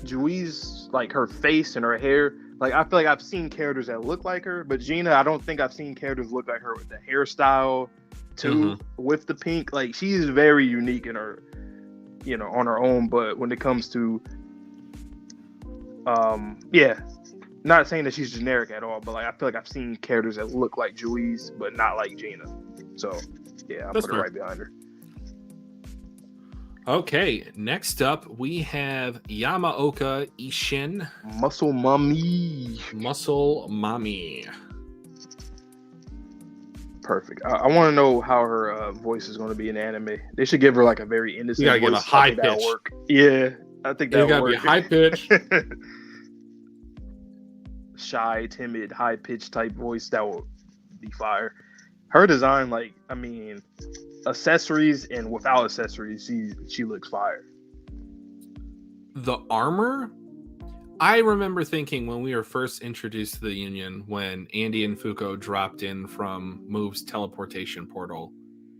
Juiz, like her face and her hair, like I feel like I've seen characters that look like her, but Gina, I don't think I've seen characters look like her with the hairstyle too, with the pink. Like she's very unique in her, on her own. But when it comes to, not saying that she's generic at all, but like I feel like I've seen characters that look like Juiz, but not like Gina. So yeah, I'll put her right behind her. Okay, next up we have Yamaoka Isshin. Muscle Mommy. Perfect. I want to know how her voice is going to be in anime. They should give her like a very innocent you gotta voice. Give a high pitch. Work. Yeah, I think that would work. Be high pitch. Shy, timid, high pitched type voice. That would be fire. Her design, like, I mean, accessories and without accessories, she looks fire. The armor, I remember thinking when we were first introduced to the Union, when Andy and Fuuko dropped in from Move's teleportation portal,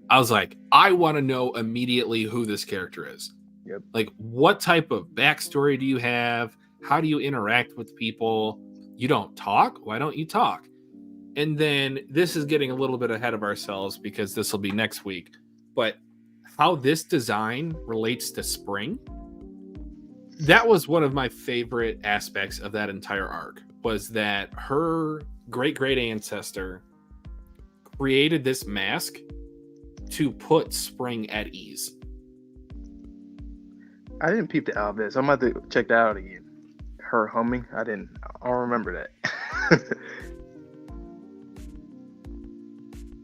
I was like, I want to know immediately who this character is. Yep. Like, what type of backstory do you have? How do you interact with people? You don't talk? Why don't you talk? And then this is getting a little bit ahead of ourselves because this will be next week. But how this design relates to spring, that was one of my favorite aspects of that entire arc, was that her great ancestor created this mask to put spring at ease. I didn't peep the Alves. I'm about to check that out again. Her humming, I don't remember that.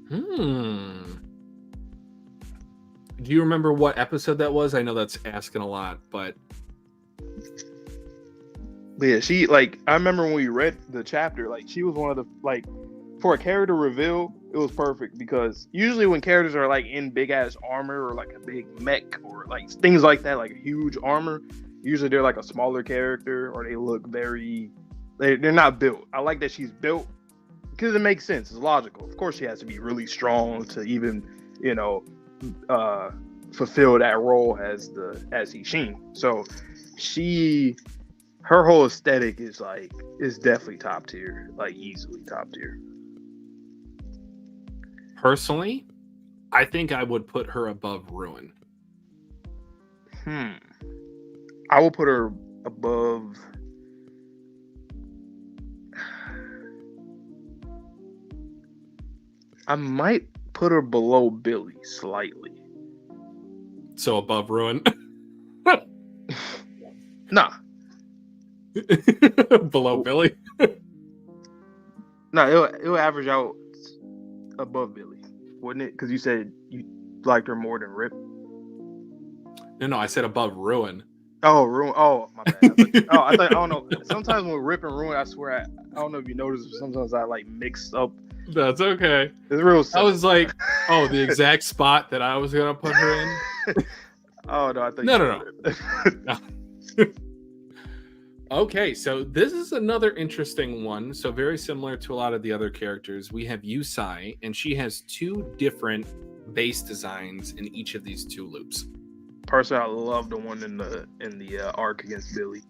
Do you remember what episode that was? I know that's asking a lot, but yeah, she, like, I remember when we read the chapter, like, she was one of the, like, for a character reveal, it was perfect, because usually when characters are like in big ass armor or like a big mech or like things like that, like huge armor, usually they're like a smaller character or they look very, they're not built. I like that she's built because it makes sense. It's logical. Of course, she has to be really strong to even, fulfill that role as Ishin. So her whole aesthetic is definitely top tier, like easily top tier. Personally, I think I would put her above Ruin. I will put her above. I might put her below Billy slightly. So above Ruin? Nah. Below Billy? No, it'll average out above Billy, wouldn't it? Because you said you liked her more than Rip. No, I said above Ruin. Oh, Ruin. Oh, my bad. I don't know. Sometimes when Rip and Ruin, I swear, I don't know if you noticed, but sometimes I like mix up. That's okay. It's real simple. I was like, oh, the exact spot that I was going to put her in? Oh, no, I thought No. Okay, so this is another interesting one. So very similar to a lot of the other characters. We have Yusai, and she has two different base designs in each of these two loops. Personally, I love the one in the arc against Billy.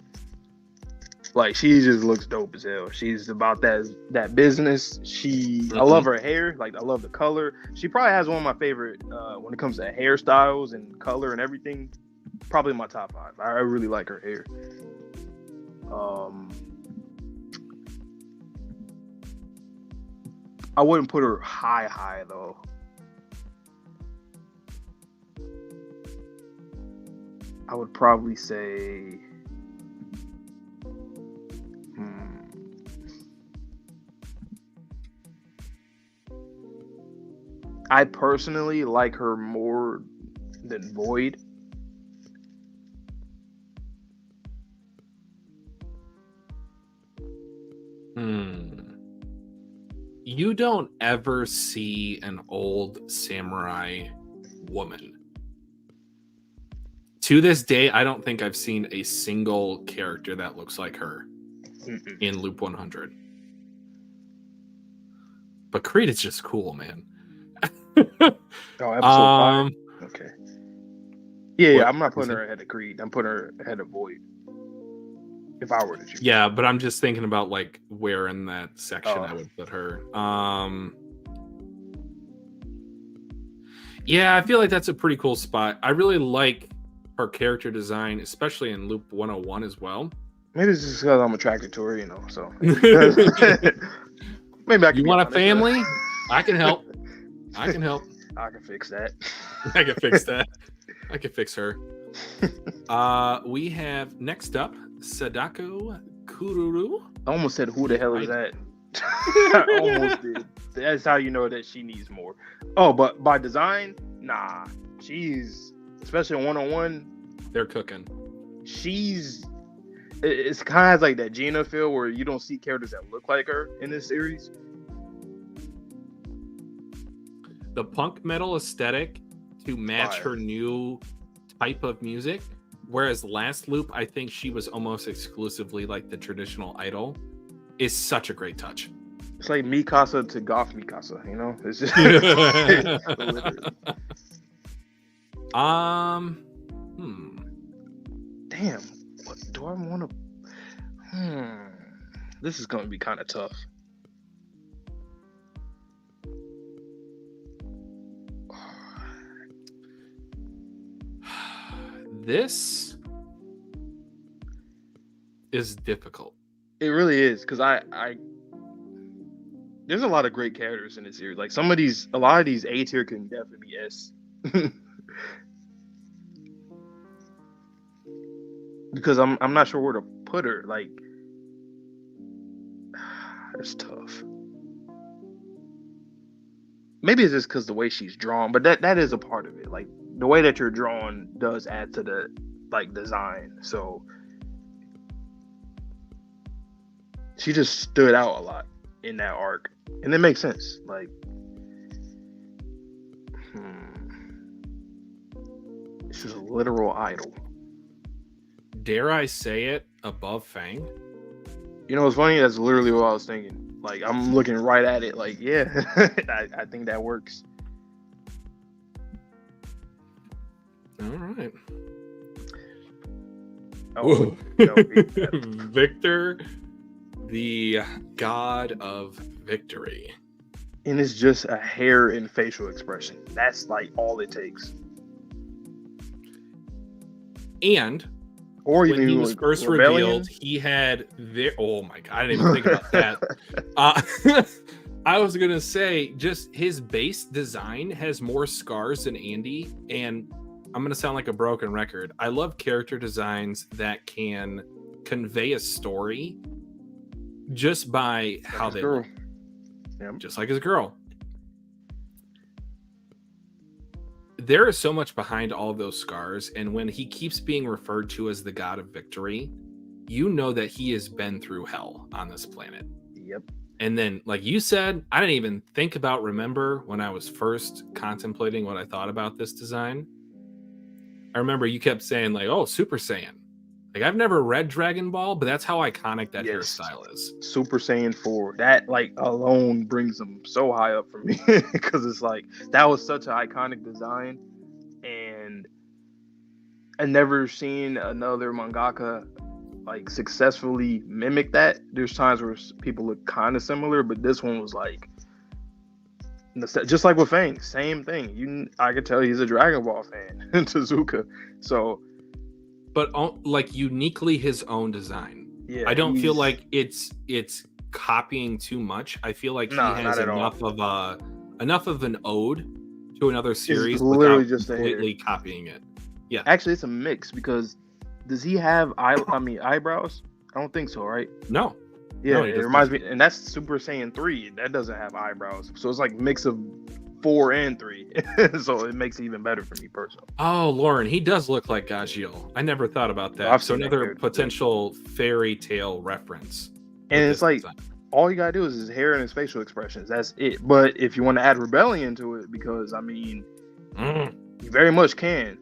Like, she just looks dope as hell. She's about that business. I love her hair. Like, I love the color. She probably has one of my favorite when it comes to hairstyles and color and everything. Probably my top 5. I really like her hair. I wouldn't put her high though. I would probably say I personally like her more than Void. You don't ever see an old samurai woman. To this day, I don't think I've seen a single character that looks like her in Loop 100. But Creed is just cool, man. Oh, episode 5? Okay. Yeah, I'm not putting her ahead of Creed. I'm putting her ahead of Void. If I were to choose. Yeah, but I'm just thinking about like where in that section I would put her. Yeah, I feel like that's a pretty cool spot. I really like her character design, especially in Loop 101 as well. Maybe it's just because I'm attracted to her, so. Maybe I can. You want a family? I can help. I can fix that. I can fix that. I can fix her. We have next up Sadako Kururu. I almost said, who the hell is that? I almost did. That's how you know that she needs more. Oh, but by design, nah. She's, especially in 101, they're cooking. It's kind of like that Gina feel where you don't see characters that look like her in this series. The punk metal aesthetic to match her new type of music. Whereas last loop, I think she was almost exclusively like the traditional idol, is such a great touch. It's like Mikasa to Goth Mikasa, It's just Damn, what do I want to? This is going to be kind of tough. This is difficult. It really is, because I there's a lot of great characters in this series. Like a lot of these A tier can definitely be S. Because I'm not sure where to put her. Like, it's tough. Maybe it's just because the way she's drawn, but that is a part of it. Like, the way that you're drawn does add to the design. So she just stood out a lot in that arc, and it makes sense. Like, she's a literal idol. Dare I say it, above Fang? You know what's funny? That's literally what I was thinking. Like, I'm looking right at it. Like, yeah, I think that works. All right. Oh, Victor, the god of victory. And it's just a hair and facial expression. That's like all it takes. And or when even he was first Rebellion. revealed, he had oh my god, I didn't even think about that. I was gonna say, just his base design has more scars than Andy, and I'm gonna sound like a broken record. I love character designs that can convey a story just by how they look. Yep. Just like his girl. There is so much behind all of those scars, and when he keeps being referred to as the god of victory, you know that he has been through hell on this planet. Yep. And then, like you said, I didn't even remember when I was first contemplating what I thought about this design. I remember you kept saying, like, oh, Super Saiyan. Like, I've never read Dragon Ball, but that's how iconic that hairstyle is. Super Saiyan 4. That, like, alone brings them so high up for me. Because it's like, that was such an iconic design. And I've never seen another mangaka, like, successfully mimic that. There's times where people look kind of similar, but this one was, like, just like with Fang. Same thing. I could tell he's a Dragon Ball fan. Tezuka. So... but like uniquely his own design. Yeah, I don't feel like it's copying too much. I feel like he has enough of an ode to another series without just completely copying it. Yeah, actually, it's a mix because does he have eyebrows? I don't think so, right? No. Yeah, it reminds me, and that's Super Saiyan 3. That doesn't have eyebrows, so it's like mix of 4 and 3, so it makes it even better for me personally. Oh, Lauren, he does look like Gachiakuta. I never thought about that. Well, so another potential fairy tale reference. And it's like all you gotta do is his hair and his facial expressions. That's it. But if you want to add rebellion to it, because I mean, you very much can.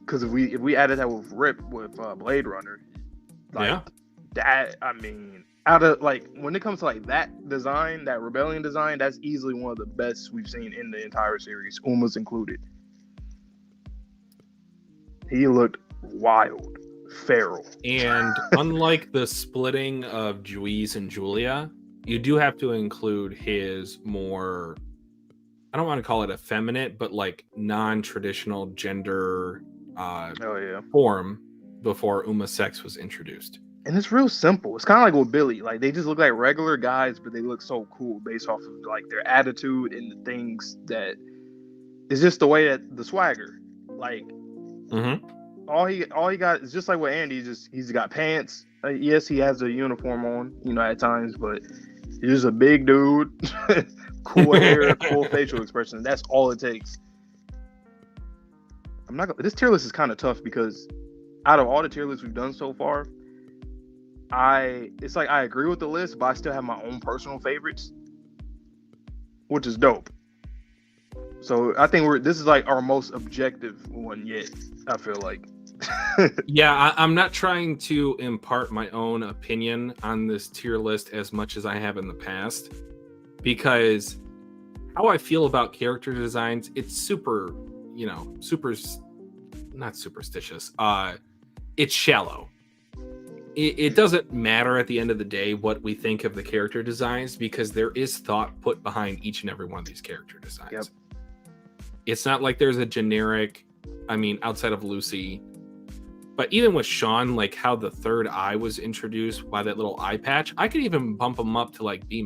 Because if we added that with Blade Runner, like that, I mean. Out of like when it comes to like that design, that rebellion design, that's easily one of the best we've seen in the entire series, Uma's included. He looked wild, feral. And unlike the splitting of Juiz and Julia, you do have to include his more, I don't want to call it effeminate, but like non-traditional gender form before Uma sex was introduced. And it's real simple. It's kind of like with Billy. Like, they just look like regular guys, but they look so cool based off of, like, their attitude and the things that... It's just the way that... The swagger. Like, all he got is just like with Andy. He's got pants. Yes, he has a uniform on, at times, but he's just a big dude. Cool hair, cool facial expression. That's all it takes. This tier list is kind of tough because out of all the tier lists we've done so far... It's like I agree with the list, but I still have my own personal favorites, which is dope. So I think this is like our most objective one yet. I feel like. Yeah, I'm not trying to impart my own opinion on this tier list as much as I have in the past, because how I feel about character designs, it's super, not superstitious. It's shallow. It doesn't matter at the end of the day what we think of the character designs, because there is thought put behind each and every one of these character designs. Yep. It's not like there's a generic, outside of Lucy, but even with Sean, like how the third eye was introduced by that little eye patch, I could even bump him up to like B-.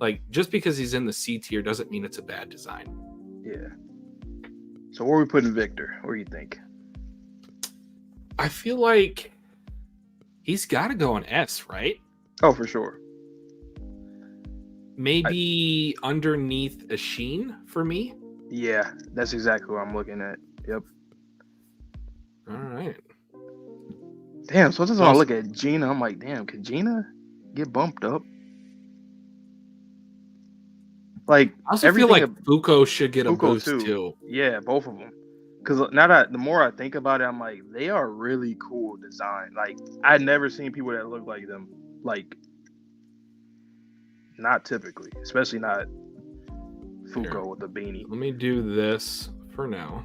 Like, just because he's in the C tier doesn't mean it's a bad design. Yeah. So where are we putting Victor? What do you think? I feel like he's got to go on S, right? Oh, for sure. Maybe underneath Asheen for me? Yeah, that's exactly what I'm looking at. Yep. All right. Damn, so this is when I look at Gina, I'm like, damn, could Gina get bumped up? Like, I also feel like Fuuko should get a boost too. Yeah, both of them. Because the more I think about it, I'm like, they are really cool design. Like, I'd never seen people that look like them. Like, not typically. Especially not Fuuko with the beanie. Let me do this for now.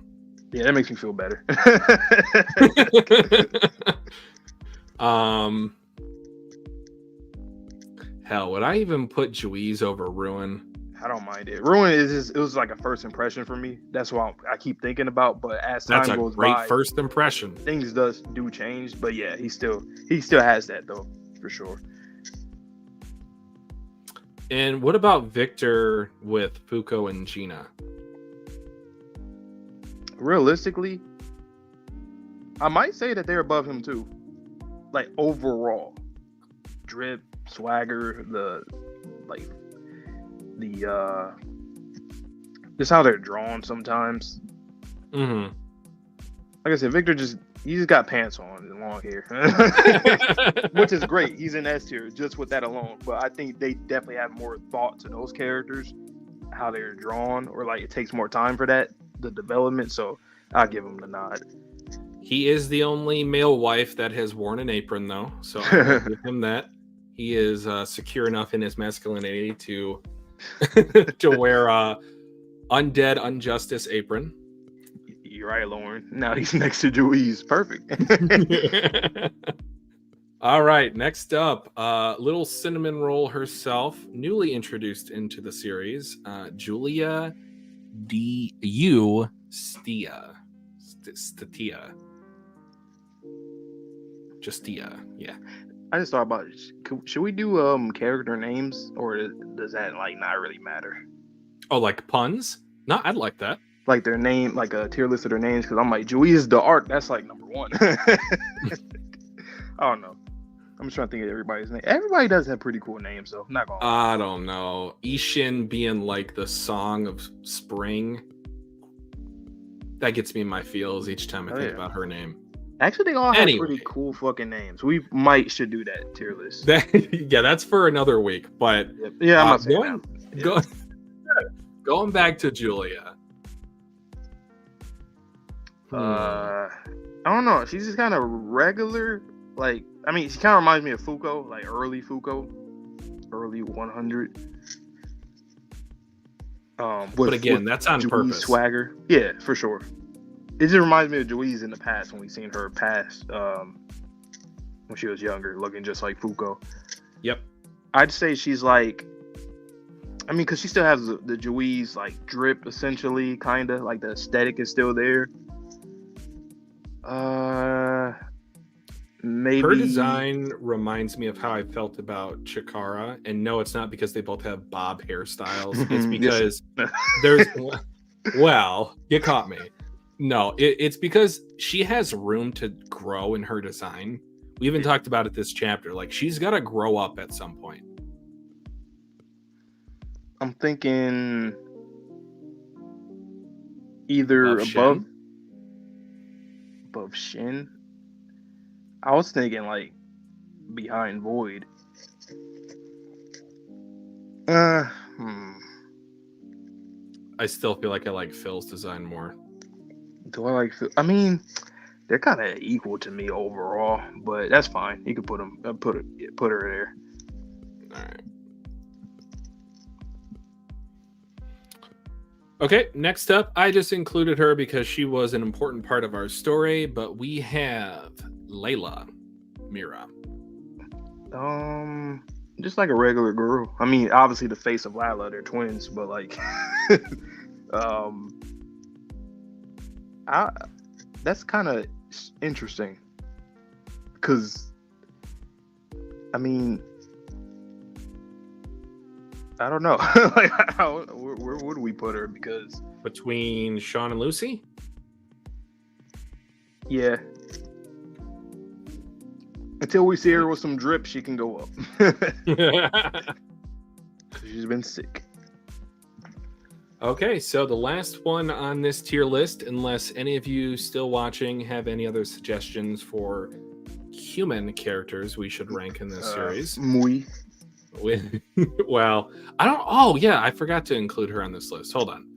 Yeah, that makes me feel better. Hell, would I even put Juiz over Ruin? I don't mind it. Ruin is just, it was like a first impression for me. That's what I keep thinking about. But as time goes by, great first impression. Things do change. But yeah, he still has that though, for sure. And what about Victor with Fuuko and Gina? Realistically, I might say that they're above him too. Like overall, drip, swagger, just how they're drawn sometimes. Mm-hmm. Like I said, Victor he just got pants on and long hair, which is great. He's in S tier just with that alone. But I think they definitely have more thought to those characters, how they're drawn, or like it takes more time for that, the development. So I'll give him the nod. He is the only male wife that has worn an apron, though. So I'll give him that. He is secure enough in his masculinity to to wear Undead Unjustice apron. You're right, Lauren. Now he's next to Juiz. Perfect. All right, next up, little cinnamon roll herself, newly introduced into the series, Julia D.U. Stia. Justia, yeah. I just thought about it. Should we do character names, or does that like not really matter? Oh, like puns? No, I'd like that. Like their name, like a tier list of their names, because I'm like Juiz the Arc. That's like number one. I don't know. I'm just trying to think of everybody's name. Everybody does have pretty cool names, though. Not gonna. I don't know. Ishin being like the song of spring. That gets me in my feels each time I think about her name. Actually, they all have pretty cool fucking names. We should do that tier list. Yeah, that's for another week. But yeah, I'm not saying that. Going back to Julia. I don't know. She's just kind of regular. Like, I mean, she kind of reminds me of Fuuko, like early Fuuko, early 100. But again, that's on purpose. Swagger, yeah, for sure. It just reminds me of Juiz in the past when we seen her past when she was younger, looking just like Fuuko. Yep. I'd say she's like, I mean, because she still has the Juiz like drip, essentially, kind of like the aesthetic is still there. Maybe her design reminds me of how I felt about Chikara, and no, it's not because they both have bob hairstyles. It's because there's well, you caught me. No, it's because she has room to grow in her design. We even talked about it this chapter. Like, she's got to grow up at some point. I'm thinking either above Shin. I was thinking like behind Void. I still feel like I like Phil's design more. Do I like Phil? I mean, they're kind of equal to me overall, but that's fine. You can put her there. All right. Okay, next up, I just included her because she was an important part of our story, but we have Layla Mira. Just like a regular girl. I mean, obviously the face of Lila, they're twins, but like, that's kind of interesting because, I mean, I don't know. Like, where would we put her? Because between Sean and Lucy, yeah. Until we see her with some drip, she can go up. She's been sick. Okay, so the last one on this tier list, unless any of you still watching have any other suggestions for human characters we should rank in this series. Mui. Well, I don't. Oh, yeah, I forgot to include her on this list. Hold on.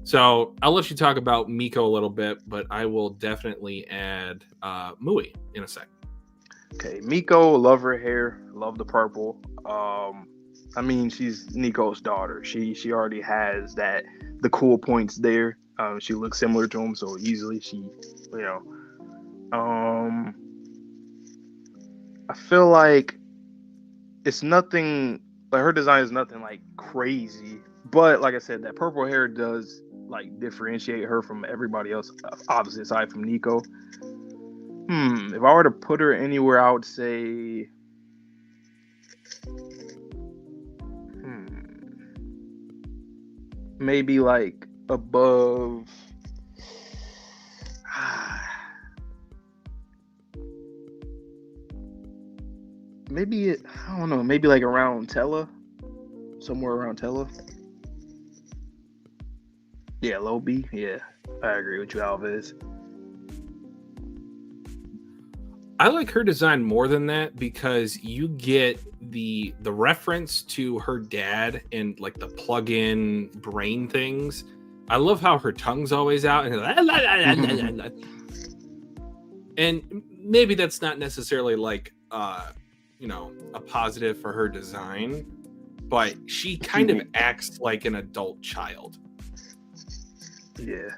So I'll let you talk about Miko a little bit, but I will definitely add Mui in a sec. Okay, Miko, love her hair, love the purple. I mean, she's Nico's daughter. She already has that the cool points there. She looks similar to him, so easily she, you know. I feel like it's nothing like her design is nothing like crazy, but like I said, that purple hair does like differentiate her from everybody else, obviously aside from Nico. If I were to put her anywhere, I would say, maybe like above. Maybe I don't know. Maybe like around Tella, somewhere around Tella. Yeah, low B. Yeah, I agree with you, Alves. I like her design more than that because you get the reference to her dad and like the plug-in brain things. I love how her tongue's always out and and maybe that's not necessarily like a positive for her design, but she kind of acts like an adult child. Yeah,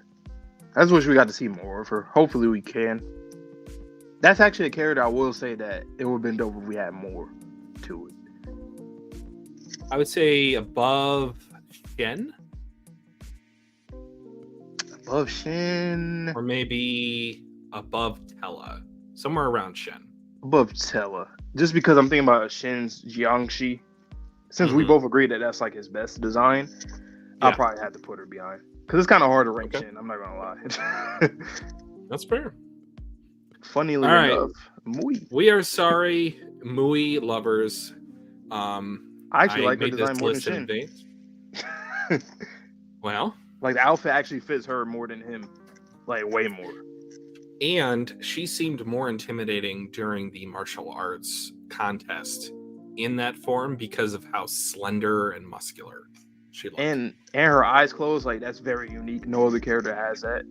I just wish we got to see more of her. Hopefully we can. That's actually a character I will say that it would have been dope if we had more to it. I would say above Shen. Above Shen. Or maybe above Tella. Somewhere around Shen. Above Tella. Just because I'm thinking about Shen's Jiangxi. Since we both agree that that's like his best design, I'll probably have to put her behind. Because it's kind of hard to rank Shen, I'm not going to lie. That's fair. Funnily enough, Mui. We are sorry, Mui lovers. I actually like her design more than Shen. Well, like the outfit actually fits her more than him, like way more. And she seemed more intimidating during the martial arts contest in that form because of how slender and muscular she looked. And her eyes closed, like that's very unique. No other character has that.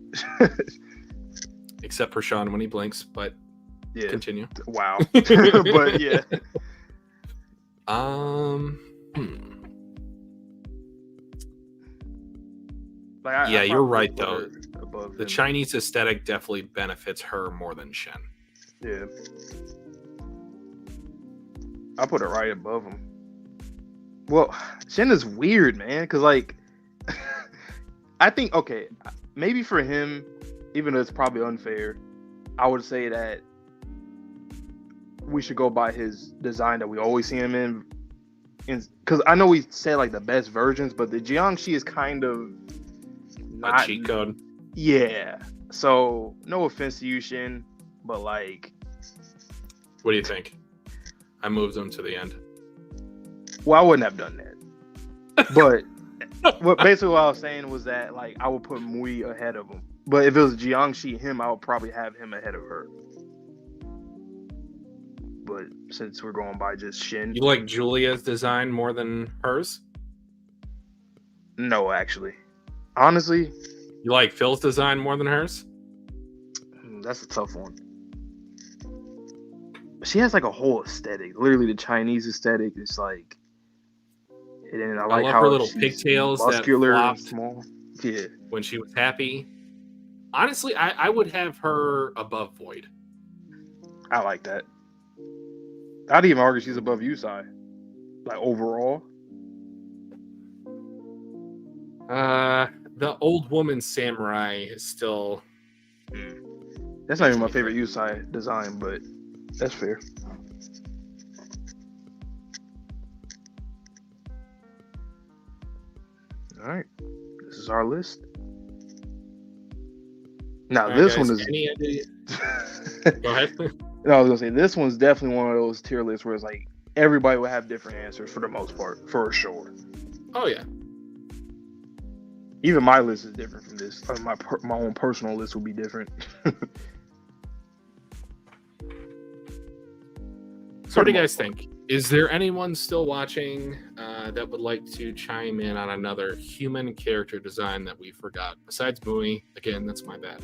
Except for Sean when he blinks, but yeah. Continue. Wow. But yeah. Like, yeah, you're right though. The him. Chinese aesthetic definitely benefits her more than Shen. Yeah. I put it right above him. Well, Shen is weird, man, because like I think maybe for him, even though it's probably unfair, I would say that we should go by his design that we always see him in. Because I know we say like the best versions, but the Jiangxi is kind of not a cheat code. Yeah. So no offense to you, Shin, but like, what do you think? I moved him to the end. Well, I wouldn't have done that. But basically what I was saying was that like I would put Mui ahead of him. But if it was Jiangxi him, I would probably have him ahead of her. But since we're going by just Shin. You like Julia's design more than hers? No, actually. Honestly. You like Phil's design more than hers? That's a tough one. She has like a whole aesthetic. Literally the Chinese aesthetic is like, and I like love how her little pigtails, muscular that and small. Yeah. When she was happy. Honestly, I would have her above Void. I like that. I'd even argue she's above Yusai. Like overall. The old woman samurai is still. That's not even my favorite Yusai design, but that's fair. All right, this is our list. Now this one is. Go ahead. No, I was gonna say this one's definitely one of those tier lists where it's like everybody will have different answers for the most part, for sure. Oh yeah. Even my list is different from this. My own personal list will be different. So what do you guys think? Is there anyone still watching that would like to chime in on another human character design that we forgot? Besides Mui, again, that's my bad.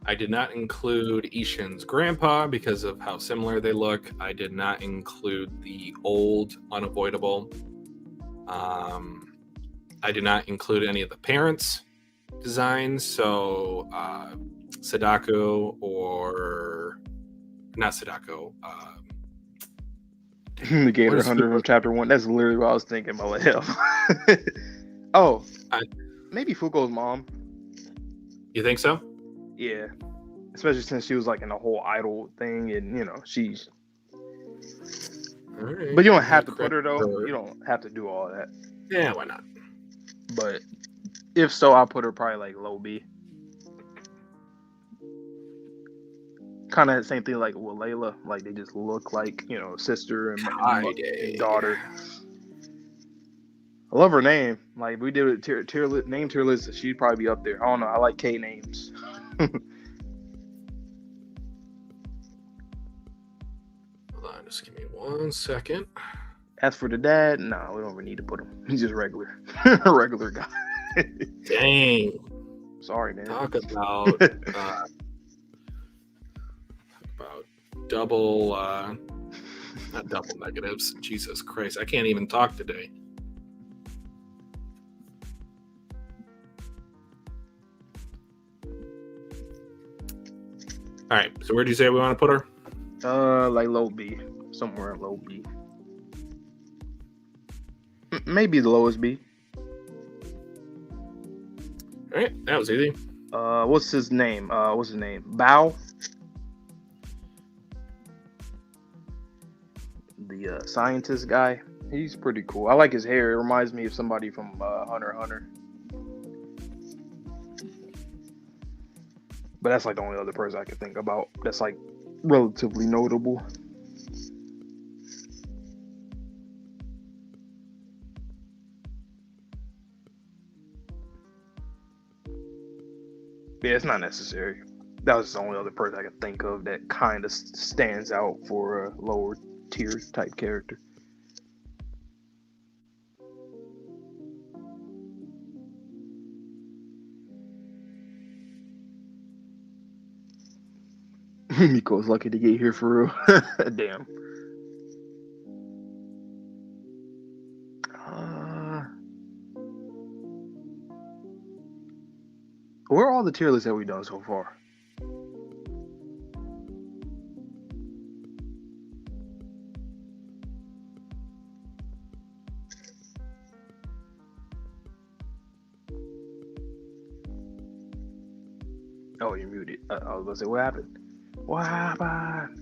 I did not include Ishin's grandpa because of how similar they look. I did not include the old unavoidable. I did not include any of the parents' designs. So Sadako or not Sadako. The Gator Hunter from Chapter 1. That's literally what I was thinking about. Maybe Fuuko's mom. You think so? Yeah. Especially since she was like in the whole idol thing, and she's. Right. But you don't have to put her though. You don't have to do all that. Yeah, why not? But if so, I'll put her probably like low B. Kind of the same thing like with Layla. Like they just look like sister and daughter. I love her name. Like we did a tier list. She'd probably be up there. I don't know. I like K names. Hold on, just give me 1 second. As for the dad, no, we don't really need to put him. He's just regular, regular guy. Dang. Sorry, man. Talk about double, not double negatives. Jesus Christ, I can't even talk today. All right, so where do you say we want to put her? Like low B, somewhere in low B. Maybe the lowest B. All right, that was easy. What's his name? Bao. The scientist guy. He's pretty cool. I like his hair. It reminds me of somebody from Hunter x Hunter. But that's like the only other person I can think about that's like relatively notable. Yeah, it's not necessary. That was the only other person I could think of that kind of stands out for a lower tier type character. Miko's lucky to get here for real. Damn. Where are all the tier lists that we've done so far? Oh, you're muted. I was going to say, what happened? What happened?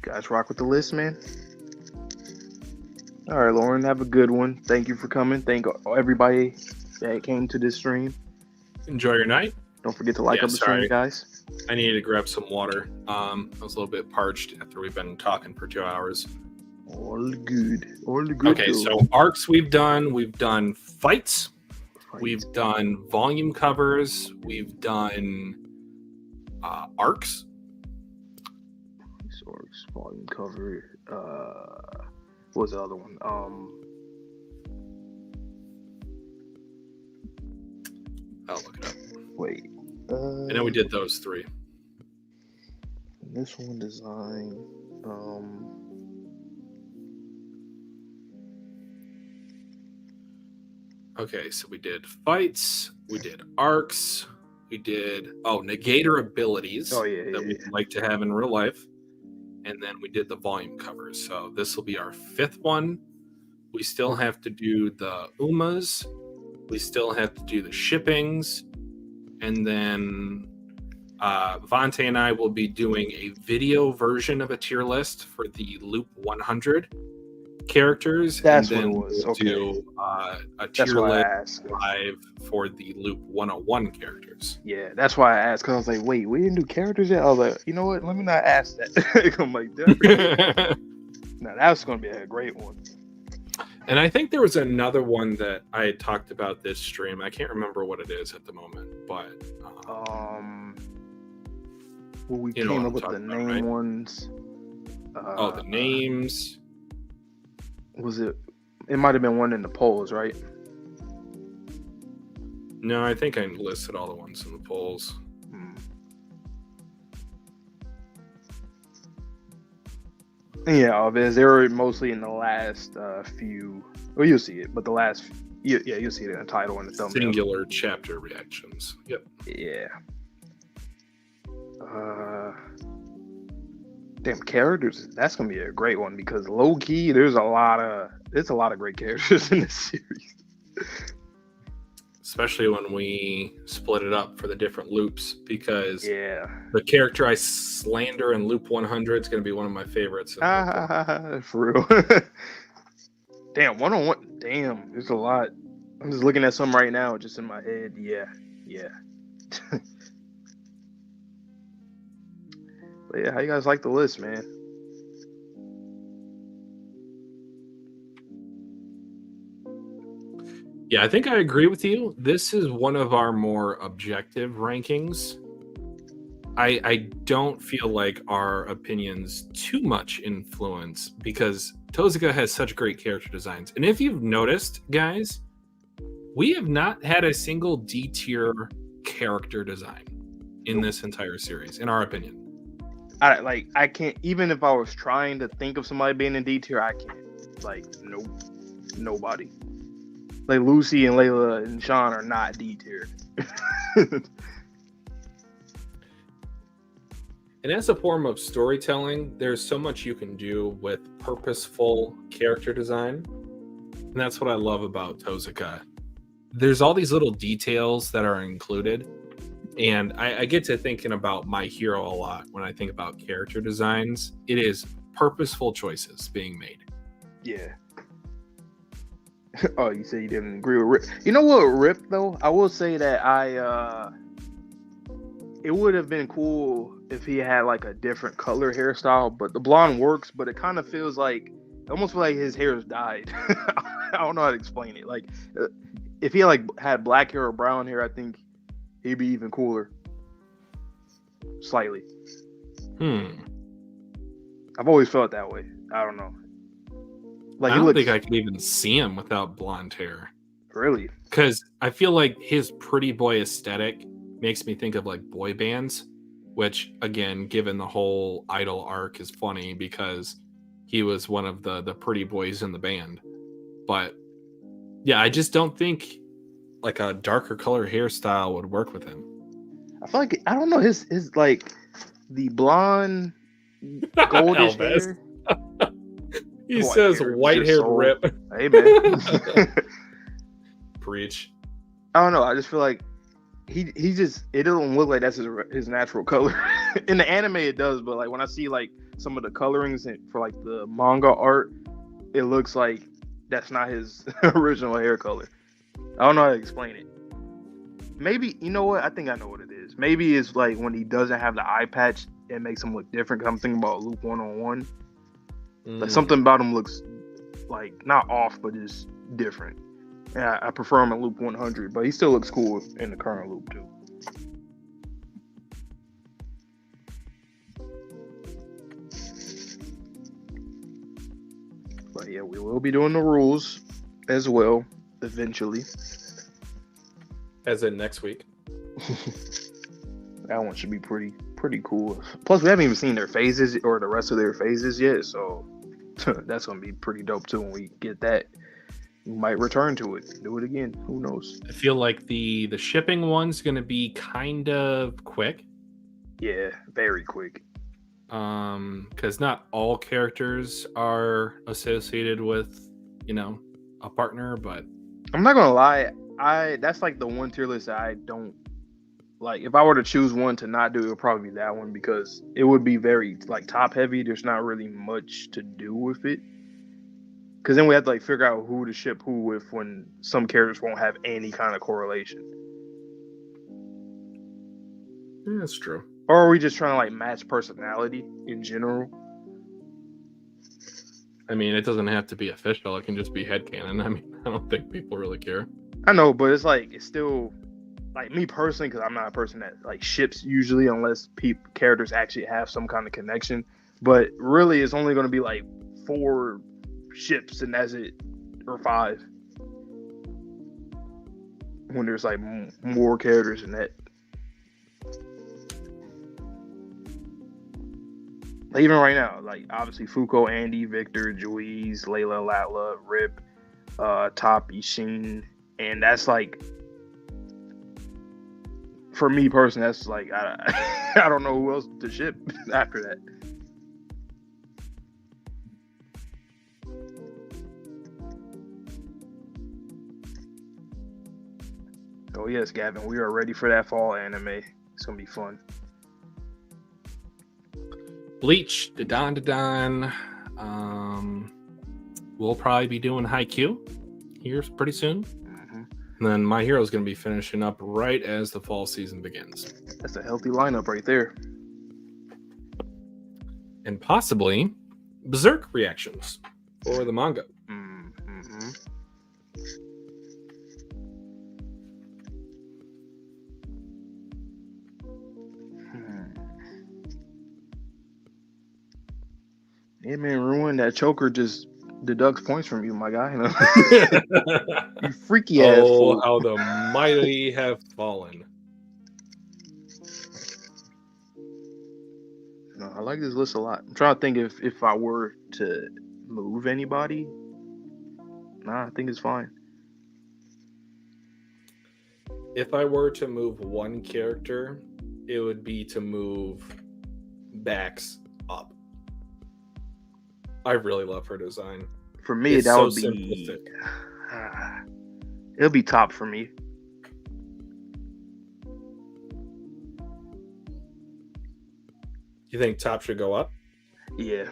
Guys, rock with the list, man. All right, Lauren, have a good one. Thank you for coming. Thank everybody that came to this stream. Enjoy your night. Don't forget to like up the stream, guys. I needed to grab some water. I was a little bit parched after we've been talking for 2 hours. All good. Okay, so arcs we've done. We've done fights. We've done volume covers. We've done arcs. Arcs, volume cover. What was the other one? I'll look it up. Wait. I know we did those 3. This one design. Okay, so we did fights. We did arcs. We did negator abilities that we'd like to have in real life. And then we did the volume covers. So this will be our 5th one. We still have to do the UMAs. We still have to do the shippings. And then Vante and I will be doing a video version of a tier list for the Loop 100 characters. That's and then what it was. We'll okay. do a tier list live for the Loop 101 characters. Yeah, that's why I asked, because I was like, wait, we didn't do characters yet? I was like, you know what? Let me not ask that. I'm like, Now that's going to be a great one. And I think there was another one that I had talked about this stream. I can't remember what it is at the moment, but well, we came up with the name right? ones. The names. Was it? It might have been one in the polls, right? No, I think I listed all the ones in the polls. Yeah, they were mostly in the last few. Well, you'll see it, but the last, you'll see it in the title and the thumbnail. Singular chapter reactions. Yep. Yeah. Damn, characters. That's gonna be a great one because low key, there's a lot of great characters in this series. Especially when we split it up for the different loops, because the character I slander in loop 100 is going to be one of my favorites. For real. Damn, 101. Damn, there's a lot. I'm just looking at some right now, just in my head. Yeah. But yeah, how you guys like the list, man? Yeah, I think I agree with you. This is one of our more objective rankings. I don't feel like our opinions too much influence because Tozuka has such great character designs. And if you've noticed, guys, we have not had a single D tier character design in this entire series, in our opinion. I can't, even if I was trying to think of somebody being in D tier, I can't. Like, nope. Nobody. Like Lucy and Layla and Sean are not D tier. And as a form of storytelling, there's so much you can do with purposeful character design. And that's what I love about Tozuka. There's all these little details that are included. And I get to thinking about My Hero a lot when I think about character designs. It is purposeful choices being made. Yeah. Oh, you said you didn't agree with Rip. You know what, Rip, though? I will say that it would have been cool if he had like a different color hairstyle, but the blonde works, but it kind of feels like, almost like his hair has dyed. I don't know how to explain it. Like, if he had black hair or brown hair, I think he'd be even cooler. Slightly. I've always felt that way. I don't know. Like, I don't think I could even see him without blonde hair. Really? Because I feel like his pretty boy aesthetic makes me think of like boy bands, which again, given the whole idol arc, is funny because he was one of the pretty boys in the band. But yeah, I just don't think like a darker color hairstyle would work with him. I feel like, I don't know, his like the blonde goldish hair. He says white haired Rip. Hey, man. Preach. I don't know. I just feel like he just, it doesn't look like that's his natural color. In the anime it does, but like when I see like some of the colorings for like the manga art, it looks like that's not his original hair color. I don't know how to explain it. Maybe, you know what? I think I know what it is. Maybe it's like when he doesn't have the eye patch, it makes him look different. 'Cause I'm thinking about Loop 101. Like something about him looks like not off, but just different. Yeah, I prefer him in Loop 100, but he still looks cool in the current loop too. But yeah, we will be doing the rules as well eventually. As in next week. That one should be pretty cool. Plus, we haven't even seen their phases or the rest of their phases yet, so that's gonna be pretty dope too. When we get that, we might return to it, do it again. Who knows? I feel like the shipping one's gonna be kind of quick. Yeah, very quick. Because not all characters are associated with, a partner, but I'm not gonna lie, that's like the one tier list that I don't like. If I were to choose one to not do, it would probably be that one because it would be very like top heavy. There's not really much to do with it. Because then we have to like figure out who to ship who with when some characters won't have any kind of correlation. Yeah, that's true. Or are we just trying to like match personality in general? I mean, it doesn't have to be official. It can just be headcanon. I mean, I don't think people really care. I know, but it's like, it's still, like, me personally, because I'm not a person that like ships usually, unless characters actually have some kind of connection. But really, it's only going to be like 4 ships, and that's it, or 5. When there's like more characters than that. Like, even right now, like, obviously Fuuko, Andy, Victor, Juiz, Layla, Latla, Rip, Top, Ishin, and that's like, for me personally, that's like, I don't know who else to ship after that. Oh yes, Gavin, we are ready for that fall anime. It's gonna be fun. Bleach, Dadan. We'll probably be doing Haikyuu here pretty soon. Mm-hmm. And then My Hero is going to be finishing up right as the fall season begins. That's a healthy lineup right there. And possibly Berserk reactions for the manga. Mm-hmm. Yeah, man, Ruin, that choker just deducts points from you, my guy. You freaky ass fool. How the mighty have fallen. No, I like this list a lot. I'm trying to think if I were to move anybody. Nah, I think it's fine. If I were to move one character, it would be to move Bax up. I really love her design. For me, it's that so would be simplistic. It'll be Top for me. You think Top should go up? Yeah.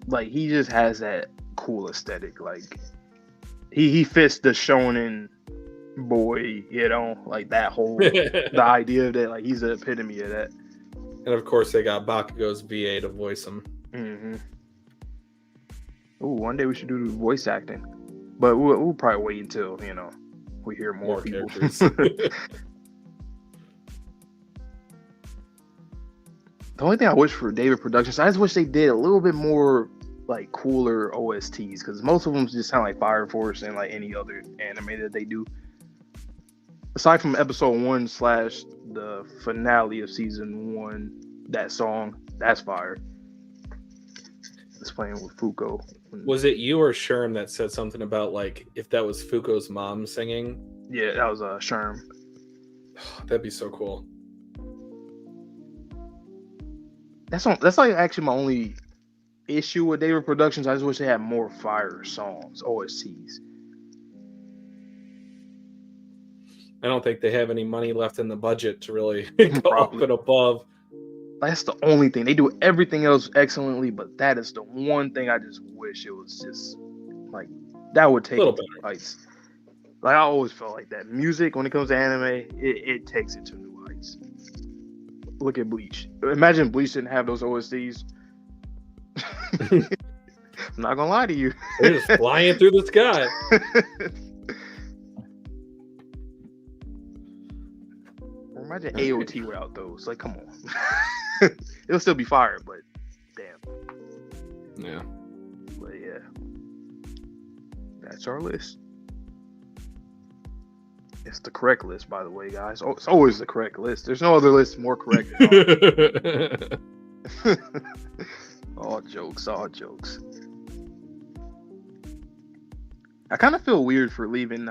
Like, he just has that cool aesthetic. Like, he fits the shonen boy, you know, like that whole the idea of that. Like, he's the epitome of that. And of course, they got Bakugo's VA to voice him. Mm-hmm. Ooh, one day we should do voice acting, but we'll probably wait until, you know, we hear more people. Characters. The only thing I wish for David Productions, I just wish they did a little bit more like cooler OSTs, because most of them just sound like Fire Force and like any other anime that they do. Aside from episode 1 / the finale of season 1, that song, that's fire. It's playing with Fuuko. Was it you or Sherm that said something about like if that was Fuuko's mom singing? Yeah, that was Sherm. That'd be so cool. That's like actually my only issue with David Productions. I just wish they had more fire songs, OSTs. I don't think they have any money left in the budget to really go up and above. That's the only thing. They do everything else excellently, but that is the one thing I just wish it was just like that would take it to heights. Like, I always felt like that. Music, when it comes to anime, it takes it to new heights. Look at Bleach. Imagine Bleach didn't have those OSTs. I'm not gonna lie to you. They're just flying through the sky. Imagine AOT without those. Like, come on. It'll still be fire, but damn. Yeah. But yeah. That's our list. It's the correct list, by the way, guys. Oh, it's always the correct list. There's no other list more correct than ours. All jokes. I kind of feel weird for leaving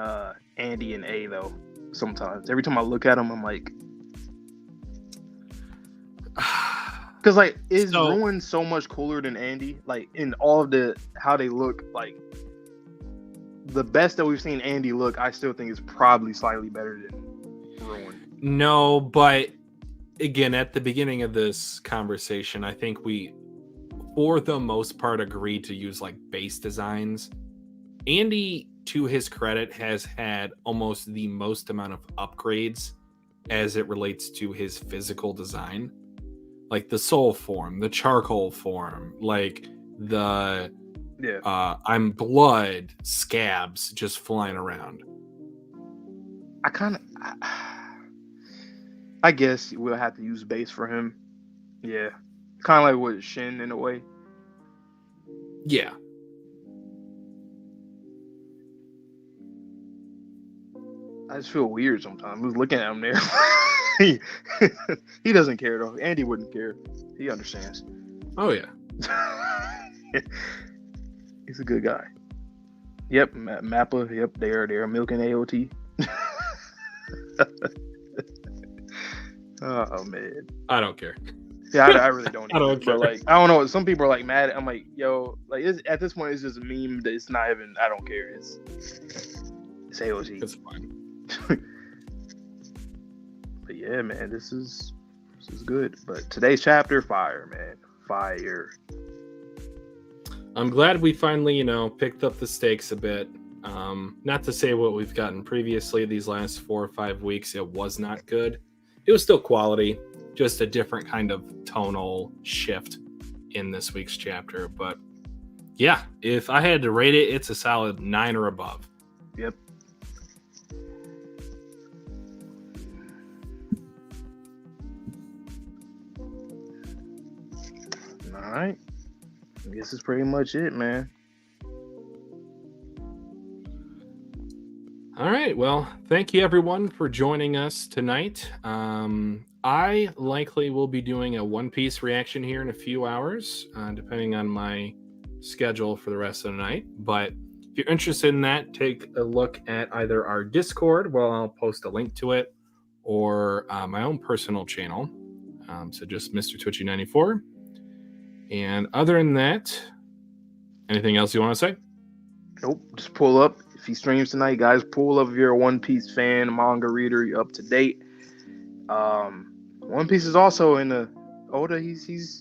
Andy and A, though, sometimes. Every time I look at them, I'm like... Because, like, is Ruin so much cooler than Andy? Like, in all of how they look, like... The best that we've seen Andy look, I still think is probably slightly better than Ruin. No, but again, at the beginning of this conversation, I think we, for the most part, agreed to use like base designs. Andy, to his credit, has had almost the most amount of upgrades as it relates to his physical design. like the soul form, the charcoal form, like the I'm blood scabs just flying around. I guess we'll have to use base for him. Yeah. Kind of like with Shin in a way. Yeah. I just feel weird sometimes. I was looking at him there. He doesn't care though. Andy wouldn't care. He understands. Oh yeah. He's a good guy. Yep, Mappa. Yep, they're milking AOT. Oh man. I don't care. Yeah, I really don't. I don't care. But like, I don't know. Some people are like mad. I'm like, yo, like at this point, it's just a meme that it's not even. I don't care. It's AOT. It's fine. But yeah, man, this is good. But today's chapter, fire, man, fire. I'm glad we finally, picked up the stakes a bit. Not to say what we've gotten previously these last 4 or 5 weeks, it was not good. It was still quality, just a different kind of tonal shift in this week's chapter. But yeah, if I had to rate it, it's a solid 9 or above. Yep. All right. I guess it's pretty much it, man. All right. Well, thank you everyone for joining us tonight. I likely will be doing a One Piece reaction here in a few hours, depending on my schedule for the rest of the night. But if you're interested in that, take a look at either our Discord, well, I'll post a link to it, or my own personal channel. So just Mr. Twitchy94. And other than that, anything else you want to say? Nope. Just pull up. If he streams tonight, guys, pull up if you're a One Piece fan, manga reader, you're up to date. One Piece is also in the Oda. He's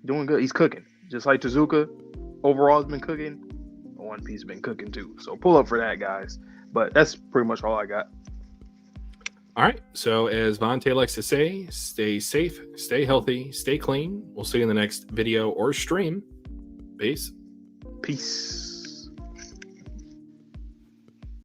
doing good. He's cooking, just like Tezuka. Overall, has been cooking. One Piece has been cooking too. So pull up for that, guys. But that's pretty much all I got. All right. So as Vontae likes to say, stay safe, stay healthy, stay clean. We'll see you in the next video or stream. Peace. Peace.